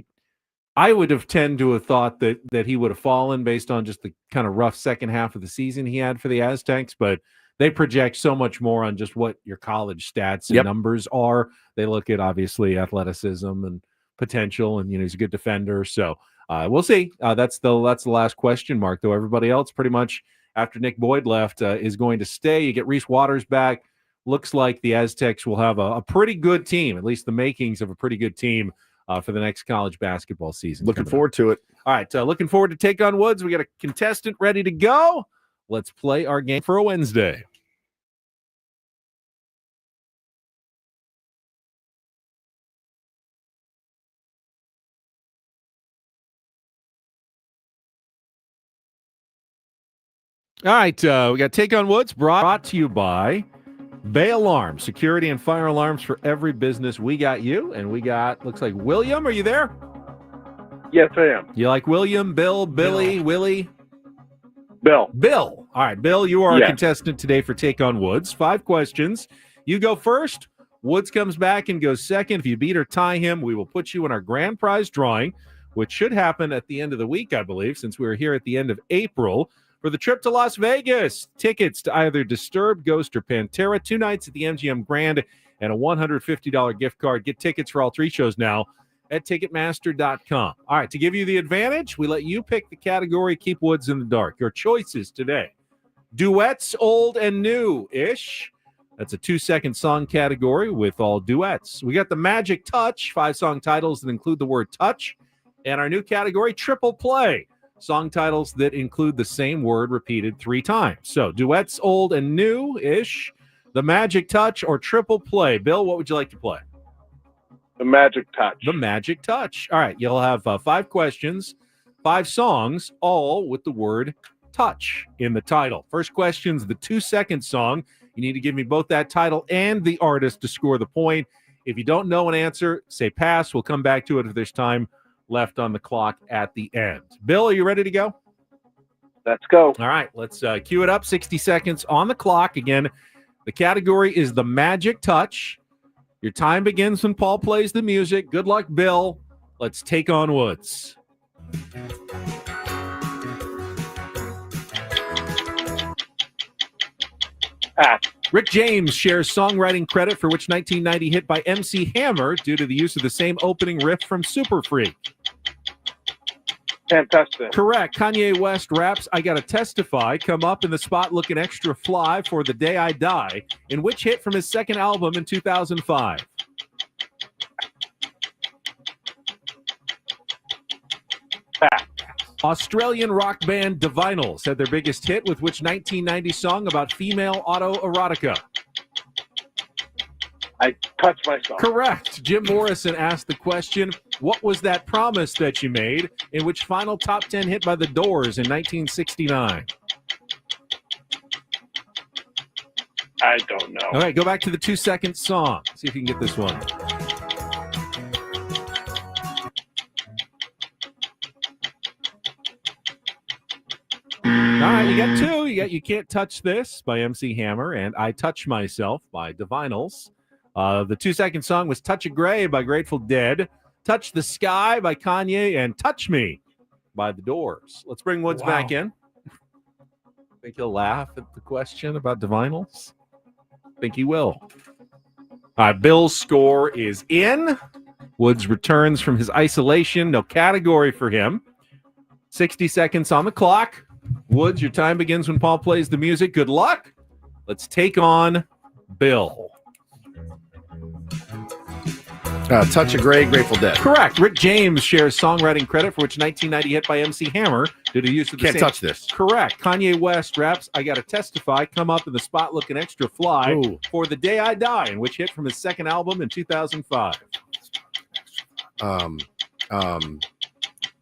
I would have tend to have thought that he would have fallen based on just the kind of rough second half of the season he had for the Aztecs, but they project so much more on just what your college stats and numbers are. They look at, obviously, athleticism and potential, and, he's a good defender. So we'll see. That's the last question mark, though. Everybody else pretty much, after Nick Boyd left, is going to stay. You get Reese Waters back. Looks like the Aztecs will have a pretty good team, at least the makings of a pretty good team for the next college basketball season. Looking forward to it. All right, looking forward to take on Woods. We got a contestant ready to go. Let's play our game for a Wednesday. All right, we got Take on Woods, brought to you by Bay Alarm, security and fire alarms for every business. We got you, and we got, looks like William. Are you there? Yes, I am. You like William, Bill, Billy, Willie? Bill. Bill. All right, Bill, you are a contestant today for Take on Woods. 5 questions. You go first. Woods comes back and goes second. If you beat or tie him, we will put you in our grand prize drawing, which should happen at the end of the week, I believe, since we're here at the end of April. For the trip to Las Vegas, tickets to either Disturbed, Ghost, or Pantera, 2 nights at the MGM Grand, and a $150 gift card. Get tickets for all 3 shows now at Ticketmaster.com. All right, to give you the advantage, we let you pick the category, keep Woods in the dark. Your choices today: duets, old and new-ish. That's a 2-second song category with all duets. We got the Magic Touch, 5 song titles that include the word touch. And our new category, triple play. Song titles that include the same word repeated 3 times. So duets, old and new-ish, the Magic Touch, or triple play. Bill, what would you like to play? The Magic Touch. The Magic Touch. All right, you'll have 5 questions, 5 songs, all with the word touch in the title. First question's the 2-second song. You need to give me both that title and the artist to score the point. If you don't know an answer, say pass. We'll come back to it if there's time left on the clock at the end. Bill, are you ready to go? Let's go. All right, let's cue it up. 60 seconds on the clock. Again, the category is the Magic Touch. Your time begins when Paul plays the music. Good luck, Bill. Let's take on Woods. Rick James shares songwriting credit for which 1990 hit by MC Hammer due to the use of the same opening riff from Super Freak. Fantastic. Correct. Kanye West raps I Gotta Testify, come up in the spot looking extra fly for The Day I Die, in which hit from his second album in 2005. Australian rock band Divinyls had their biggest hit with which 1990 song about female autoerotica? I Touch Myself. Correct. Jim Morrison asked the question, what was that promise that you made, in which final top 10 hit by The Doors in 1969? I don't know. All right, go back to the 2-second song. See if you can get this one. All right, you got 2. You Can't Touch This by MC Hammer and I Touch Myself by Divinyls. The 2-second song was Touch of Grey by Grateful Dead, Touch the Sky by Kanye, and Touch Me by The Doors. Let's bring Woods back in. Think he'll laugh at the question about Divinyls? Think he will. All right, Bill's score is in. Woods returns from his isolation. No category for him. 60 seconds on the clock. Woods, your time begins when Paul plays the music. Good luck. Let's take on Bill. Touch of Grey, Grateful Dead. Correct. Rick James shares songwriting credit for which 1990 hit by MC Hammer due to use of the Can't same. Touch This. Correct. Kanye West raps I Gotta Testify, come up in the spot looking extra fly for The Day I Die, in which hit from his second album in 2005.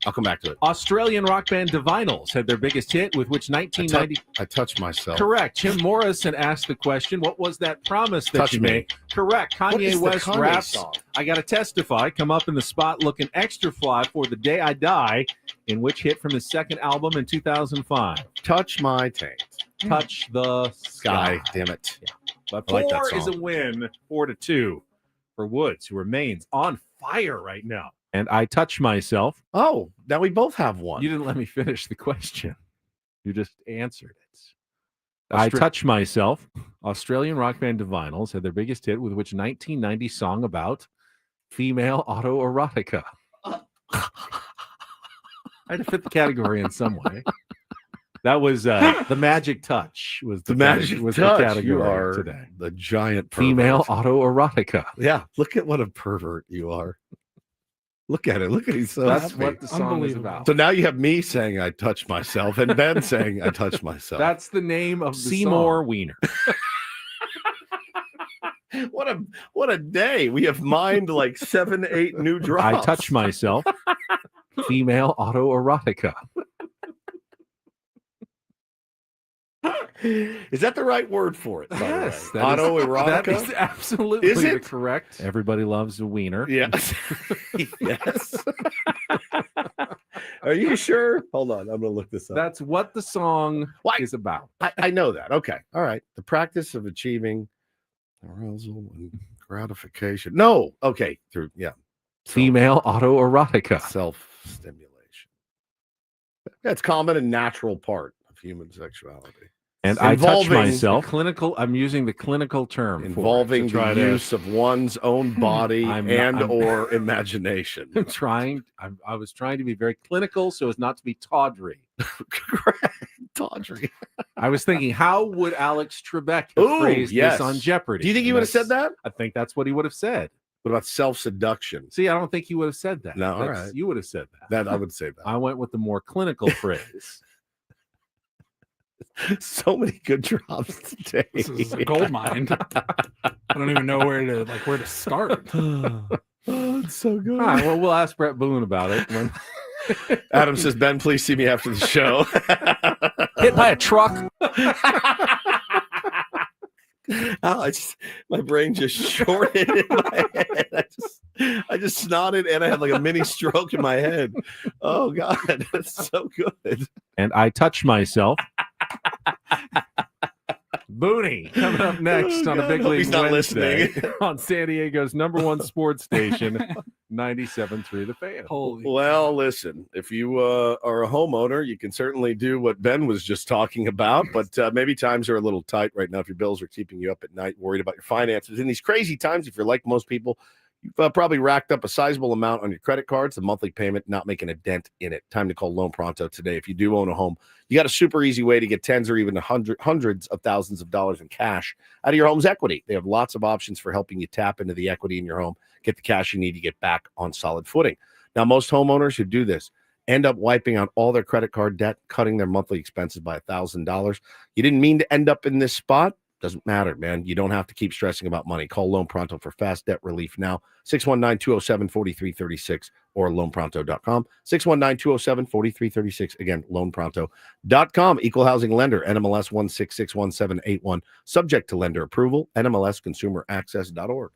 I'll come back to it. Australian rock band The Vinyls had their biggest hit, with which 1990. I touched myself. Correct. Jim Morrison asked the question, what was that promise that Touch you me. made? Correct. What is Kanye the West Kanye raps, song? I Gotta Testify, come up in the spot looking extra fly for The Day I Die, in which hit from his second album in 2005. Touch my taint. Touch the sky. Damn it. Yeah. But I like that 4 is song. a win, 4-2 for Woods, who remains on fire right now. And I touch myself. Oh, now we both have one. You didn't let me finish the question. You just answered it. I touch myself. Australian rock band The Vinyls had their biggest hit, with which 1990 song about female autoerotica. I had to fit the category in some way. That was the magic touch. Was the magic was touch. the category You are today? the giant pervert. Female autoerotica. Yeah, look at what a pervert you are. Look at it. Look at he's so That's happy. what the song is about. So now you have me saying I touch myself and Ben saying I touch myself. That's the name of the Seymour song. Wiener. What a day. We have mined like 7-8 new drops. I touch myself. Female autoerotica. Is that the right word for it? Yes. Autoerotica? That is absolutely Is it? correct. Everybody loves a wiener. Yes. Yes. Are you sure? Hold on. I'm going to look this up. That's what the song is about. I know that. Okay. All right. The practice of achieving arousal and gratification. No. Okay. Through, yeah. Female autoerotica. Self-stimulation. That's common and natural part of human sexuality. And I touch Involving myself. Clinical. I'm using the clinical term involving for it to the try use of one's own body or imagination. I'm trying. I was trying to be very clinical so as not to be tawdry. Tawdry. I was thinking, how would Alex Trebek have phrased this on Jeopardy? Do you think he would have said that? I think that's what he would have said. What about self-seduction? See, I don't think he would have said that. No, all right. You would have said that. That I would say that. I went with the more clinical phrase. So many good drops today. This is a gold mine. I don't even know where to start. Oh, it's so good. All right, well, we'll ask Bret Boone about it. When... Adam says, Ben, please see me after the show. Hit by a truck. My brain just shorted in my head. I just snotted and I had like a mini stroke in my head. Oh God, that's so good. And I touch myself. Booney coming up next on a Big League he's not Wednesday listening. on San Diego's #1 sports station, 97.3 The Fan. Well, listen, if you are a homeowner, you can certainly do what Ben was just talking about, but maybe times are a little tight right now if your bills are keeping you up at night, worried about your finances. In these crazy times, if you're like most people, you've probably racked up a sizable amount on your credit cards, the monthly payment not making a dent in it. Time to call Loan Pronto today. If you do own a home, you got a super easy way to get tens or even hundreds of thousands of dollars in cash out of your home's equity. They have lots of options for helping you tap into the equity in your home, get the cash you need to get back on solid footing. Now, most homeowners who do this end up wiping out all their credit card debt, cutting their monthly expenses by $1,000. You didn't mean to end up in this spot. Doesn't matter, man. You don't have to keep stressing about money. Call Loan Pronto for fast debt relief now. 619-207-4336 or loanpronto.com. 619-207-4336. Again, loanpronto.com. Equal housing lender, NMLS 1661781. Subject to lender approval, NMLSconsumeraccess.org.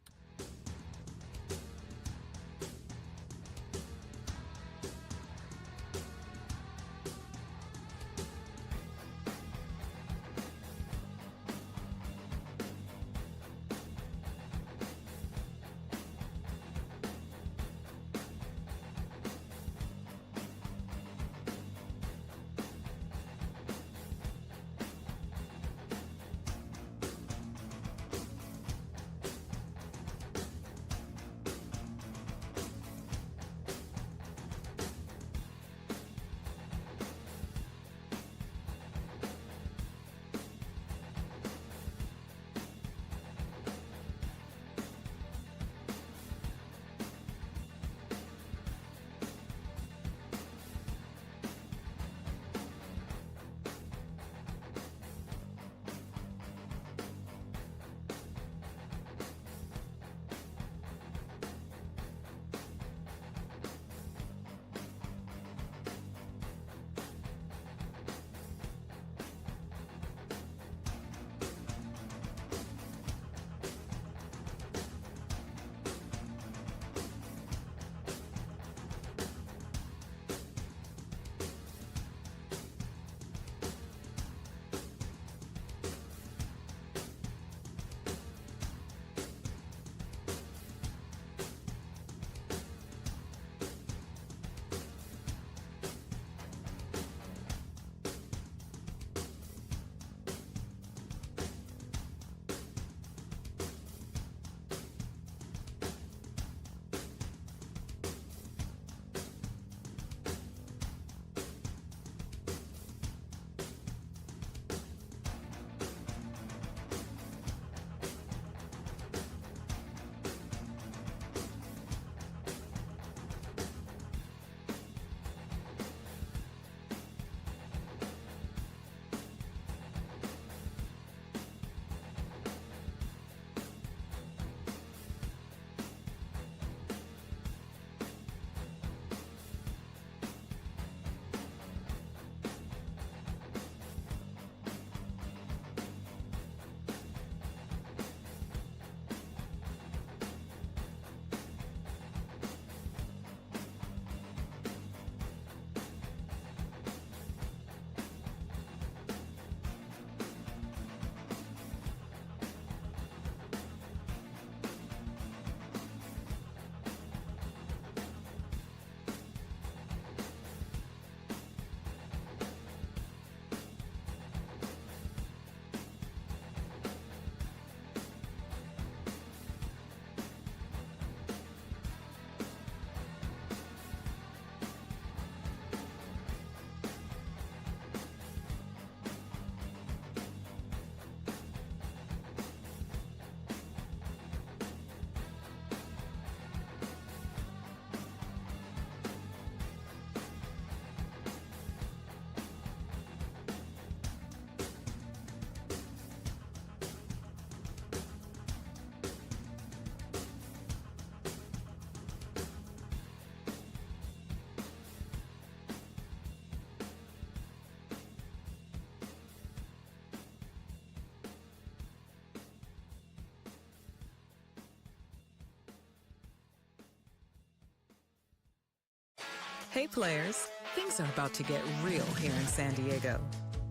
Hey players, things are about to get real here in San Diego.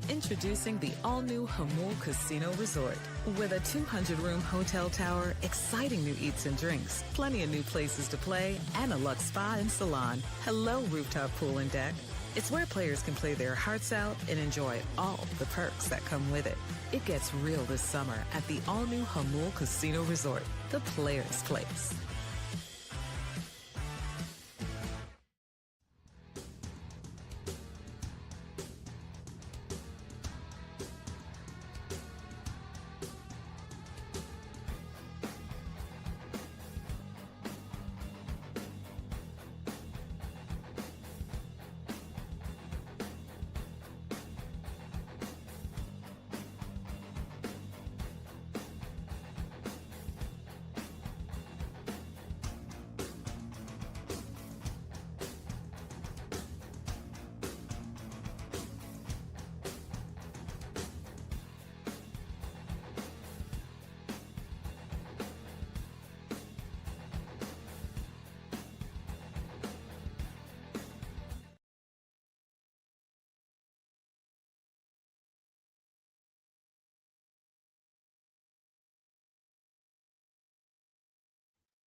Introducing the all-new Hamul Casino Resort. With a 200-room hotel tower, exciting new eats and drinks, plenty of new places to play, and a luxe spa and salon. Hello, rooftop pool and deck. It's where players can play their hearts out and enjoy all the perks that come with it. It gets real this summer at the all-new Hamul Casino Resort, the players' place.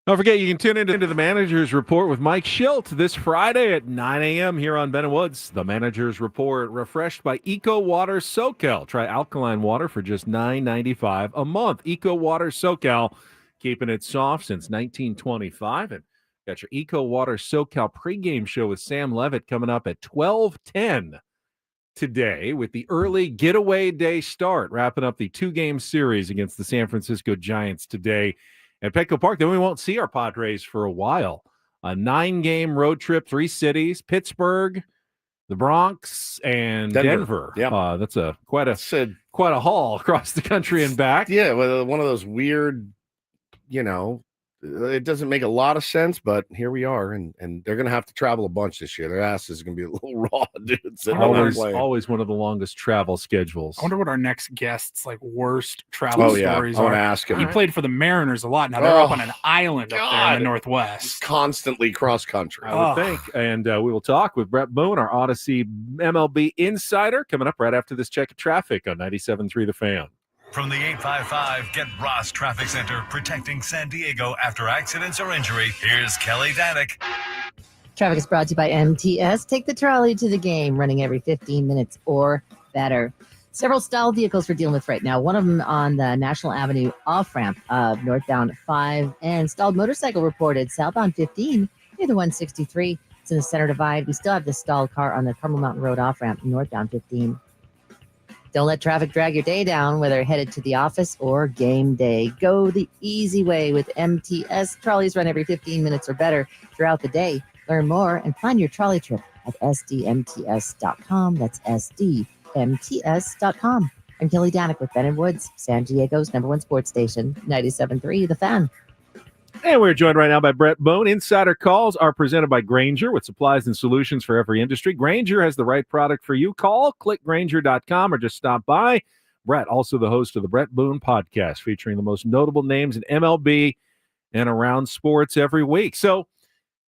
Don't forget, you can tune into the Manager's Report with Mike Schilt this Friday at 9 a.m. here on Ben & Woods. The Manager's Report, refreshed by Eco Water SoCal. Try alkaline water for just $9.95 a month. Eco Water SoCal, keeping it soft since 1925. And got your Eco Water SoCal pregame show with Sam Levitt coming up at 12:10 today with the early getaway day start, wrapping up the 2-game series against the San Francisco Giants today at Petco Park. Then we won't see our Padres for a while. A 9-game road trip, 3 cities: Pittsburgh, the Bronx, and Denver. Yeah, that's quite a haul across the country and back. Yeah, well, one of those weird, it doesn't make a lot of sense, but here we are, and they're going to have to travel a bunch this year. Their asses are going to be a little raw, dudes. Always one of the longest travel schedules. I wonder what our next guest's worst travel stories I are. want to ask him. He played for the Mariners a lot. Now they're up on an island up there in the Northwest. Constantly cross country, I would think. And we will talk with Bret Boone, our Odyssey MLB insider, coming up right after this check of traffic on 97.3 The Fan. From the 855 Get Ross Traffic Center, protecting San Diego after accidents or injury, here's Kelly Danick. Traffic is brought to you by MTS. Take the trolley to the game, running every 15 minutes or better. Several stalled vehicles we're dealing with right now. One of them on the National Avenue off-ramp of northbound 5, and stalled motorcycle reported southbound 15 near the 163. It's in the center divide. We still have the stalled car on the Carmel Mountain Road off-ramp northbound 15. Don't let traffic drag your day down, whether headed to the office or game day. Go the easy way with MTS. Trolleys run every 15 minutes or better throughout the day. Learn more and plan your trolley trip at sdmts.com. That's sdmts.com. I'm Kelly Danick with Ben & Woods, San Diego's #1 sports station, 97.3 The Fan. And we're joined right now by Bret Boone. Insider calls are presented by Grainger, with supplies and solutions for every industry. Grainger has the right product for you. Call, click Grainger.com, or just stop by. Bret, also the host of the Bret Boone podcast, featuring the most notable names in MLB and around sports every week. So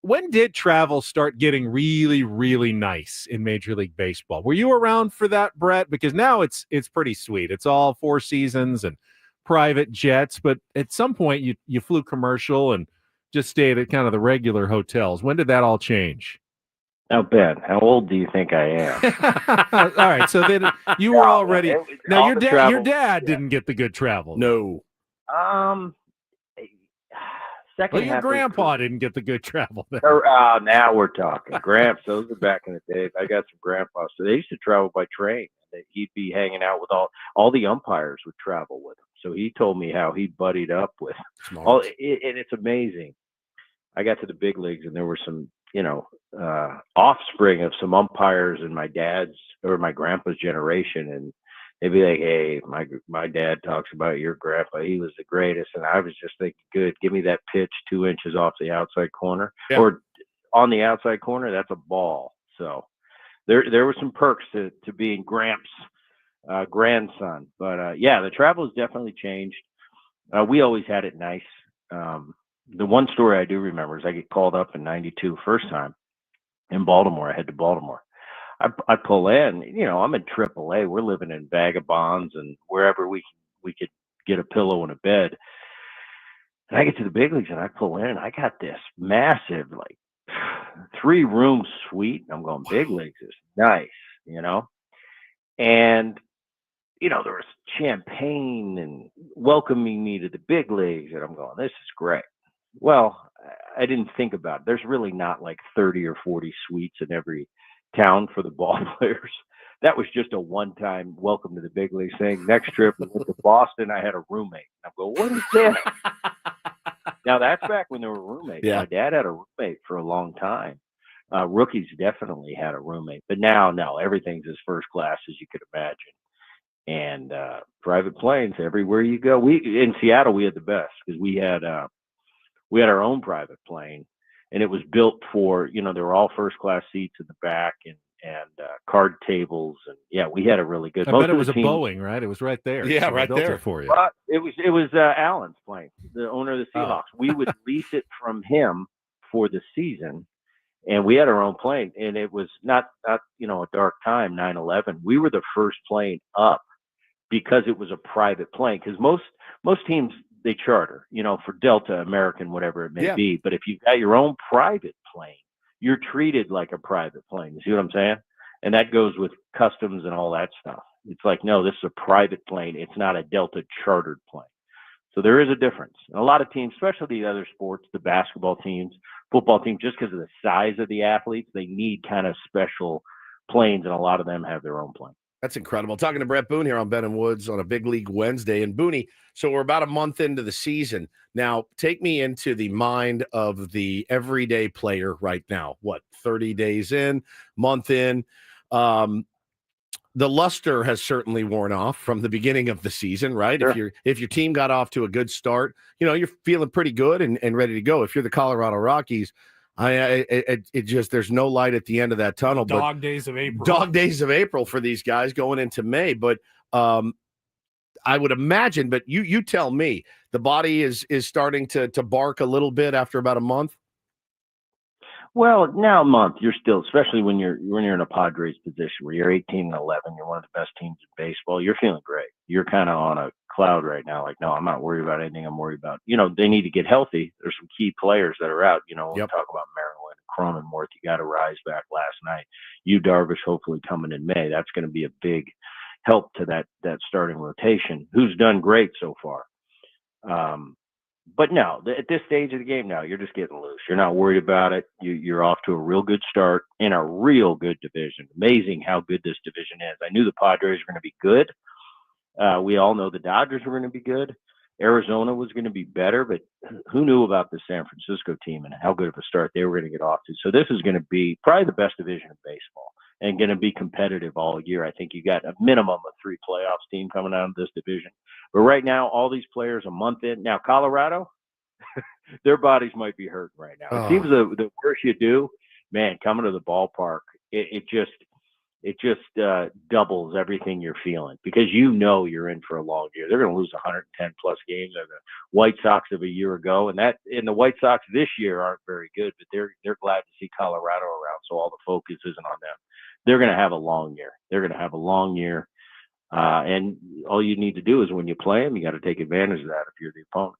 when did travel start getting really, really nice in Major League Baseball? Were you around for that, Bret? Because now it's pretty sweet. It's all 4 seasons and private jets, but at some point you flew commercial and just stayed at kind of the regular hotels. When did that all change? Now, Ben, how old do you think I am? All right, so then you were already. Now your dad didn't get the good travel. No. Second. Well, your grandpa didn't get the good travel. Then. Now we're talking. Gramps, those are back in the days. I got some grandpas. So they used to travel by train. He'd be hanging out with all the umpires would travel with him. So he told me how he buddied up with and it's amazing. I got to the big leagues and there were some, offspring of some umpires in my dad's or my grandpa's generation. And they'd be like, hey, my dad talks about your grandpa. He was the greatest. And I was just thinking, good, give me that pitch 2 inches off the outside corner or on the outside corner. That's a ball. So there were some perks to being Gramps' grandson. But, the travel has definitely changed. We always had it nice. The one story I do remember is I get called up in 92 first time. in Baltimore. I head to Baltimore. I pull in. I'm in AAA. We're living in vagabonds and wherever we could get a pillow and a bed. And I get to the big leagues and I pull in and I got this massive, 3-room suite. I'm going, big leagues is nice, And, there was champagne and welcoming me to the big leagues. And I'm going, this is great. Well, I didn't think about it. There's really not 30 or 40 suites in every town for the ball players. That was just a one-time welcome to the big leagues thing. Next trip, we went to Boston. I had a roommate. I go, what is this? Now, that's back when there were roommates. Yeah. My dad had a roommate for a long time. Rookies definitely had a roommate. But now, no, everything's as first class as you could imagine. And private planes everywhere you go. In Seattle, we had the best because we had our own private plane. And it was built for, there were all first class seats in the back and card tables. And yeah, we had a really good. I bet it was a Boeing, right? It was right there. Yeah, So right they built there it for you. It was Allen's plane, the owner of the Seahawks. We would lease it from him for the season. And we had our own plane. And it was not a dark time, 9/11. We were the first plane up because it was a private plane. Because most teams, they charter, for Delta, American, whatever it may be. But if you've got your own private plane, you're treated like a private plane. You see what I'm saying? And that goes with customs and all that stuff. It's like, no, this is a private plane. It's not a Delta chartered plane. So there is a difference. And a lot of teams, especially the other sports, the basketball teams, football teams, just because of the size of the athletes, they need kind of special planes, and a lot of them have their own plane. That's incredible. Talking to Bret Boone here on Ben and Woods on a Big League Wednesday. And Booney, so we're about a month into the season. Now, take me into the mind of the everyday player right now. 30 days in, month in? The luster has certainly worn off from the beginning of the season, right? Sure. If your team got off to a good start, you're feeling pretty good and ready to go. If you're the Colorado Rockies, there's no light at the end of that tunnel. Dog days of April. Dog days of April for these guys going into May. But I would imagine, but you tell me, the body is starting to bark a little bit after about a month. Well, now a month, you're still, especially when you're in a Padres position where you're 18-11, you're one of the best teams in baseball. You're feeling great. You're kind of on a cloud right now. Like, no, I'm not worried about anything. I'm worried about, they need to get healthy. There's some key players that are out. We'll talk about Maryland, Cronenworth. You got a rise back last night. Darvish, hopefully coming in May. That's going to be a big help to that starting rotation, who's done great so far. But no, at this stage of the game now, you're just getting loose. You're not worried about it. You're off to a real good start in a real good division. Amazing how good this division is. I knew the Padres were going to be good. We all know the Dodgers were going to be good. Arizona was going to be better, but who knew about the San Francisco team and how good of a start they were going to get off to? So this is going to be probably the best division in baseball and going to be competitive all year. I think you got a minimum of 3 playoffs team coming out of this division. But right now, all these players a month in. Now, Colorado, their bodies might be hurting right now. It seems the worse you do, man, coming to the ballpark, it just doubles everything you're feeling because you're in for a long year. They're going to lose 110 plus games. They're the White Sox of a year ago, and the White Sox this year aren't very good, but they're glad to see Colorado around, so all the focus isn't on them. They're going to have a long year. And all you need to do is when you play them, you got to take advantage of that if you're the opponent.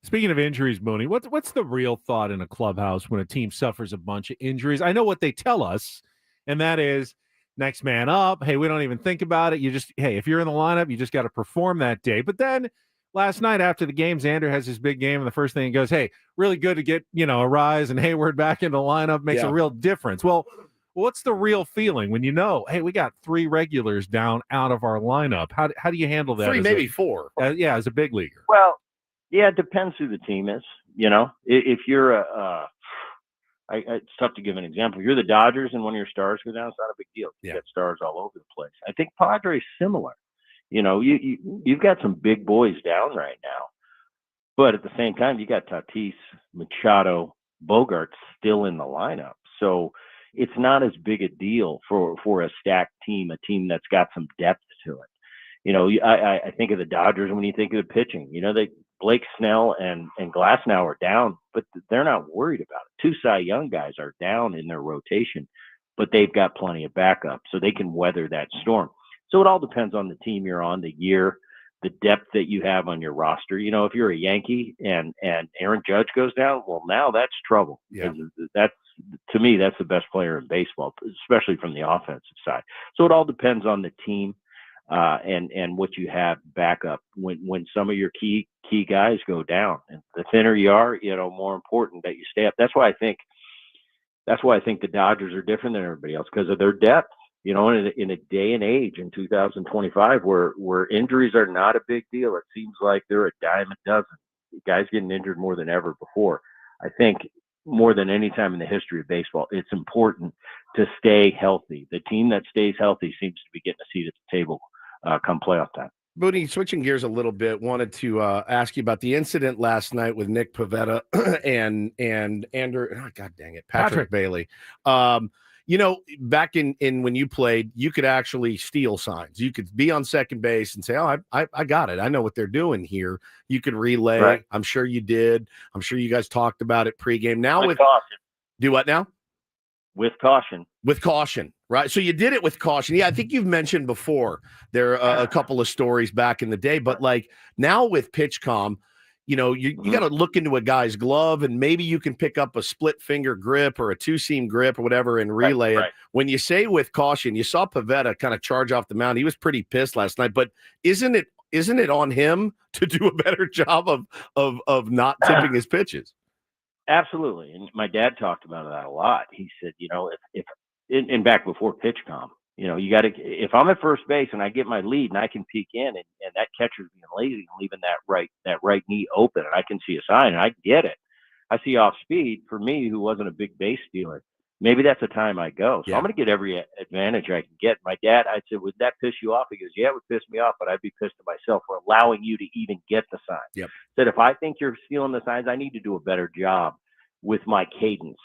Speaking of injuries, Mooney, what's the real thought in a clubhouse when a team suffers a bunch of injuries? I know what they tell us, and that is next man up. Hey, we don't even think about it. If you're in the lineup, you just got to perform that day. But then last night after the game, Xander has his big game, and the first thing he goes, hey, really good to get, a rise and Hayward back in the lineup makes a real difference. Well, what's the real feeling when hey, we got 3 regulars down out of our lineup? How do you handle that? 3, maybe 4. As a big leaguer. Well, yeah, it depends who the team is. If you're it's tough to give an example. If you're the Dodgers and one of your stars go down, it's not a big deal. You got stars all over the place. I think Padres similar. You've got some big boys down right now, but at the same time, you got Tatis, Machado, Bogarts still in the lineup. So it's not as big a deal for a stacked team, a team that's got some depth to it. I think of the Dodgers when you think of the pitching. Blake Snell and Glasnow are down, but they're not worried about it. 2 Cy Young guys are down in their rotation, but they've got plenty of backup, so they can weather that storm. So it all depends on the team you're on, the year, the depth that you have on your roster. You know, if you're a Yankee and Aaron Judge goes down, well, now that's trouble. Yeah. That's, to me, that's the best player in baseball, especially from the offensive side. So it all depends on the team and what you have back up when some of your key guys go down. And the thinner you are, you know, more important that you stay up. That's why I think the Dodgers are different than everybody else, because of their depth. You know, in a day and age in 2025 where injuries are not a big deal, it seems like they're a dime a dozen. Guys getting injured more than ever before. I think more than any time in the history of baseball, it's important to stay healthy. The team that stays healthy seems to be getting a seat at the table come playoff time. Boone, switching gears a little bit, wanted to ask you about the incident last night with Nick Pivetta and Andrew. Oh, God dang it, Patrick Bailey. You know, back in when you played, you could actually steal signs. You could be on second base and say, "Oh, I got it. I know what they're doing here." You could relay. Right. I'm sure you did. I'm sure you guys talked about it pregame. Now with caution. Do what now? With caution. With caution, right? So you did it with caution. Yeah, I think you've mentioned before there are a couple of stories back in the day, but like now with PitchCom, you know, you got to look into a guy's glove and maybe you can pick up a split finger grip or a 2-seam grip or whatever and relay it. When you say with caution, you saw Pivetta kind of charge off the mound. He was pretty pissed last night, but isn't it on him to do a better job of not tipping his pitches? Absolutely. And my dad talked about that a lot. He said, you know, if back before PitchCom, you know, you got to, if I'm at first base and I get my lead and I can peek in and that catcher's being lazy and leaving that right knee open and I can see a sign and I get it. I see off speed. For me, who wasn't a big base stealer, maybe that's the time I go. So I'm going to get every advantage I can get. My dad, I said, would that piss you off? He goes, yeah, it would piss me off, but I'd be pissed at myself for allowing you to even get the sign. Yep. Said, if I think you're stealing the signs, I need to do a better job with my cadence.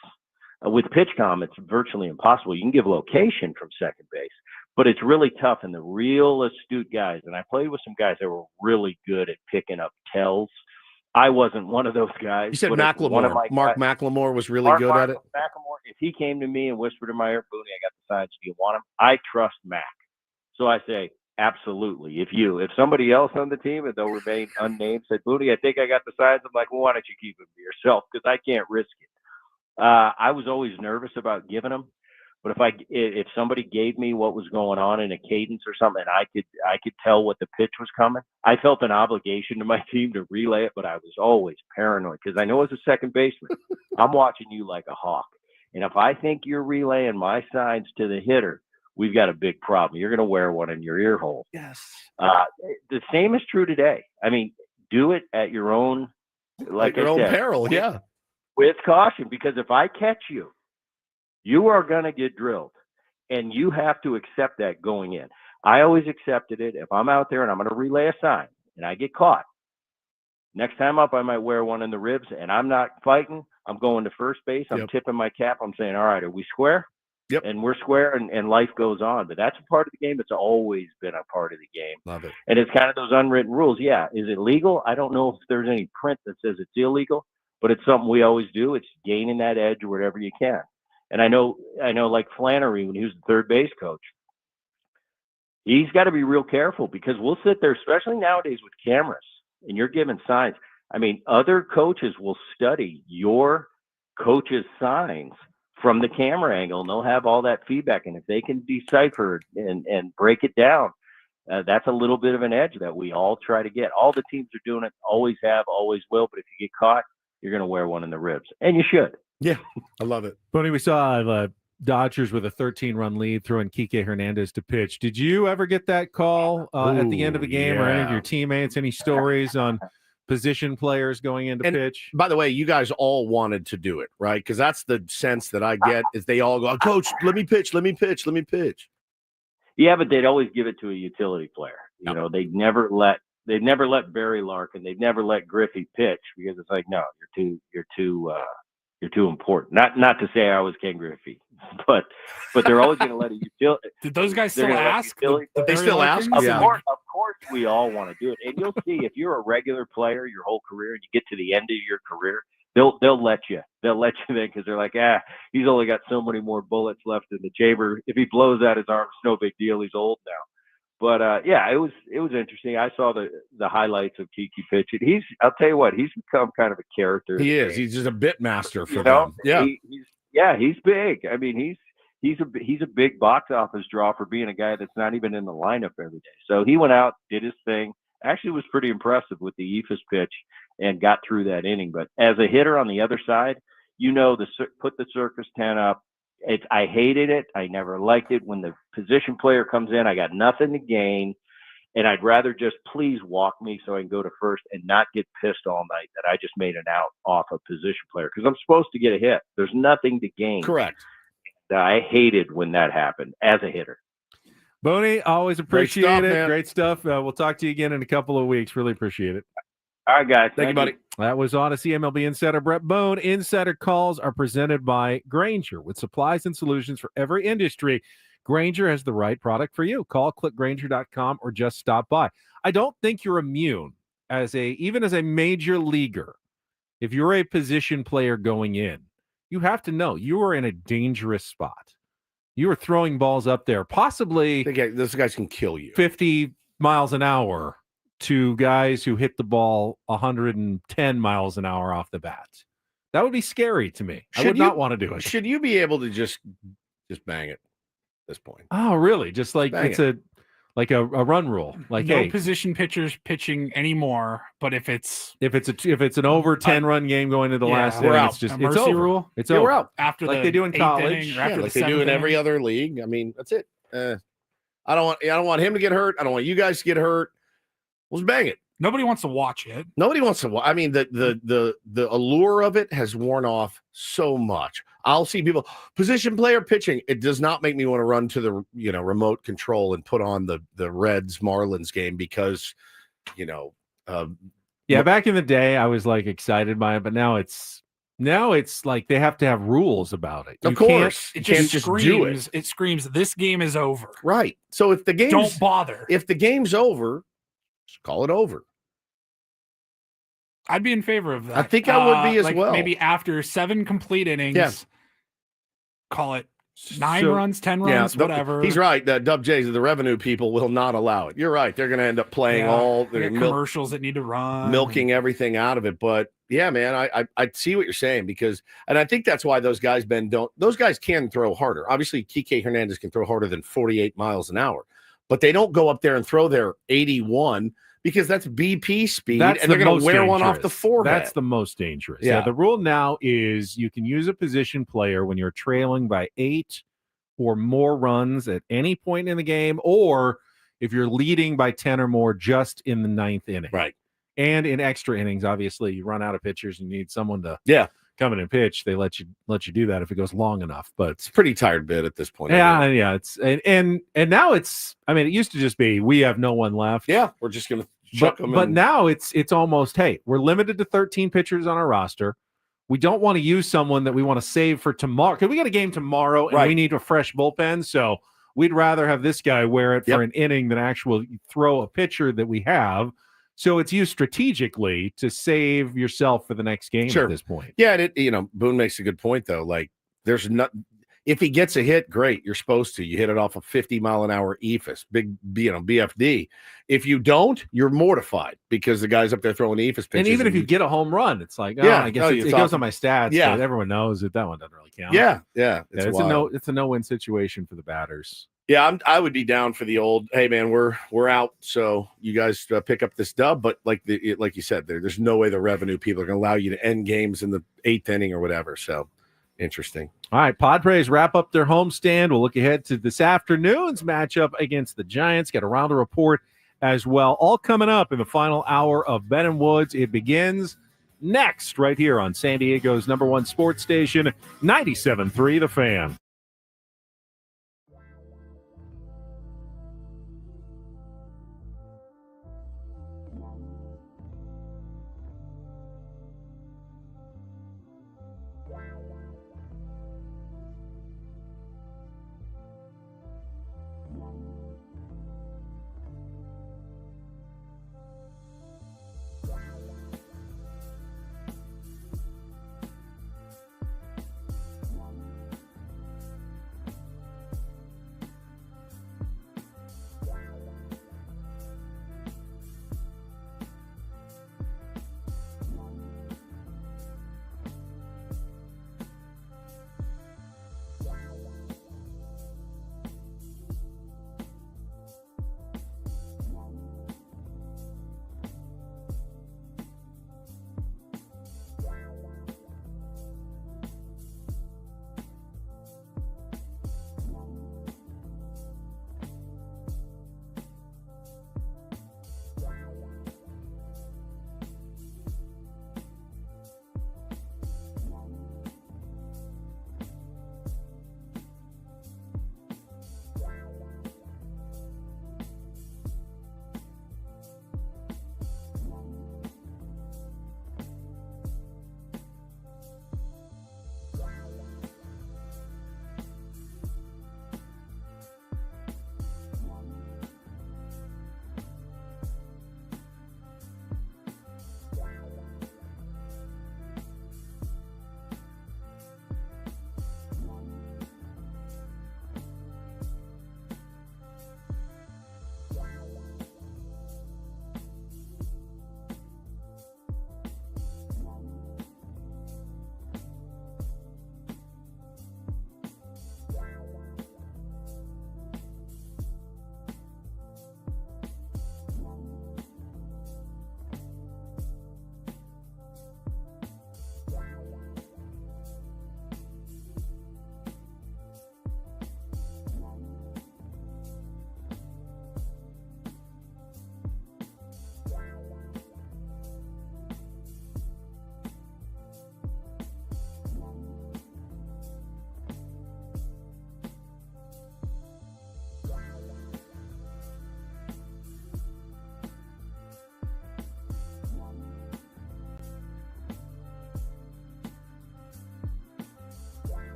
With PitchCom, it's virtually impossible. You can give location from second base, but it's really tough. And the real astute guys, and I played with some guys that were really good at picking up tells. I wasn't one of those guys. You said McLemore. Mark McLemore was really good at it. McLemore, if he came to me and whispered in my ear, Boone, I got the signs, do you want them? I trust Mac. So I say, absolutely. If somebody else on the team, and they'll remain unnamed, said, Boone, I think I got the signs, I'm like, well, why don't you keep them to yourself? Because I can't risk it. I was always nervous about giving them, but if somebody gave me what was going on in a cadence or something, and I could tell what the pitch was coming, I felt an obligation to my team to relay it. But I was always paranoid because I know as a second baseman, I'm watching you like a hawk, and if I think you're relaying my signs to the hitter, we've got a big problem. You're going to wear one in your ear hole. Yes. The same is true today. I mean, do it at your own, like your own peril. Yeah. With caution, because if I catch you, you are going to get drilled, and you have to accept that going in. I always accepted it. If I'm out there and I'm going to relay a sign and I get caught, next time up I might wear one in the ribs, and I'm not fighting. I'm going to first base. I'm tipping my cap. I'm saying, all right, are we square? Yep. And we're square, and life goes on. But that's a part of the game. It's always been a part of the game. Love it. And it's kind of those unwritten rules. Yeah. Is it legal? I don't know if there's any print that says it's illegal. But it's something we always do. It's gaining that edge wherever you can. And I know like Flannery, when he was the third base coach, he's got to be real careful because we'll sit there, especially nowadays with cameras, and you're giving signs. I mean, other coaches will study your coach's signs from the camera angle, and they'll have all that feedback. And if they can decipher and break it down, that's a little bit of an edge that we all try to get. All the teams are doing it, always have, always will. But if you get caught, you're going to wear one in the ribs, and you should. Yeah, I love it. Bonnie, we saw Dodgers with a 13-run lead throwing Kike Hernandez to pitch. Did you ever get that call at the end of a game or any of your teammates? Any stories on position players going into pitch? By the way, you guys all wanted to do it, right? Because that's the sense that I get is they all go, Coach, let me pitch. Yeah, but they'd always give it to a utility player. You know, they'd never let Barry Larkin. They'd never let Griffey pitch because it's like, no, you're too important. Not to say I was Ken Griffey, but they're always going to let a utility. Did those guys still ask? They still ask? Of course we all want to do it. And you'll see if you're a regular player your whole career and you get to the end of your career, they'll let you. They'll let you in because they're like, he's only got so many more bullets left in the chamber. If he blows out his arm, it's no big deal. He's old now. But it was interesting. I saw the highlights of Kiki pitching. I'll tell you what, he's become kind of a character. He is. He's just a bit master for You know? them. Yeah. He's big. I mean, he's a big box office draw for being a guy that's not even in the lineup every day. So he went out, did his thing. Actually was pretty impressive with the Ephus pitch and got through that inning. But as a hitter on the other side, put the circus tent up. I hated it. I never liked it. When the position player comes in, I got nothing to gain. And I'd rather just please walk me so I can go to first and not get pissed all night that I just made an out off a position player because I'm supposed to get a hit. There's nothing to gain. Correct. I hated when that happened as a hitter. Boney, always appreciate stuff, it. man. Great stuff. We'll talk to you again in a couple of weeks. Really appreciate it. All right, guys. Thank you, buddy. That was Odyssey MLB Insider Bret Boone. Insider calls are presented by Grainger with supplies and solutions for every industry. Grainger has the right product for you. Call clickgrainger.com or just stop by. I don't think you're immune even as a major leaguer. If you're a position player going in, you have to know you are in a dangerous spot. You are throwing balls up there, possibly those guys can kill you. 50 miles an hour to guys who hit the ball 110 miles an hour off the bat. That would be scary to me. I would not want to do it. Should you be able to just bang it at this point? Oh, really? Just like Bang it's a run rule. Like, no hey, position pitchers pitching anymore. But if it's an over 10 run game going to the last inning, it's just a mercy it's over. rule. It's We're over. out. After like the they do in 8th college. inning or after like the they do in 7th every inning. other league. I mean, that's it. I don't want him to get hurt. I don't want you guys to get hurt. Let's bang it. Nobody wants to watch it. Nobody wants to watch. I mean, the allure of it has worn off so much. I'll see people position player pitching. It does not make me want to run to the remote control and put on the Reds Marlins game because back in the day I was like excited by it, but now it's like they have to have rules about it. Of course, It can't just do screams. it. It screams. This game is over. Right. So if the game Don't bother. If the game's over, just call it over. I'd be in favor of that. I think I would be as well. Maybe after 7 complete innings, call it 9 runs, 10 runs, whatever. He's right. Dub J's, the revenue people will not allow it. You're right. They're going to end up playing all the commercials that need to run, milking everything out of it. But yeah, man, I see what you're saying and I think that's why those guys those guys can throw harder. Obviously, Kike Hernandez can throw harder than 48 miles an hour, but they don't go up there and throw their 81. Because that's BP speed, and they're going to wear one off the forehead. That's the most dangerous. Yeah. The rule now is you can use a position player when you're trailing by 8 or more runs at any point in the game, or if you're leading by 10 or more just in the 9th inning. Right. And in extra innings, obviously, you run out of pitchers, you need someone to come in and pitch. They let you do that if it goes long enough. But it's a pretty tired bit at this point. Yeah. It's and now it's. I mean, it used to just be we have no one left. Yeah, we're just going to. But now it's almost, hey, we're limited to 13 pitchers on our roster. We don't want to use someone that we want to save for tomorrow because we got a game tomorrow and we need a fresh bullpen. So we'd rather have this guy wear it for an inning than actually throw a pitcher that we have. So it's used strategically to save yourself for the next game at this point. Yeah, and Boone makes a good point though. Like there's not. If he gets a hit, great. You're supposed to. You hit it off a 50-mile-an-hour EFIS, big, BFD. If you don't, you're mortified because the guy's up there throwing EFIS pitches. And even if you get a home run, it's like, I guess it goes on my stats. Yeah, but everyone knows that one doesn't really count. Yeah. It's a no-win situation for the batters. Yeah, I would be down for the old. Hey, man, we're out, so you guys pick up this dub. But like you said, there's no way the revenue people are going to allow you to end games in the 8th inning or whatever. So. Interesting. All right, Padres wrap up their homestand. We'll look ahead to this afternoon's matchup against the Giants. Get a Reindl Report as well. All coming up in the final hour of Ben and Woods. It begins next right here on San Diego's #1 sports station, 97.3 The Fan.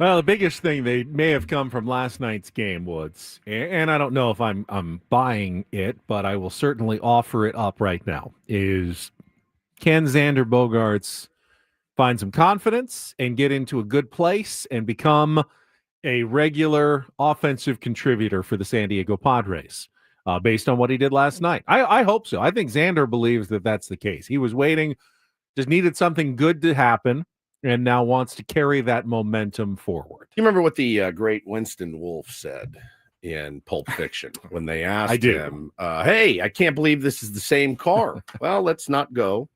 Well, the biggest thing they may have come from last night's game, Woods, and I don't know if I'm buying it, but I will certainly offer it up right now, is can Xander Bogaerts find some confidence and get into a good place and become a regular offensive contributor for the San Diego Padres based on what he did last night? I hope so. I think Xander believes that that's the case. He was waiting, just needed something good to happen, and now wants to carry that momentum forward. You remember what the great Winston Wolfe said in Pulp Fiction when they asked him, hey, I can't believe this is the same car. Well, let's not go.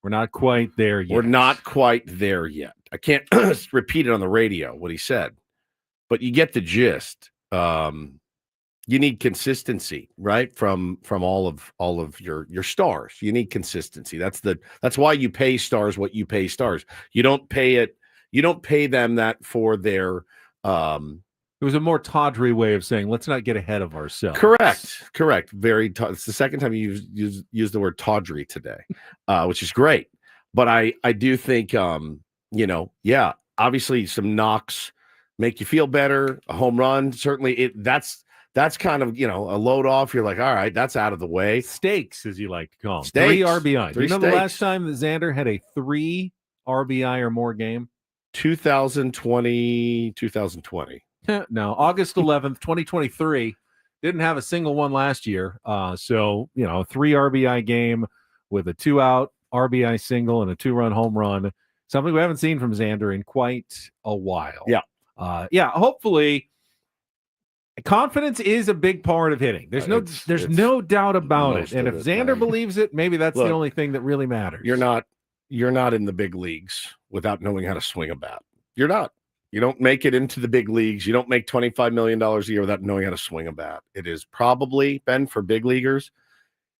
We're not quite there yet. We're not quite there yet. I can't repeat it on the radio, what he said, but you get the gist. You need consistency, right? From all of your stars. You need consistency. That's why you pay stars what you pay stars. You don't pay them that for their it was a more tawdry way of saying, let's not get ahead of ourselves. Correct. It's the second time you used the word tawdry today, which is great. But I do think, obviously some knocks make you feel better. A home run, certainly that's kind of, a load off. You're like, all right, that's out of the way. Stakes, as you like to call them. Stakes. 3 RBI. Three You know stakes. the last time that Xander had a 3 RBI or more game? 2020. No, August 11th, 2023. Didn't have a single one last year. So, a 3 RBI game with a 2-out RBI single and a 2-run home run. Something we haven't seen from Xander in quite a while. Yeah. Hopefully confidence is a big part of hitting. There's no doubt about it. And if Xander believes it, maybe that's the only thing that really matters. You're not in the big leagues without knowing how to swing a bat. You're not. You don't make it into the big leagues. You don't make $25 million a year without knowing how to swing a bat. It is probably, Ben, for big leaguers,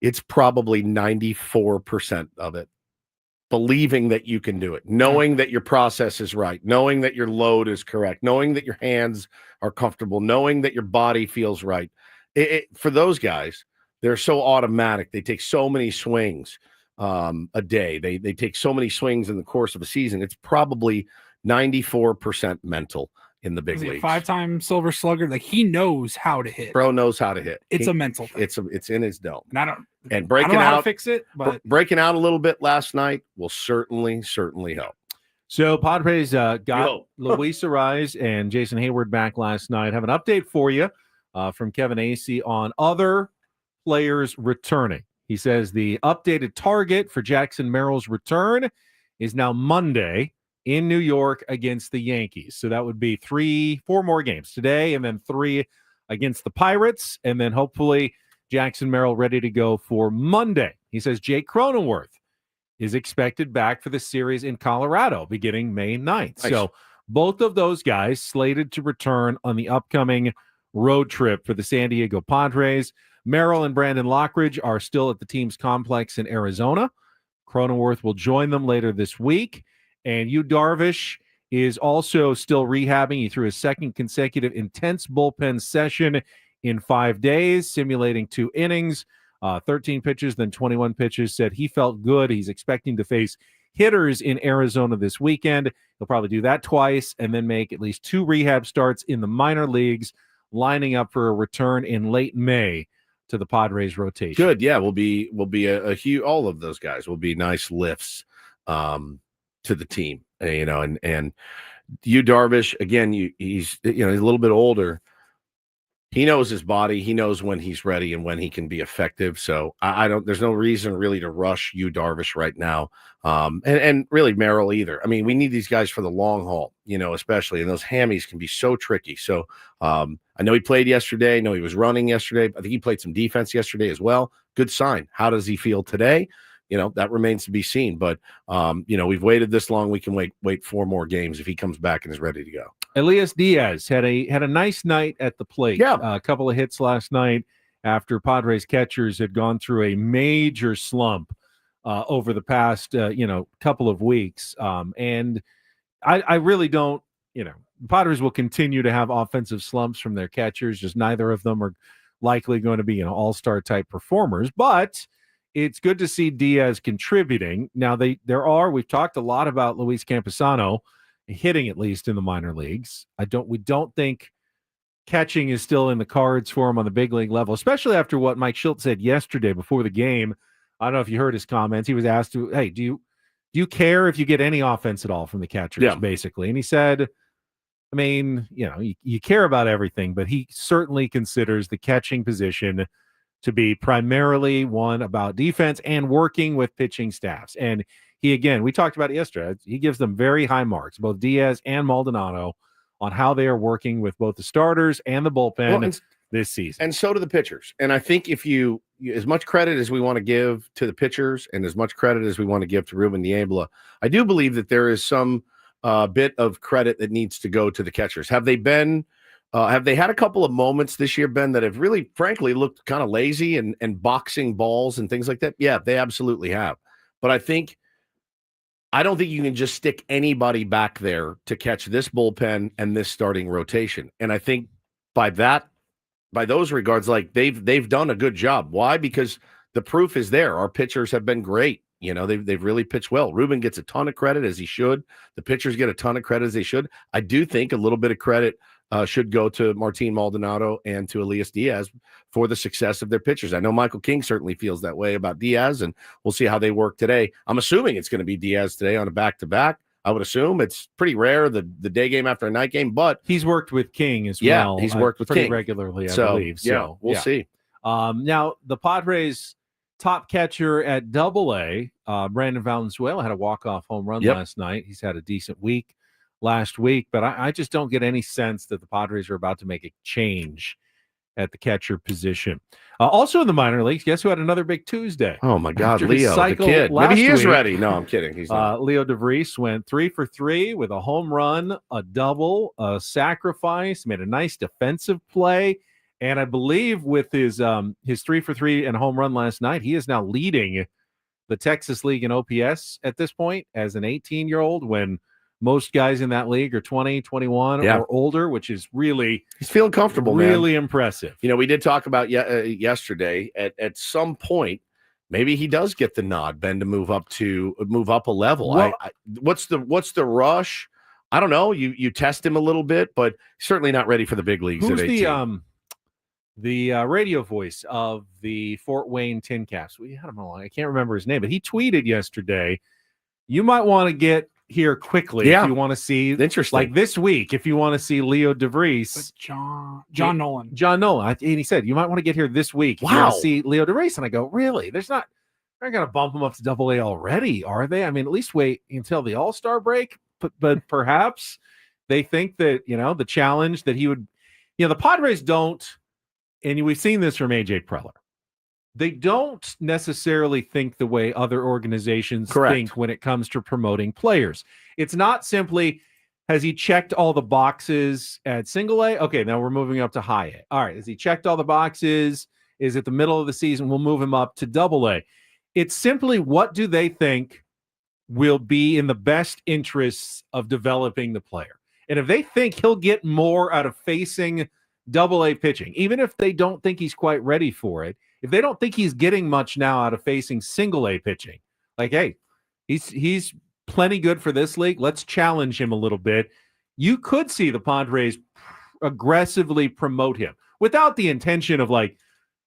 it's probably 94% of it. Believing that you can do it, knowing that your process is right, knowing that your load is correct, knowing that your hands are comfortable, knowing that your body feels right. For those guys, they're so automatic. They take so many swings a day. They take so many swings in the course of a season. It's probably 94% mental in the big leagues. 5-time Silver Slugger. Like, he knows how to hit. Bro knows how to hit. It's a mental thing. It's in his dome. And breaking I don't know out how to fix it, but breaking out a little bit last night will certainly help. So Padres got Luis Arraez and Jason Hayward back last night. Have an update for you from Kevin Acee on other players returning. He says the updated target for Jackson Merrill's return is now Monday in New York against the Yankees. So that would be 4 more games today, and then 3 against the Pirates, and then hopefully Jackson Merrill ready to go for Monday. He says Jake Cronenworth is expected back for the series in Colorado beginning May 9th. Nice. So both of those guys slated to return on the upcoming road trip for the San Diego Padres. Merrill and Brandon Lockridge are still at the team's complex in Arizona. Cronenworth will join them later this week. And Yu Darvish is also still rehabbing. He threw his second consecutive intense bullpen session in 5 days, simulating 2 innings, 13 pitches, then 21 pitches. Said he felt good. He's expecting to face hitters in Arizona this weekend. He'll probably do that twice and then make at least 2 rehab starts in the minor leagues, lining up for a return in late May to the Padres rotation. Good. Yeah, will be a huge, all of those guys will be nice lifts to the team, and Yu Darvish, again, he's a little bit older. He knows his body. He knows when he's ready and when he can be effective. So there's no reason really to rush Yu Darvish right now. And really Merrill either. I mean, we need these guys for the long haul, especially, and those hammies can be so tricky. So I know he played yesterday. I know he was running yesterday. I think he played some defense yesterday as well. Good sign. How does he feel today? That remains to be seen. But, we've waited this long. We can wait 4 more games if he comes back and is ready to go. Elias Diaz had a nice night at the plate. Yeah. A couple of hits last night after Padres catchers had gone through a major slump over the past, couple of weeks. And I really don't, the Padres will continue to have offensive slumps from their catchers. Just neither of them are likely going to be all-star type performers. But it's good to see Diaz contributing. Now, we've talked a lot about Luis Camposano hitting at least in the minor leagues. We don't think catching is still in the cards for him on the big league level, especially after what Mike Shildt said yesterday before the game. I don't know if you heard his comments. He was asked hey, do you care if you get any offense at all from the catchers, basically? And he said, I mean, you care about everything, but he certainly considers the catching position to be primarily one about defense and working with pitching staffs. And we talked about it yesterday. He gives them very high marks, both Diaz and Maldonado, on how they are working with both the starters and the bullpen this season. And so do the pitchers. And I think if you, as much credit as we want to give to the pitchers and as much credit as we want to give to Ruben Niebla, I do believe that there is some bit of credit that needs to go to the catchers. Have they had a couple of moments this year, Ben, that have really, frankly, looked kind of lazy and boxing balls and things like that? Yeah, they absolutely have. But I don't think you can just stick anybody back there to catch this bullpen and this starting rotation. And I think by those regards, like they've done a good job. Why? Because the proof is there. Our pitchers have been great. They've really pitched well. Ruben gets a ton of credit, as he should. The pitchers get a ton of credit, as they should. I do think a little bit of credit should go to Martin Maldonado and to Elias Diaz for the success of their pitchers. I know Michael King certainly feels that way about Diaz, and we'll see how they work today. I'm assuming it's going to be Diaz today on a back-to-back. I would assume it's pretty rare, the day game after a night game, but he's worked with King as well. Yeah, he's worked with pretty King regularly, I believe. So we'll see. Now, the Padres' top catcher at Double-A, Brandon Valenzuela, had a walk-off home run last night. He's had a decent week last week, but I just don't get any sense that the Padres are about to make a change at the catcher position. Also in the minor leagues, guess who had another big Tuesday? Oh my God, After Leo, the kid. Maybe he is ready. No, I'm kidding. He's not. Leo DeVries went 3 for 3 with a home run, a double, a sacrifice, made a nice defensive play, and I believe with his 3 for 3 and home run last night, he is now leading the Texas League in OPS at this point as an 18-year-old, when most guys in that league are 20, 21 or older, which is really he's feeling comfortable, really impressive. We did talk about yesterday at some point, maybe he does get the nod, Ben, to move up a level. Well, what's the rush? I don't know. You test him a little bit, but certainly not ready for the big leagues. Who's at 18. the radio voice of the Fort Wayne Tin Caps? We had him on. I can't remember his name, but he tweeted yesterday, you might want to get here quickly if you want to see, interesting, like this week, if you want to see Leo DeVries. John Nolan. And he said, you might want to get here this week if you want to see Leo DeVries. And I go, really? They're not going to bump him up to Double-A already, are they? I mean, at least wait until the All-Star break. But perhaps they think that, the challenge that he would, the Padres don't, and we've seen this from AJ Preller, they don't necessarily think the way other organizations think when it comes to promoting players. It's not simply, has he checked all the boxes at Single-A? Okay, now we're moving up to High-A. All right, has he checked all the boxes? Is it the middle of the season? We'll move him up to Double-A. It's simply, what do they think will be in the best interests of developing the player? And if they think he'll get more out of facing Double-A pitching, even if they don't think he's quite ready for it, if they don't think he's getting much now out of facing Single-A pitching, like, hey, he's plenty good for this league, let's challenge him a little bit. You could see the Padres aggressively promote him without the intention of like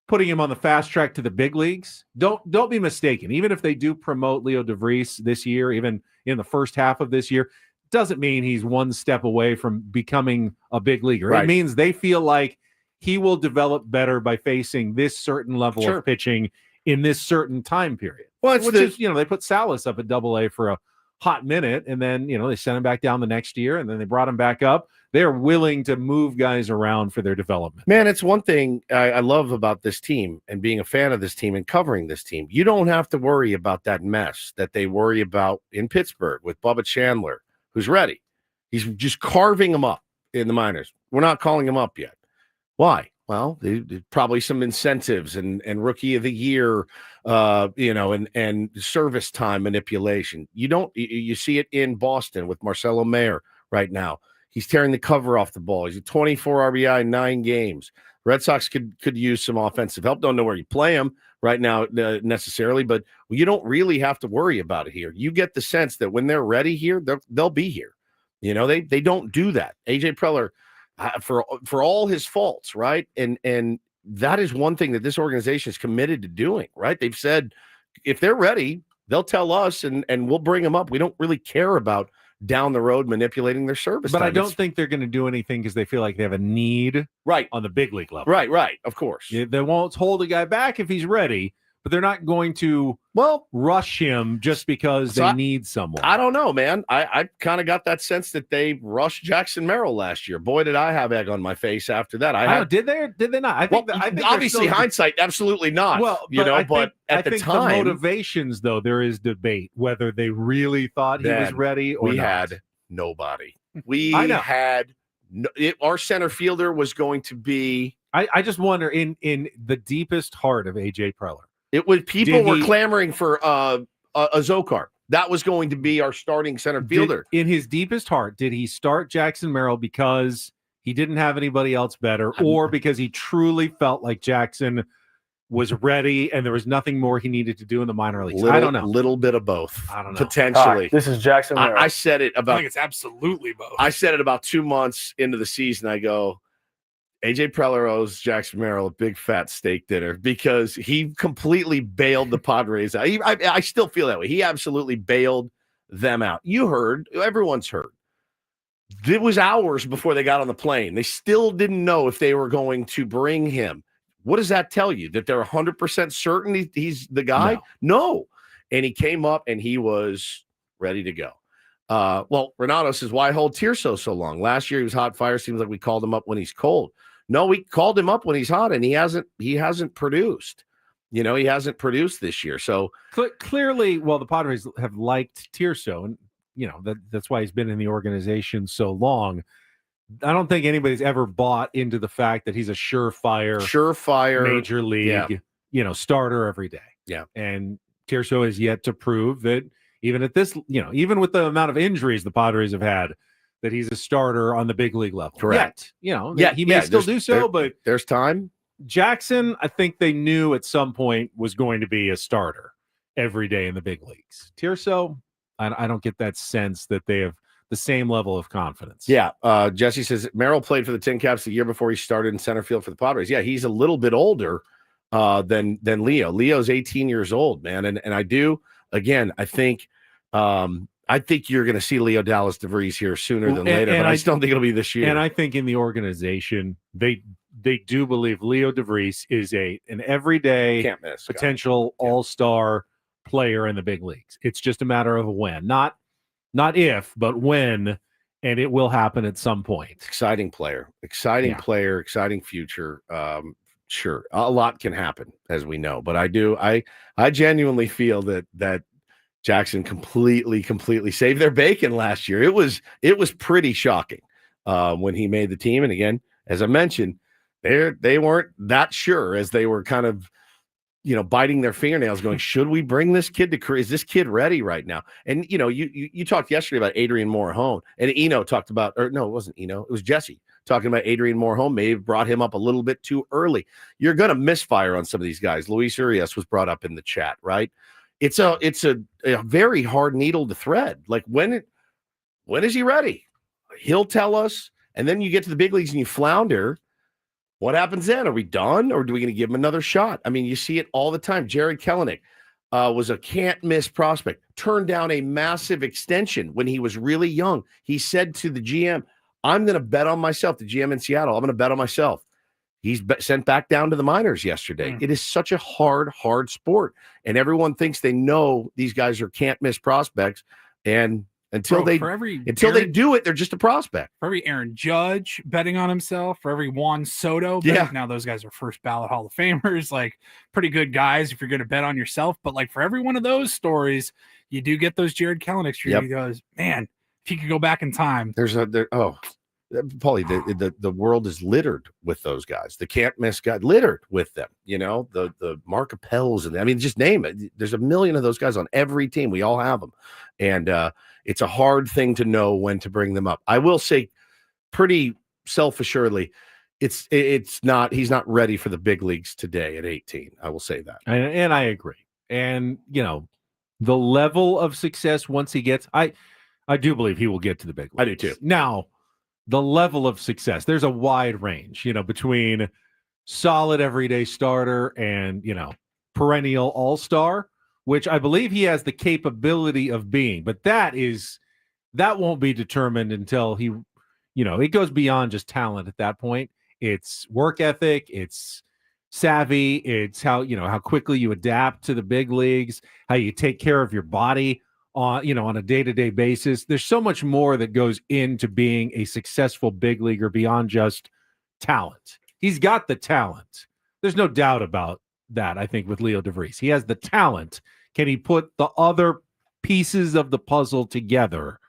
putting him on the fast track to the big leagues. Don't be mistaken. Even if they do promote Leo DeVries this year, even in the first half of this year, doesn't mean he's one step away from becoming a big leaguer. It means they feel like he will develop better by facing this certain level of pitching in this certain time period. Well, they put Salas up at Double-A for a hot minute, and then, they sent him back down the next year, and then they brought him back up. They're willing to move guys around for their development. Man, it's one thing I love about this team and being a fan of this team and covering this team. You don't have to worry about that mess that they worry about in Pittsburgh with Bubba Chandler, who's ready. He's just carving them up in the minors. We're not calling him up yet. Why? Well, probably some incentives and rookie of the year, and service time manipulation. You see it in Boston with Marcelo Mayer right now. He's tearing the cover off the ball. He's a 24 RBI in 9 games. Red Sox could use some offensive help. Don't know where you play him right now necessarily, but you don't really have to worry about it here. You get the sense that when they're ready here, they'll be here. You know, they don't do that. AJ Preller, for all his faults, right? And that is one thing that this organization is committed to doing, right? They've said if they're ready, they'll tell us and we'll bring them up. We don't really care about down the road manipulating their service But time. I don't think they're going to do anything because they feel like they have a need on the big league level. Right, of course. They won't hold a guy back if he's ready, but they're not going to rush him just because they need someone. I don't know, man. I kind of got that sense that they rushed Jackson Merrill last year. Boy, did I have egg on my face after that. Did they or did they not? I think obviously hindsight, absolutely not. Well, but at the time, the motivations, though, there is debate whether they really thought he was ready or we not. had nobody. We had our center fielder was going to be. I just wonder in the deepest heart of AJ Preller. It was people were clamoring for a Zokar. That was going to be our starting center fielder. In his deepest heart, did he start Jackson Merrill because he didn't have anybody else better, or because he truly felt like Jackson was ready and there was nothing more he needed to do in the minor leagues? I don't know. Little bit of both. I don't know. Potentially. Hi, this is Jackson Merrill. I said it about. I think it's absolutely both. I said it about 2 months into the season. I go, AJ Preller owes Jackson Merrill a big fat steak dinner because he completely bailed the Padres out. I still feel that way. He absolutely bailed them out. You heard, everyone's heard. It was hours before they got on the plane. They still didn't know if they were going to bring him. What does that tell you? That they're 100% certain he's the guy? No. And he came up and he was ready to go. Well, Renato says, why hold Tirso so long? Last year he was hot fire. Seems like we called him up when he's cold. No, we called him up when he's hot, and he hasn't produced. You know, he hasn't produced this year. So clearly, well, the Padres have liked Tirso, and you know that's why he's been in the organization so long. I don't think anybody's ever bought into the fact that he's a surefire major league, starter every day. Yeah, and Tirso has yet to prove that even at this, even with the amount of injuries the Padres have had, that he's a starter on the big league level. Correct. Yet, he may still do so, but there's time. Jackson, I think they knew at some point was going to be a starter every day in the big leagues. Tirso, I don't get that sense that they have the same level of confidence. Yeah. Jesse says Merrill played for the Tin Caps the year before he started in center field for the Padres. Yeah, he's a little bit older than Leo. Leo's 18 years old, man. And I do, again, I think you're going to see Leo Dallas DeVries here sooner than later, but I still don't think it'll be this year. And I think in the organization, they do believe Leo DeVries is an everyday can't miss potential all-star player in the big leagues. It's just a matter of when, not if, but when, and it will happen at some point. Exciting player, exciting future. Sure, a lot can happen, as we know, but I genuinely feel that Jackson completely saved their bacon last year. It was pretty shocking when he made the team. And again, as I mentioned, they weren't that sure as they were kind of, biting their fingernails going, should we bring this kid to career? Is this kid ready right now? And, you talked yesterday about Adrian Morejon, and Eno talked about, or no, it wasn't Eno. It was Jesse talking about Adrian Morejon. May have brought him up a little bit too early. You're going to misfire on some of these guys. Luis Urias was brought up in the chat, right? It's a very hard needle to thread. Like when is he ready? He'll tell us. And then you get to the big leagues and you flounder. What happens then? Are we done, or do we going to give him another shot? I mean, you see it all the time. Jared Kelenic was a can't miss prospect. Turned down a massive extension when he was really young. He said to the GM, "I'm going to bet on myself." The GM in Seattle, "I'm going to bet on myself." He's sent back down to the minors yesterday. It is such a hard sport. And everyone thinks they know these guys are can't miss prospects. And until they do it, they're just a prospect. For every Aaron Judge betting on himself, for every Juan Soto, now those guys are first ballot Hall of Famers, like pretty good guys if you're going to bet on yourself. But like for every one of those stories, you do get those Jared Kelenics. He goes, man, if he could go back in time. Paulie, the world is littered with those guys. The can't miss guy littered with them. The Mark Appels and just name it. There's a million of those guys on every team. We all have them, and it's a hard thing to know when to bring them up. I will say, pretty self-assuredly, he's not ready for the big leagues today at 18. I will say that, and I agree. And the level of success once he gets, I do believe he will get to the big leagues. I do too. Now, the level of success, there's a wide range, between solid everyday starter and, perennial all-star, which I believe he has the capability of being. But that won't be determined until he, it goes beyond just talent at that point. It's work ethic, it's savvy, it's how quickly you adapt to the big leagues, how you take care of your body on a day-to-day basis. There's so much more that goes into being a successful big leaguer beyond just talent. He's got the talent. There's no doubt about that, I think, with Leo DeVries. He has the talent. Can he put the other pieces of the puzzle together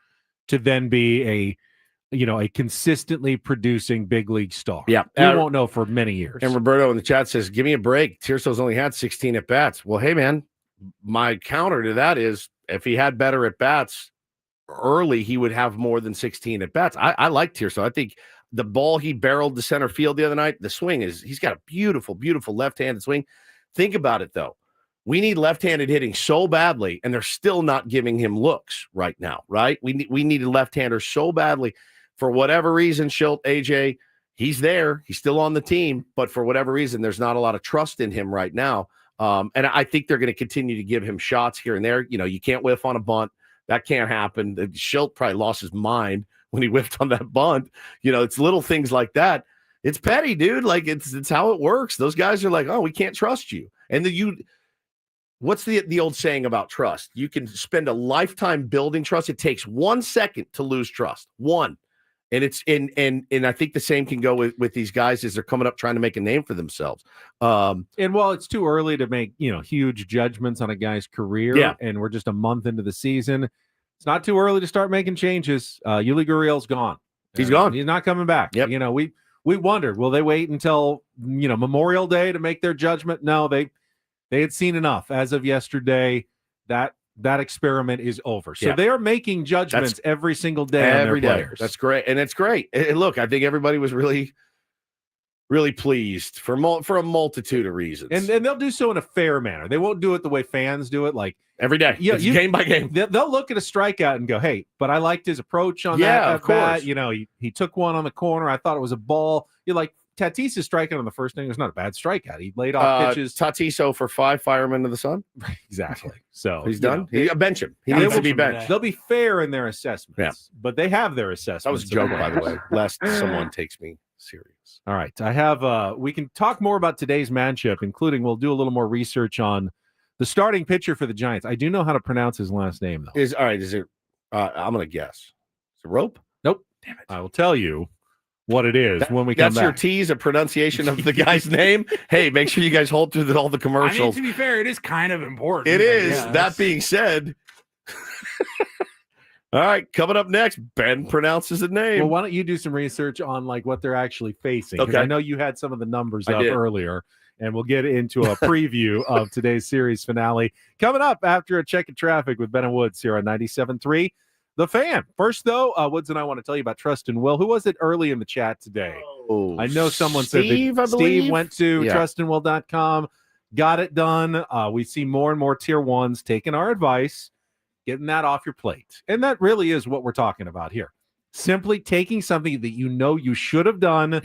to then be a consistently producing big league star? Yeah. We won't know for many years. And Roberto in the chat says, give me a break. Tirso's only had 16 at-bats. Well, hey, man, my counter to that is if he had better at-bats early, he would have more than 16 at-bats. I like Tirso. I think the ball he barreled to center field the other night, the swing he's got a beautiful, beautiful left-handed swing. Think about it, though. We need left-handed hitting so badly, and they're still not giving him looks right now, right? We needed left-handers so badly. For whatever reason, Schilt, AJ, he's there. He's still on the team, but for whatever reason, there's not a lot of trust in him right now. And I think they're going to continue to give him shots here and there. You can't whiff on a bunt. That can't happen. Schilt probably lost his mind when he whiffed on that bunt. It's little things like that. It's petty, dude. Like it's how it works. Those guys are like, oh, we can't trust you. And what's the old saying about trust? You can spend a lifetime building trust. It takes 1 second to lose trust. One. And it's and I think the same can go with these guys as they're coming up trying to make a name for themselves. And while it's too early to make huge judgments on a guy's career, and we're just a month into the season, it's not too early to start making changes. Yuli Gurriel's gone. He's gone. He's not coming back. Yep. We wondered, will they wait until Memorial Day to make their judgment? No, they had seen enough as of yesterday. That experiment is over. So they are making judgments every single day on their players. That's great. And it's great. And look, I think everybody was really, really pleased for a multitude of reasons. And they'll do so in a fair manner. They won't do it the way fans do it, like every day. Yeah, game by game. They'll look at a strikeout and go, hey, but I liked his approach on that. Yeah, of course. He took one on the corner. I thought it was a ball. You're like, Tatis is striking on the first inning. It's not a bad strikeout. He laid off pitches. Tatis for 5, firemen to the sun. Exactly. So he's done. Bench him. He needs to be benched. They'll be fair in their assessments, but they have their assessments. That was a joke, by the way, lest someone takes me serious. All right. I have we can talk more about today's matchup, including we'll do a little more research on the starting pitcher for the Giants. I do know how to pronounce his last name, though. Is it I'm gonna guess. Is it Roupp? Nope. Damn it. I will tell you what it is when we come back. That's your tease, a pronunciation of the guy's name. Hey, make sure you guys hold through all the commercials. To be fair, it is kind of important. It is. That being said, all right, coming up next, Ben pronounces a name. Well, why don't you do some research on what they're actually facing? Okay. I know you had some of the numbers up earlier, and we'll get into a preview of today's series finale coming up after a check of traffic with Ben and Woods here on 97.3. The Fan. First, though, Woods and I want to tell you about Trust and Will. Who was it early in the chat today? I know someone Steve, said that Steve went to Yeah. trustandwill.com, got it done. We see more and more tier ones taking our advice, getting that off your plate. And that really is what we're talking about here. Simply taking something that you should have done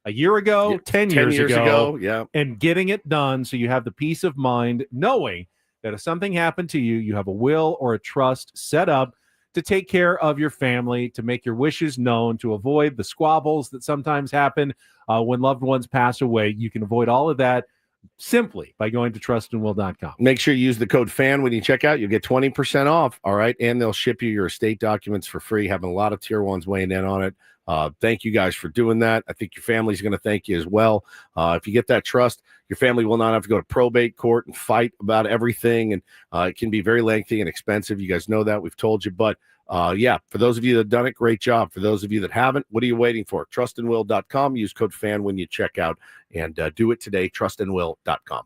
a year ago, 10 years ago, and getting it done so you have the peace of mind knowing that if something happened to you, you have a will or a trust set up to take care of your family, to make your wishes known, to avoid the squabbles that sometimes happen when loved ones pass away. You can avoid all of that simply by going to trustandwill.com. Make sure you use the code FAN when you check out. You'll get 20% off, all right? And they'll ship you your estate documents for free. Having a lot of tier ones weighing in on it. Thank you guys for doing that. I think your family's going to thank you as well. If you get that trust, your family will not have to go to probate court and fight about everything. And it can be very lengthy and expensive. You guys know that. We've told you. But for those of you that have done it, great job. For those of you that haven't, what are you waiting for? Trustandwill.com. Use code FAN when you check out. And do it today. Trustandwill.com.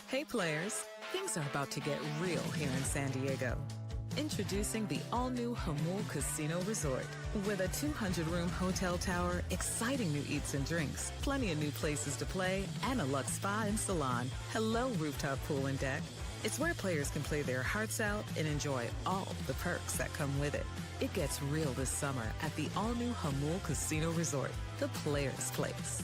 Hey players, things are about to get real here in San Diego. Introducing the all-new Hamul Casino Resort. With a 200-room hotel tower, exciting new eats and drinks, plenty of new places to play, and a luxe spa and salon. Hello, rooftop pool and deck. It's where players can play their hearts out and enjoy all the perks that come with it. It gets real this summer at the all-new Hamul Casino Resort, the players' place.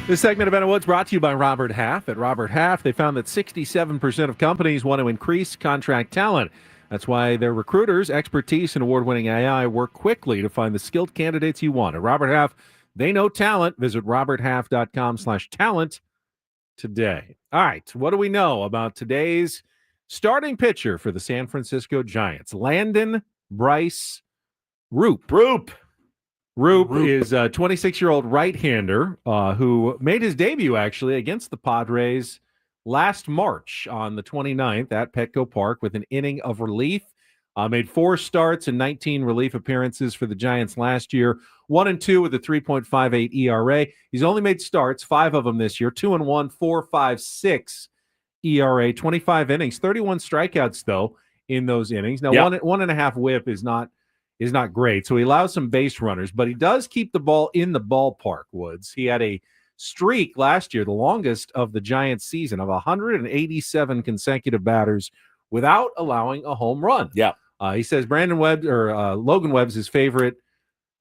This segment of Ben and Woods brought to you by Robert Half. At Robert Half, they found that 67% of companies want to increase contract talent. That's why their recruiters, expertise, and award-winning AI work quickly to find the skilled candidates you want. At Robert Half, they know talent. Visit roberthalf.com/talent today. All right, what do we know about today's starting pitcher for the San Francisco Giants? Landon Bryce Roupp. Roupp is a 26-year-old right-hander who made his debut, actually, against the Padres last March on the 29th at Petco Park with an inning of relief. Made 4 starts and 19 relief appearances for the Giants last year, 1-2 with a 3.58 ERA. He's only made starts, 5 of them this year, 2-1, 4.56 ERA, 25 innings, 31 strikeouts, though, in those innings. Now, 1.5 whip is not great. So he allows some base runners, but he does keep the ball in the ballpark, Woods. He had a streak last year, the longest of the Giants season, of 187 consecutive batters without allowing a home run. Yeah. He says Logan Webb's his favorite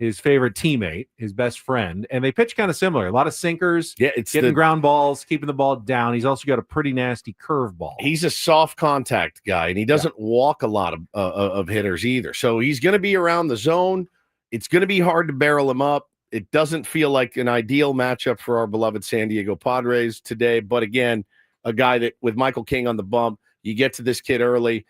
teammate, his best friend, and they pitch kind of similar. A lot of sinkers, getting ground balls, keeping the ball down. He's also got a pretty nasty curveball. He's a soft contact guy, and he doesn't walk a lot of hitters either. So he's going to be around the zone. It's going to be hard to barrel him up. It doesn't feel like an ideal matchup for our beloved San Diego Padres today. But again, a guy that with Michael King on the bump, you get to this kid early,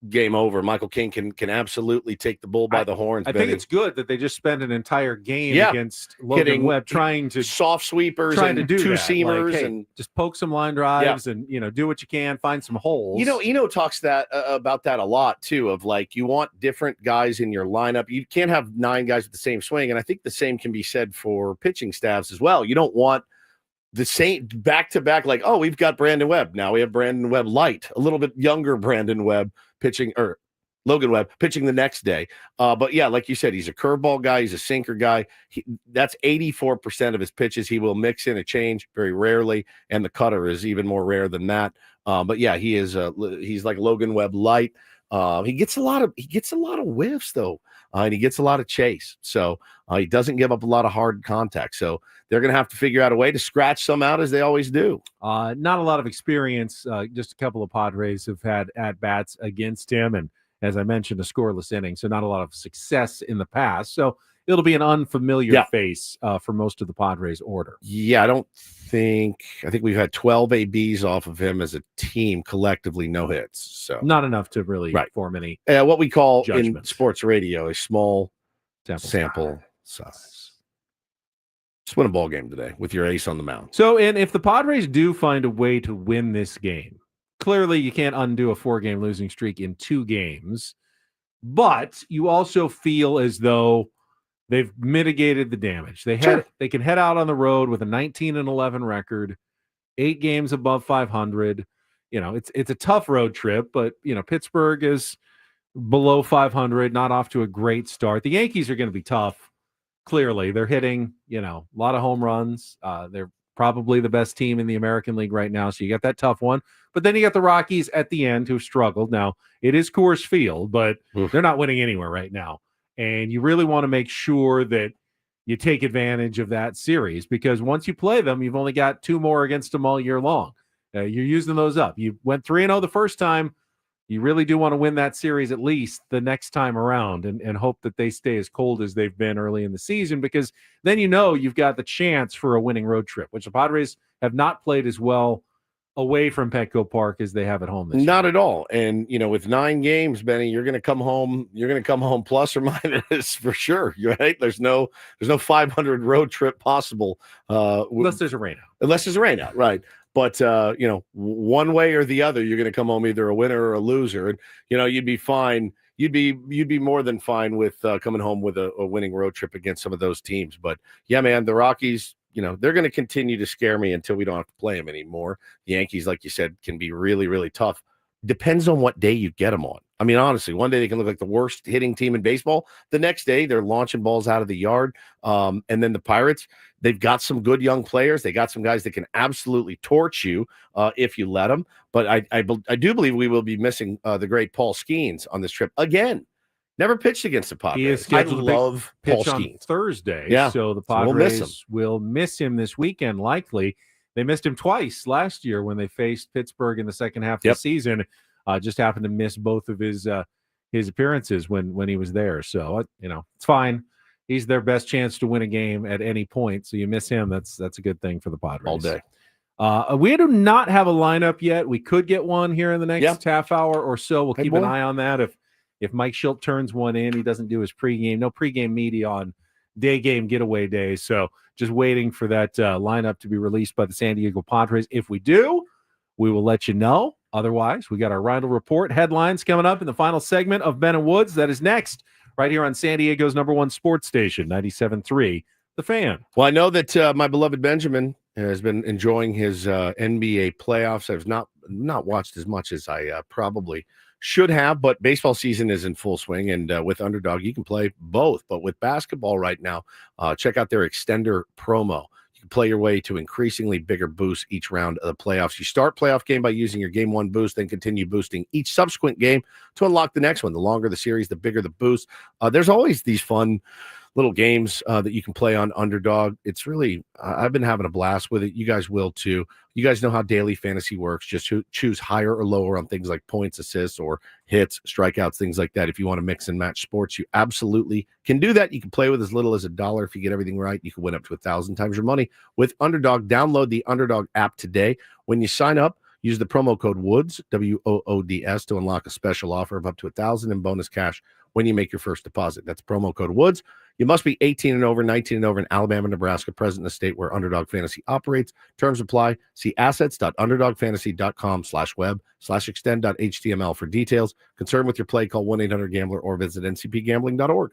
game over. Michael King can absolutely take the bull by the horns. I think it's good that they just spent an entire game against Logan Webb trying to soft sweepers and do two-seamers, like, and just poke some line drives and do what you can, find some holes. Eno talks about that a lot too. Of like, you want different guys in your lineup. You can't have 9 guys with the same swing, and I think the same can be said for pitching staffs as well. You don't want the same back-to-back, like, oh, we've got Brandon Webb. Now we have Brandon Webb light, a little bit younger Brandon Webb pitching, or Logan Webb pitching the next day. But yeah, like you said, he's a curveball guy. He's a sinker guy. That's 84% of his pitches. He will mix in a change very rarely, and the cutter is even more rare than that. But yeah, he's like Logan Webb light. He gets a lot of whiffs though, and he gets a lot of chase. So he doesn't give up a lot of hard contact. So they're going to have to figure out a way to scratch some out, as they always do. Not a lot of experience. Just a couple of Padres have had at bats against him, and as I mentioned, a scoreless inning. So not a lot of success in the past. So it'll be an unfamiliar face for most of the Padres order. Yeah, I think we've had 12 ABs off of him as a team collectively, no hits. So not enough to really form any what we call judgment. in sports radio a small sample size. Just win a ball game today with your ace on the mound. So, and if the Padres do find a way to win this game, clearly you can't undo a 4-game losing streak in 2 games, but you also feel as though they've mitigated the damage. They can head out on the road with a 19-11 record, 8 games above 500. You know, it's a tough road trip, but you know, Pittsburgh is below 500, not off to a great start. The Yankees are going to be tough. Clearly, they're hitting, you know, a lot of home runs. They're probably the best team in the American League right now. So you got that tough one. But then you got the Rockies at the end who struggled. Now, it is Coors Field, but they're not winning anywhere right now. And you really want to make sure that you take advantage of that series, because once you play them, you've only got 2 more against them all year long. You're using those up. You went 3-0 the first time. You really do want to win that series at least the next time around, and hope that they stay as cold as they've been early in the season, because then you know you've got the chance for a winning road trip, which the Padres have not played as well away from Petco Park as they have at home this year. Not at all. And you know, with 9 games, Benny, you're going to come home plus or minus for sure. You're right. There's no 500 road trip possible unless there's a rainout. Right. But you know, one way or the other, you're going to come home either a winner or a loser, and you know, you'd be fine. You'd be more than fine with coming home with a winning road trip against some of those teams. But yeah, man, the Rockies, you know, they're going to continue to scare me until we don't have to play them anymore. The Yankees, like you said, can be really, really tough. Depends on what day you get them on. I mean, honestly, one day they can look like the worst hitting team in baseball. The next day, they're launching balls out of the yard. And then the Pirates, they've got some good young players. They got some guys that can absolutely torch you if you let them. But I do believe we will be missing the great Paul Skeens on this trip again. Never pitched against the Padres. He is scheduled to pitch on Thursday. Yeah. So the Padres will miss him this weekend, likely. They missed him twice last year when they faced Pittsburgh in the second half of the season. Just happened to miss both of his appearances when he was there. So, you know, it's fine. He's their best chance to win a game at any point. So you miss him. That's a good thing for the Padres. All day. We do not have a lineup yet. We could get one here in the next half hour or so. We'll keep an eye on that. If Mike Schilt turns one in, he doesn't do his pregame. No pregame media on day game getaway day. So just waiting for that lineup to be released by the San Diego Padres. If we do, we will let you know. Otherwise, we got our Reindl Report headlines coming up in the final segment of Ben and Woods. That is next, right here on San Diego's #1 sports station, 97.3, The Fan. Well, I know that my beloved Benjamin has been enjoying his NBA playoffs. I've not watched as much as I probably should have, but baseball season is in full swing, and with Underdog, you can play both. But with basketball right now, check out their extender promo. You can play your way to increasingly bigger boosts each round of the playoffs. You start playoff game by using your game 1 boost, then continue boosting each subsequent game to unlock the next one. The longer the series, the bigger the boost. There's always these fun little games that you can play on Underdog. It's really, I've been having a blast with it. You guys will too. You guys know how daily fantasy works. Just choose higher or lower on things like points, assists, or hits, strikeouts, things like that. If you want to mix and match sports, you absolutely can do that. You can play with as little as $1. If you get everything right, you can win up to 1,000 times your money with Underdog. Download the Underdog app today. When you sign up, use the promo code WOODS, WOODS, to unlock a special offer of up to 1,000 in bonus cash when you make your first deposit. That's promo code WOODS. You must be 18 and over, 19 and over in Alabama, Nebraska, present in the state where Underdog Fantasy operates. Terms apply. See assets.underdogfantasy.com/web/extend.html for details. Concerned with your play, call 1-800-GAMBLER or visit ncpgambling.org.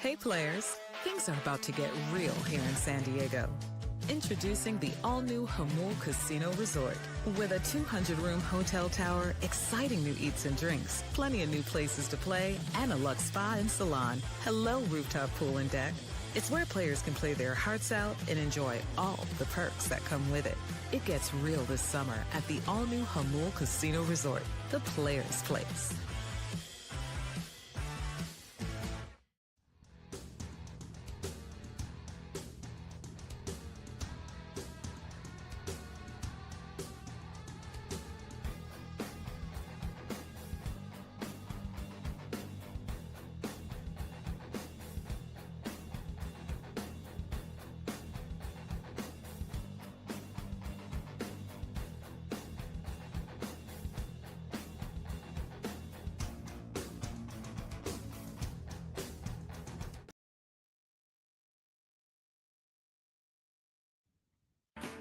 Hey players, things are about to get real here in San Diego. Introducing the all-new Hamul Casino Resort. With a 200-room hotel tower, exciting new eats and drinks, plenty of new places to play, and a luxe spa and salon. Hello, rooftop pool and deck. It's where players can play their hearts out and enjoy all the perks that come with it. It gets real this summer at the all-new Hamul Casino Resort, the players' place.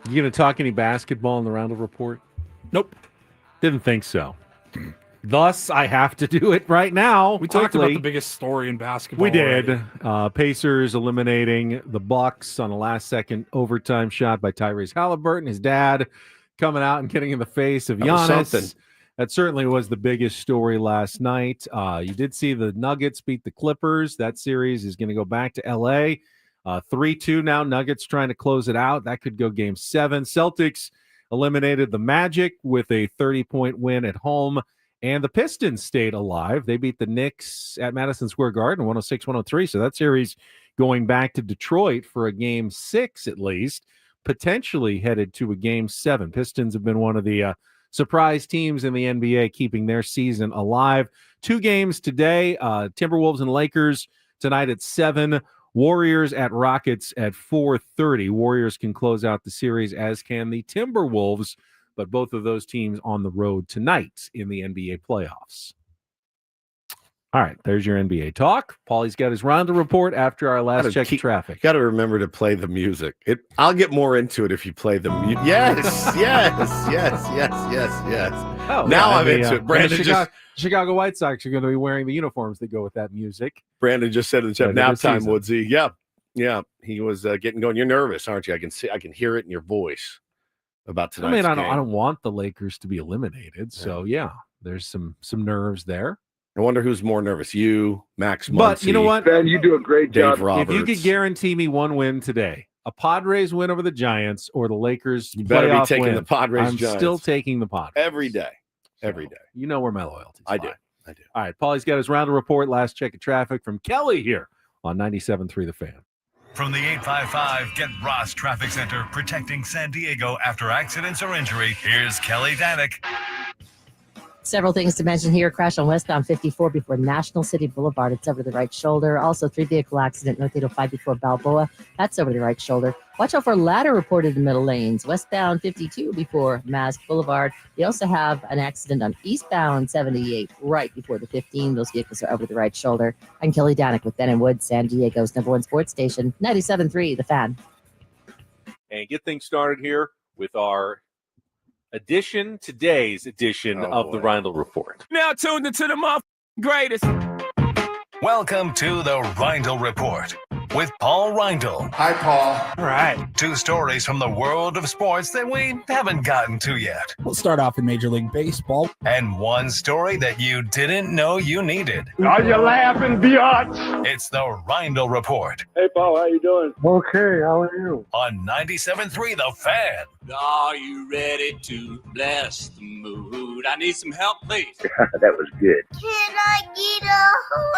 You going to talk any basketball in the Reindl Report? Nope. Didn't think so. Thus, I have to do it right now. We talked about the biggest story in basketball. We did. Pacers eliminating the Bucks on a last-second overtime shot by Tyrese Halliburton. His dad coming out and getting in the face of Giannis. That certainly was the biggest story last night. You did see the Nuggets beat the Clippers. That series is going to go back to L.A., 3-2 now. Nuggets trying to close it out. That could go game 7. Celtics eliminated the Magic with a 30-point win at home, and the Pistons stayed alive. They beat the Knicks at Madison Square Garden 106-103. So that series going back to Detroit for a game 6 at least, potentially headed to a game 7. Pistons have been one of the surprise teams in the NBA, keeping their season alive. 2 games today, Timberwolves and Lakers tonight at 7. Warriors at Rockets at 4:30. Warriors can close out the series, as can the Timberwolves, but both of those teams on the road tonight in the NBA playoffs. All right, there's your NBA talk. Paulie's got his Reindl Report after our last check of traffic. Got to remember to play the music. I'll get more into it if you play the music. Yes. Oh, now I'm into it. Brandon Chicago White Sox are going to be wearing the uniforms that go with that music. Brandon just said in the chat, nap time, season. Woodsy. Yeah. He was getting going. You're nervous, aren't you? I can hear it in your voice about tonight's game. I don't want the Lakers to be eliminated. So yeah, there's some nerves there. I wonder who's more nervous, you, Max Muncy. But you know what? Ben, you do a great Dave job. Roberts. If you could guarantee me one win today, a Padres win over the Giants or the Lakers, you better be taking win, the Padres. I'm Giants. Still taking the Padres every day. Every day. You know where my loyalty is. I do. All right, Paulie's got his Reindl Report. Last check of traffic from Kelly here on 97.3 The Fan. From the 855 Get Ross Traffic Center, protecting San Diego after accidents or injury, here's Kelly Danick. Several things to mention here. Crash on westbound 54 before National City Boulevard. It's over the right shoulder. Also, 3-vehicle accident, North 805 before Balboa. That's over the right shoulder. Watch out for ladder reported in middle lanes. Westbound 52 before Mask Boulevard. You also have an accident on eastbound 78 right before the 15. Those vehicles are over the right shoulder. I'm Kelly Danick with Ben and Wood, San Diego's #1 sports station, 97.3 The Fan. And get things started here with our today's edition of the Reindl Report. Now tuned into the greatest. Welcome to the Reindl Report with Paul Reindl. Hi, Paul. All right. 2 stories from the world of sports that we haven't gotten to yet. We'll start off in Major League Baseball. And 1 story that you didn't know you needed. Are you laughing, biatch? It's the Reindl Report Hey, Paul, how you doing? Okay, how are you? on 97.3 The Fan. Are you ready to bless the mood? I need some help, please. That was good. Can I get a oh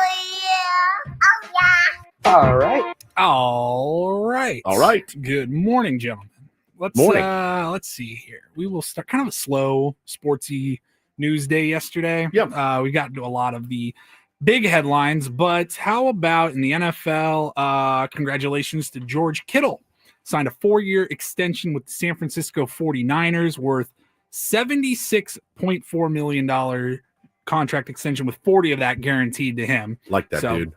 yeah? All right. Good morning, gentlemen. Let's see here. We will start kind of a slow, sportsy news day yesterday. Yep. We got into a lot of the big headlines, but how about in the NFL? Congratulations to George Kittle. Signed a 4-year extension with the San Francisco 49ers worth $76.4 million contract extension with 40 of that guaranteed to him. Like that, dude.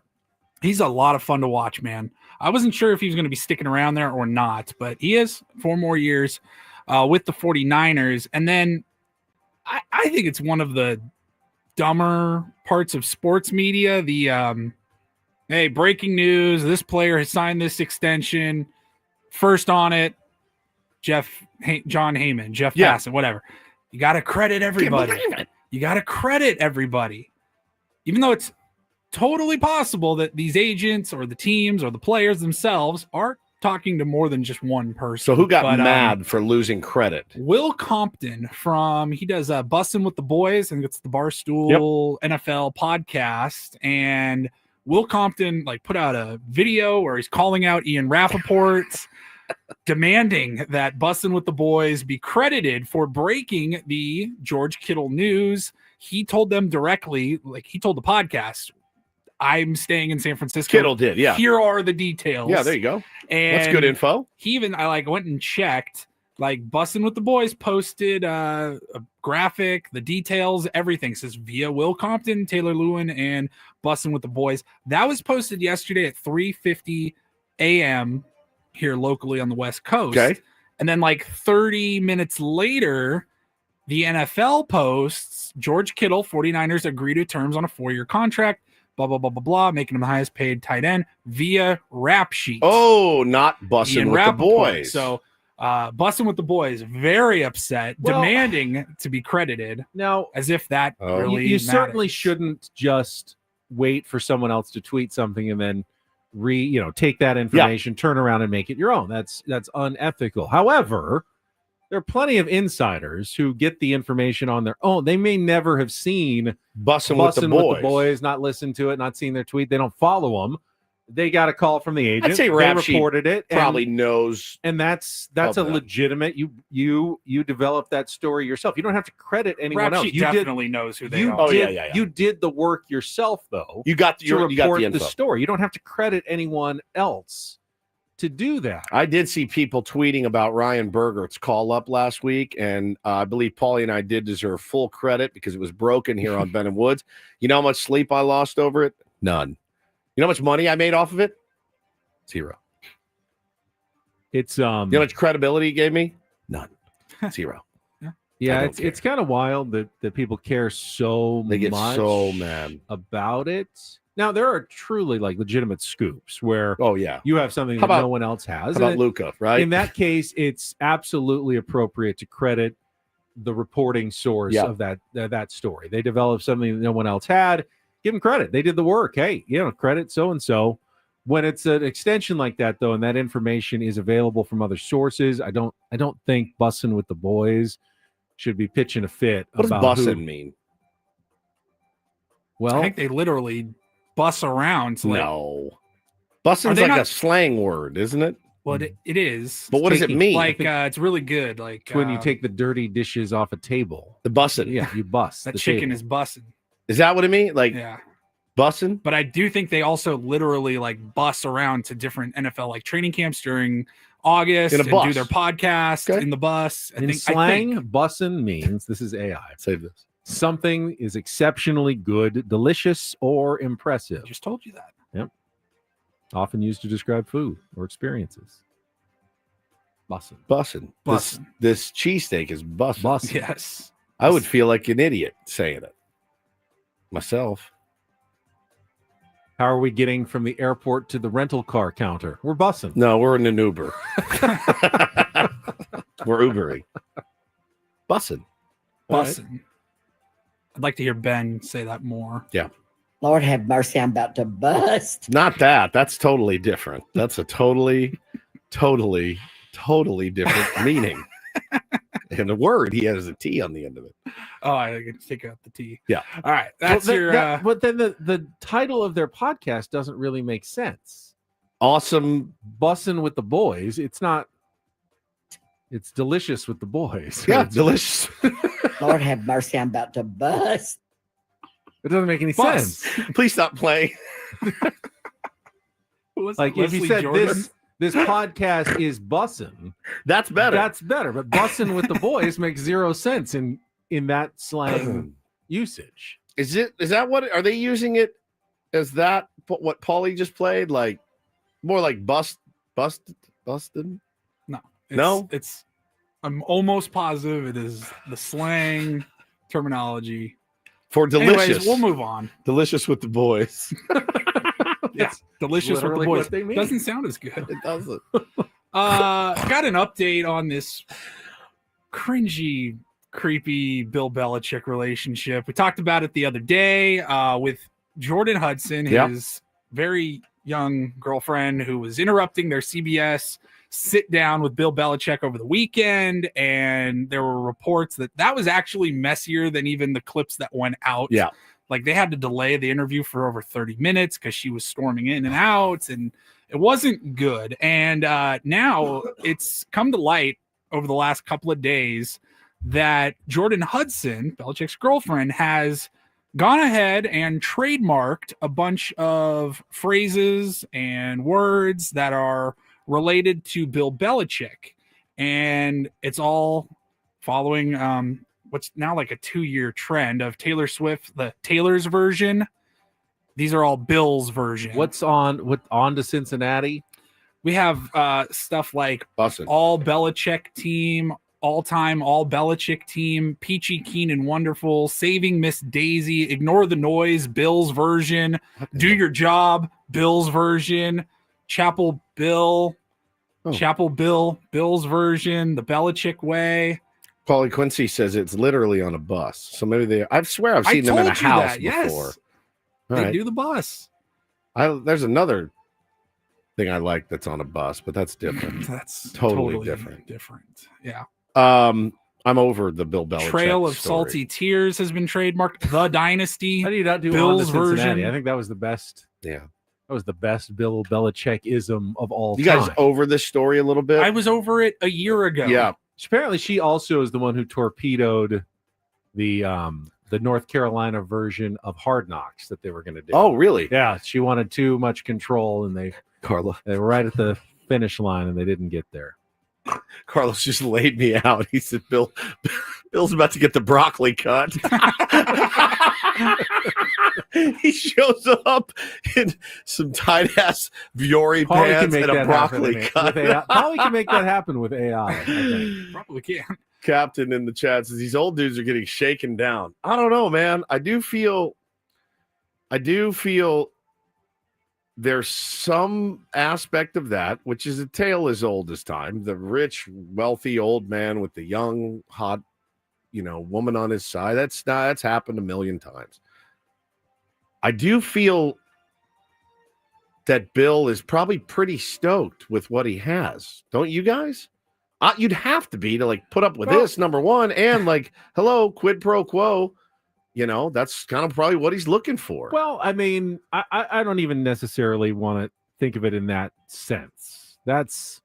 He's a lot of fun to watch, man. I wasn't sure if he was going to be sticking around there or not, but he is 4 more years with the 49ers. And then I think it's one of the dumber parts of sports media, the Hey, breaking news. This player has signed this extension. First on it, John Heyman, Jeff Bassett, whatever. You got to credit everybody. You got to credit everybody. Even though it's totally possible that these agents or the teams or the players themselves are talking to more than just one person. So who got mad for losing credit? Will Compton he does Bussin' with the Boys, and it's the Barstool NFL podcast. And Will Compton put out a video where he's calling out Ian Rappaport, demanding that Bussin' with the Boys be credited for breaking the George Kittle news. He told them directly, he told the podcast, I'm staying in San Francisco. Kittle did, yeah. Here are the details. Yeah, there you go. And that's good info. He even, I went and checked, Bussin' with the Boys posted a graphic, the details, everything. It says via Will Compton, Taylor Lewin, and Bussin' with the Boys. That was posted yesterday at 3:50 a.m. here locally on the West Coast. Okay. And then 30 minutes later, the NFL posts, George Kittle, 49ers agree to terms on a 4-year contract, blah, blah, blah, blah, blah, making him the highest paid tight end via Rap Sheet. Oh, not Bussin' with the Boys. So Bussin' with the Boys, very upset, demanding to be credited. Now, as if that really you matters. certainly shouldn't just wait for someone else to tweet something and then take that information, turn around and make it your own. That's unethical. However, there are plenty of insiders who get the information on their own. They may never have seen Bussin' with the Boys, not listened to it, not seen their tweet. They don't follow them. They got a call from the agent. I'd say they reported it. Probably knows, and that's a legitimate. You developed that story yourself. You don't have to credit anyone else. You definitely knows who they are. You did the work yourself, though. You got the info. Story. You don't have to credit anyone else to do that. I did see people tweeting about Ryan Bergert's call up last week, and I believe Paulie and I did deserve full credit because it was broken here on Ben and Woods. You know how much sleep I lost over it? None. You know how much money I made off of it? 0. It's you know how much credibility it gave me? None. 0. Yeah, it's kind of wild that people care so They get much so mad about it. Now, there are truly legitimate scoops where you have something How that about- no one else has. How about And Luka, right? In that case, it's absolutely appropriate to credit the reporting source of that story. They developed something that no one else had. Give them credit. They did the work. Hey, credit so-and-so. When it's an extension like that, though, and that information is available from other sources, I don't think Bussin' with the Boys should be pitching a fit. What does about bussin' mean? Well, I think they literally bus around. No. Bussin's they like not- a slang word, isn't it? Well, it is. But what does it mean? It's really good. It's when you take the dirty dishes off a table. The bussin'. Yeah, you bust. That the chicken table. is bussin'. Is that what it means? Bussin'? But I do think they also literally bus around to different NFL training camps during August In a and bus. do their podcast in the bus. In slang, bussin' means, this is AI. Save this. Something is exceptionally good, delicious, or impressive. Just told you that. Yep. Often used to describe food or experiences. Bussin'. Bussin'. This cheesesteak is bussin'. Yes. I would feel like an idiot saying it myself. How are we getting from the airport to the rental car counter? We're bussing. No, we're in an Uber. We're Ubering. Bussin'. Bussin'. I'd like to hear Ben say that more. Yeah. Lord have mercy, I'm about to bust. Not that. That's totally different. That's a totally different meaning. And the word, he has a T on the end of it. Oh, I can take out the T. Yeah. All right. That's but then the title of their podcast doesn't really make sense. Awesome. Bussin' with the Boys. It's not. It's delicious with the boys. Yeah, delicious. Lord have mercy, I'm about to bust. It doesn't make any sense. Please stop playing. Like if you said this podcast is bussin', that's better. That's better. But bussin' with the boys makes 0 sense in that slang usage. Is that what are they using it as that what Paulie just played? Like more like busted? No. It's I'm almost positive it is the slang terminology. For delicious. Anyways, we'll move on. Delicious with the boys. delicious with the literally boys. what they mean. Doesn't sound as good. It doesn't. Got an update on this cringy, creepy Bill Belichick relationship. We talked about it the other day with Jordan Hudson, his very young girlfriend, who was interrupting their CBS sit down with Bill Belichick over the weekend. And there were reports that was actually messier than even the clips that went out. Yeah. Like they had to delay the interview for over 30 minutes because she was storming in and out, and it wasn't good. And now it's come to light over the last couple of days that Jordan Hudson, Belichick's girlfriend, has gone ahead and trademarked a bunch of phrases and words that are related to Bill Belichick. And it's all following what's now like a 2-year trend of Taylor Swift, the Taylor's version. These are all Bill's version. What's on to Cincinnati? We have stuff like Bussin'. All Belichick team, all-time All Belichick team, Peachy Keen and Wonderful, Saving Miss Daisy, Ignore the Noise, Bill's version, Do Your Job, Bill's version, Chapel Bill, Bill's version, The Belichick Way. Paulie Quincy says it's literally on a bus. So maybe I swear I've seen them in a house before. Yes. They do the bus. There's another thing I like that's on a bus, but that's different. That's totally different. Yeah. I'm over the Bill Belichick Trail of story. Salty Tears has been trademarked. The Dynasty. How do you not do Bill's On to Cincinnati? version? I think that was the best. Yeah. That was the best Bill Belichick-ism of all You time. guys over this story a little bit? I was over it a year ago. Yeah. Apparently, she also is the one who torpedoed the North Carolina version of Hard Knocks that they were going to do. Oh, really? Yeah, she wanted too much control, and they were right at the finish line, and they didn't get there. Carlos just laid me out. He said, Bill's about to get the broccoli cut. He shows up in some tight-ass Viore pants and a broccoli cut. Probably can make that happen with AI. I think. Probably can. Captain in the chat says these old dudes are getting shaken down. I don't know, man. I do feel there's some aspect of that, which is a tale as old as time. The rich, wealthy old man with the young, hot, woman on his side. That's happened a million times. I do feel that Bill is probably pretty stoked with what he has. Don't you guys? You'd have to be to put up with this, number one, and hello, quid pro quo. That's kind of probably what he's looking for. Well, I mean, I don't even necessarily want to think of it in that sense. That's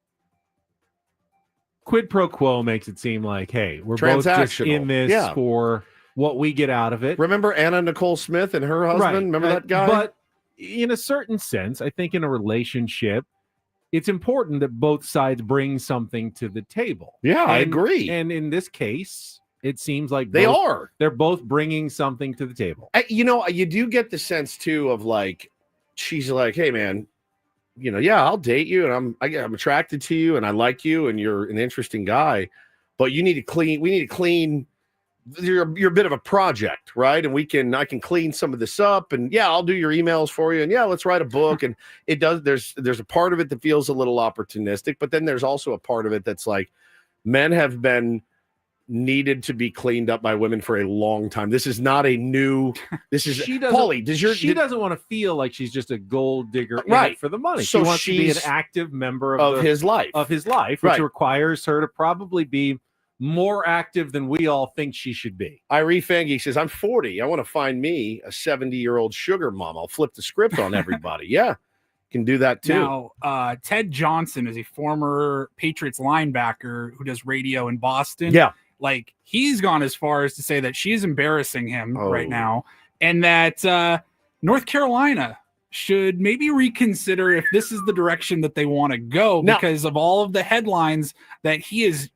quid pro quo makes it seem like, hey, we're both just in this for what we get out of it. Remember Anna Nicole Smith and her husband? Right. Remember that guy? But in a certain sense, I think in a relationship, it's important that both sides bring something to the table. Yeah, I agree. And in this case, it seems like they're both bringing something to the table. You do get the sense too of she's like, hey man, I'll date you and I'm attracted to you and I like you and you're an interesting guy, but we need to clean. You're a bit of a project, right? And I can clean some of this up, and I'll do your emails for you, and let's write a book. And it does. There's a part of it that feels a little opportunistic, but then there's also a part of it that's like men have been needed to be cleaned up by women for a long time. This is not a new. This is Paulie. She doesn't want to feel like she's just a gold digger right in it for the money. So she wants to be an active member of his life, which requires her to probably be more active than we all think she should be. Irie Fangy says, I'm 40. I want to find me a 70-year-old sugar mom. I'll flip the script on everybody. Yeah, can do that too. Now, Ted Johnson is a former Patriots linebacker who does radio in Boston. Yeah. He's gone as far as to say that she's embarrassing him right now, and that North Carolina should maybe reconsider if this is the direction that they want to go because of all of the headlines that he is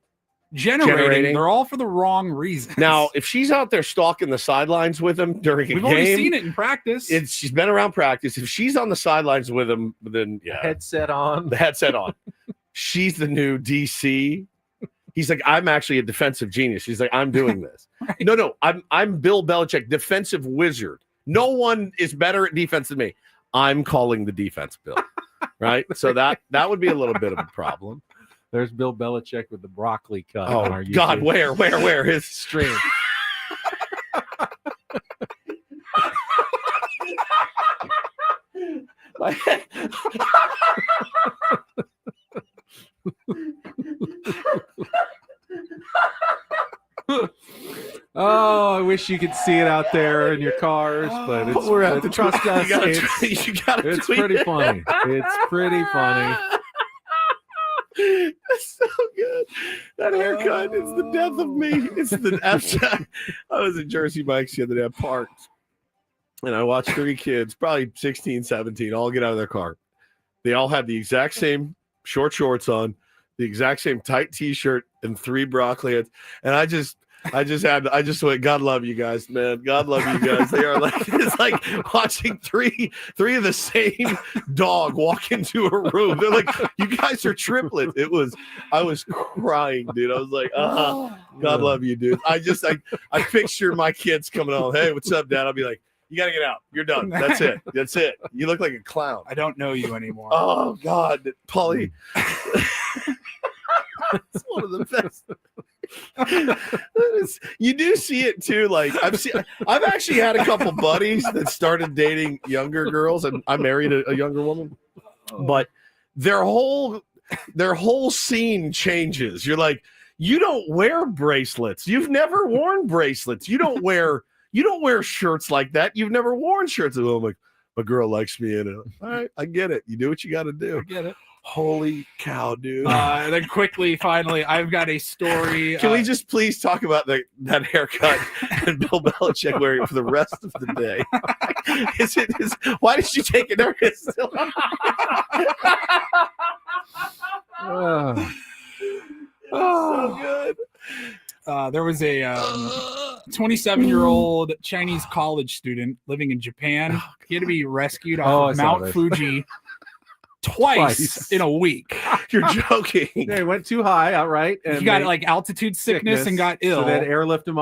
generating. They're all for the wrong reasons. Now, if she's out there stalking the sidelines with him during a game, we've already seen it in practice. She's been around practice. If she's on the sidelines with him, then the headset on. She's the new DC. He's like, I'm actually a defensive genius. He's like, I'm doing this. Right. No, I'm Bill Belichick, defensive wizard. No one is better at defense than me. I'm calling the defense, Bill. Right? So that would be a little bit of a problem. There's Bill Belichick with the broccoli cut. Oh, on our YouTube God, where? His stream. Oh, I wish you could see it out there in your cars, but it's we're at the trust us. It's pretty funny. It's pretty funny. That's so good. That haircut is the death of me. It's the I was at Jersey Mike's the other day. I parked, and I watched 3 kids, probably 16, 17, all get out of their car. They all had the exact same short shorts on, the exact same tight T-shirt, and 3 broccoli heads. And I just went, God love you guys, man. God love you guys. They are like, it's like watching three of the same dog walk into a room. They're like, you guys are triplets. I was crying, dude. I was like, God love you, dude. I picture my kids coming on. Hey, what's up, Dad? I'll be like, you got to get out. You're done. That's it. That's it. You look like a clown. I don't know you anymore. Oh, God. Paulie. It's one of the best. You do see it too. Like I've actually had a couple buddies that started dating younger girls, and I married a younger woman. But their whole scene changes. You're like, you don't wear bracelets. You've never worn bracelets. You don't wear shirts like that. You've never worn shirts. And I'm like, my girl likes me in it. All right, I get it. You do what you got to do. I get it. Holy cow, dude. And then quickly, finally, I've got a story. Can we just please talk about that haircut and Bill Belichick wearing it for the rest of the day? Why did you take it there? It's still so good. There was a 27-year-old Chinese college student living in Japan. He had to be rescued off of Mount Fuji twice in a week. You're joking. Yeah, he went too high outright. And he got like altitude sickness and got ill. So that airlifted him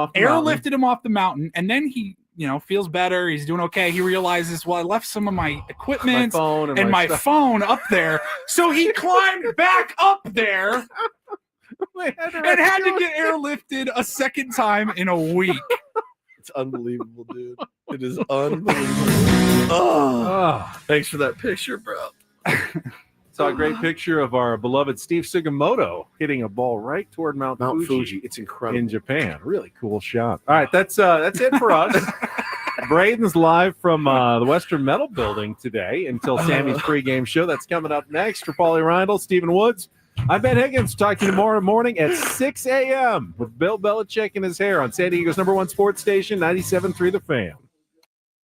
off the mountain. And then he, feels better. He's doing okay. He realizes, well, I left some of my equipment and my phone up there. So he climbed back up there and had to get airlifted a second time in a week. It's unbelievable, dude. It is unbelievable. Thanks for that picture, bro. Saw a great picture of our beloved Steve Sugimoto hitting a ball right toward Mount Fuji. It's incredible. In Japan. Really cool shot. All right, that's it for us. Braden's live from the Western Metal Building today until Sammy's pregame show. That's coming up next. For Paulie Reindl, Stephen Woods, I'm Ben Higgins. Talk to you tomorrow morning at 6 a.m. with Bill Belichick and his hair on San Diego's #1 sports station, 97.3 The Fan.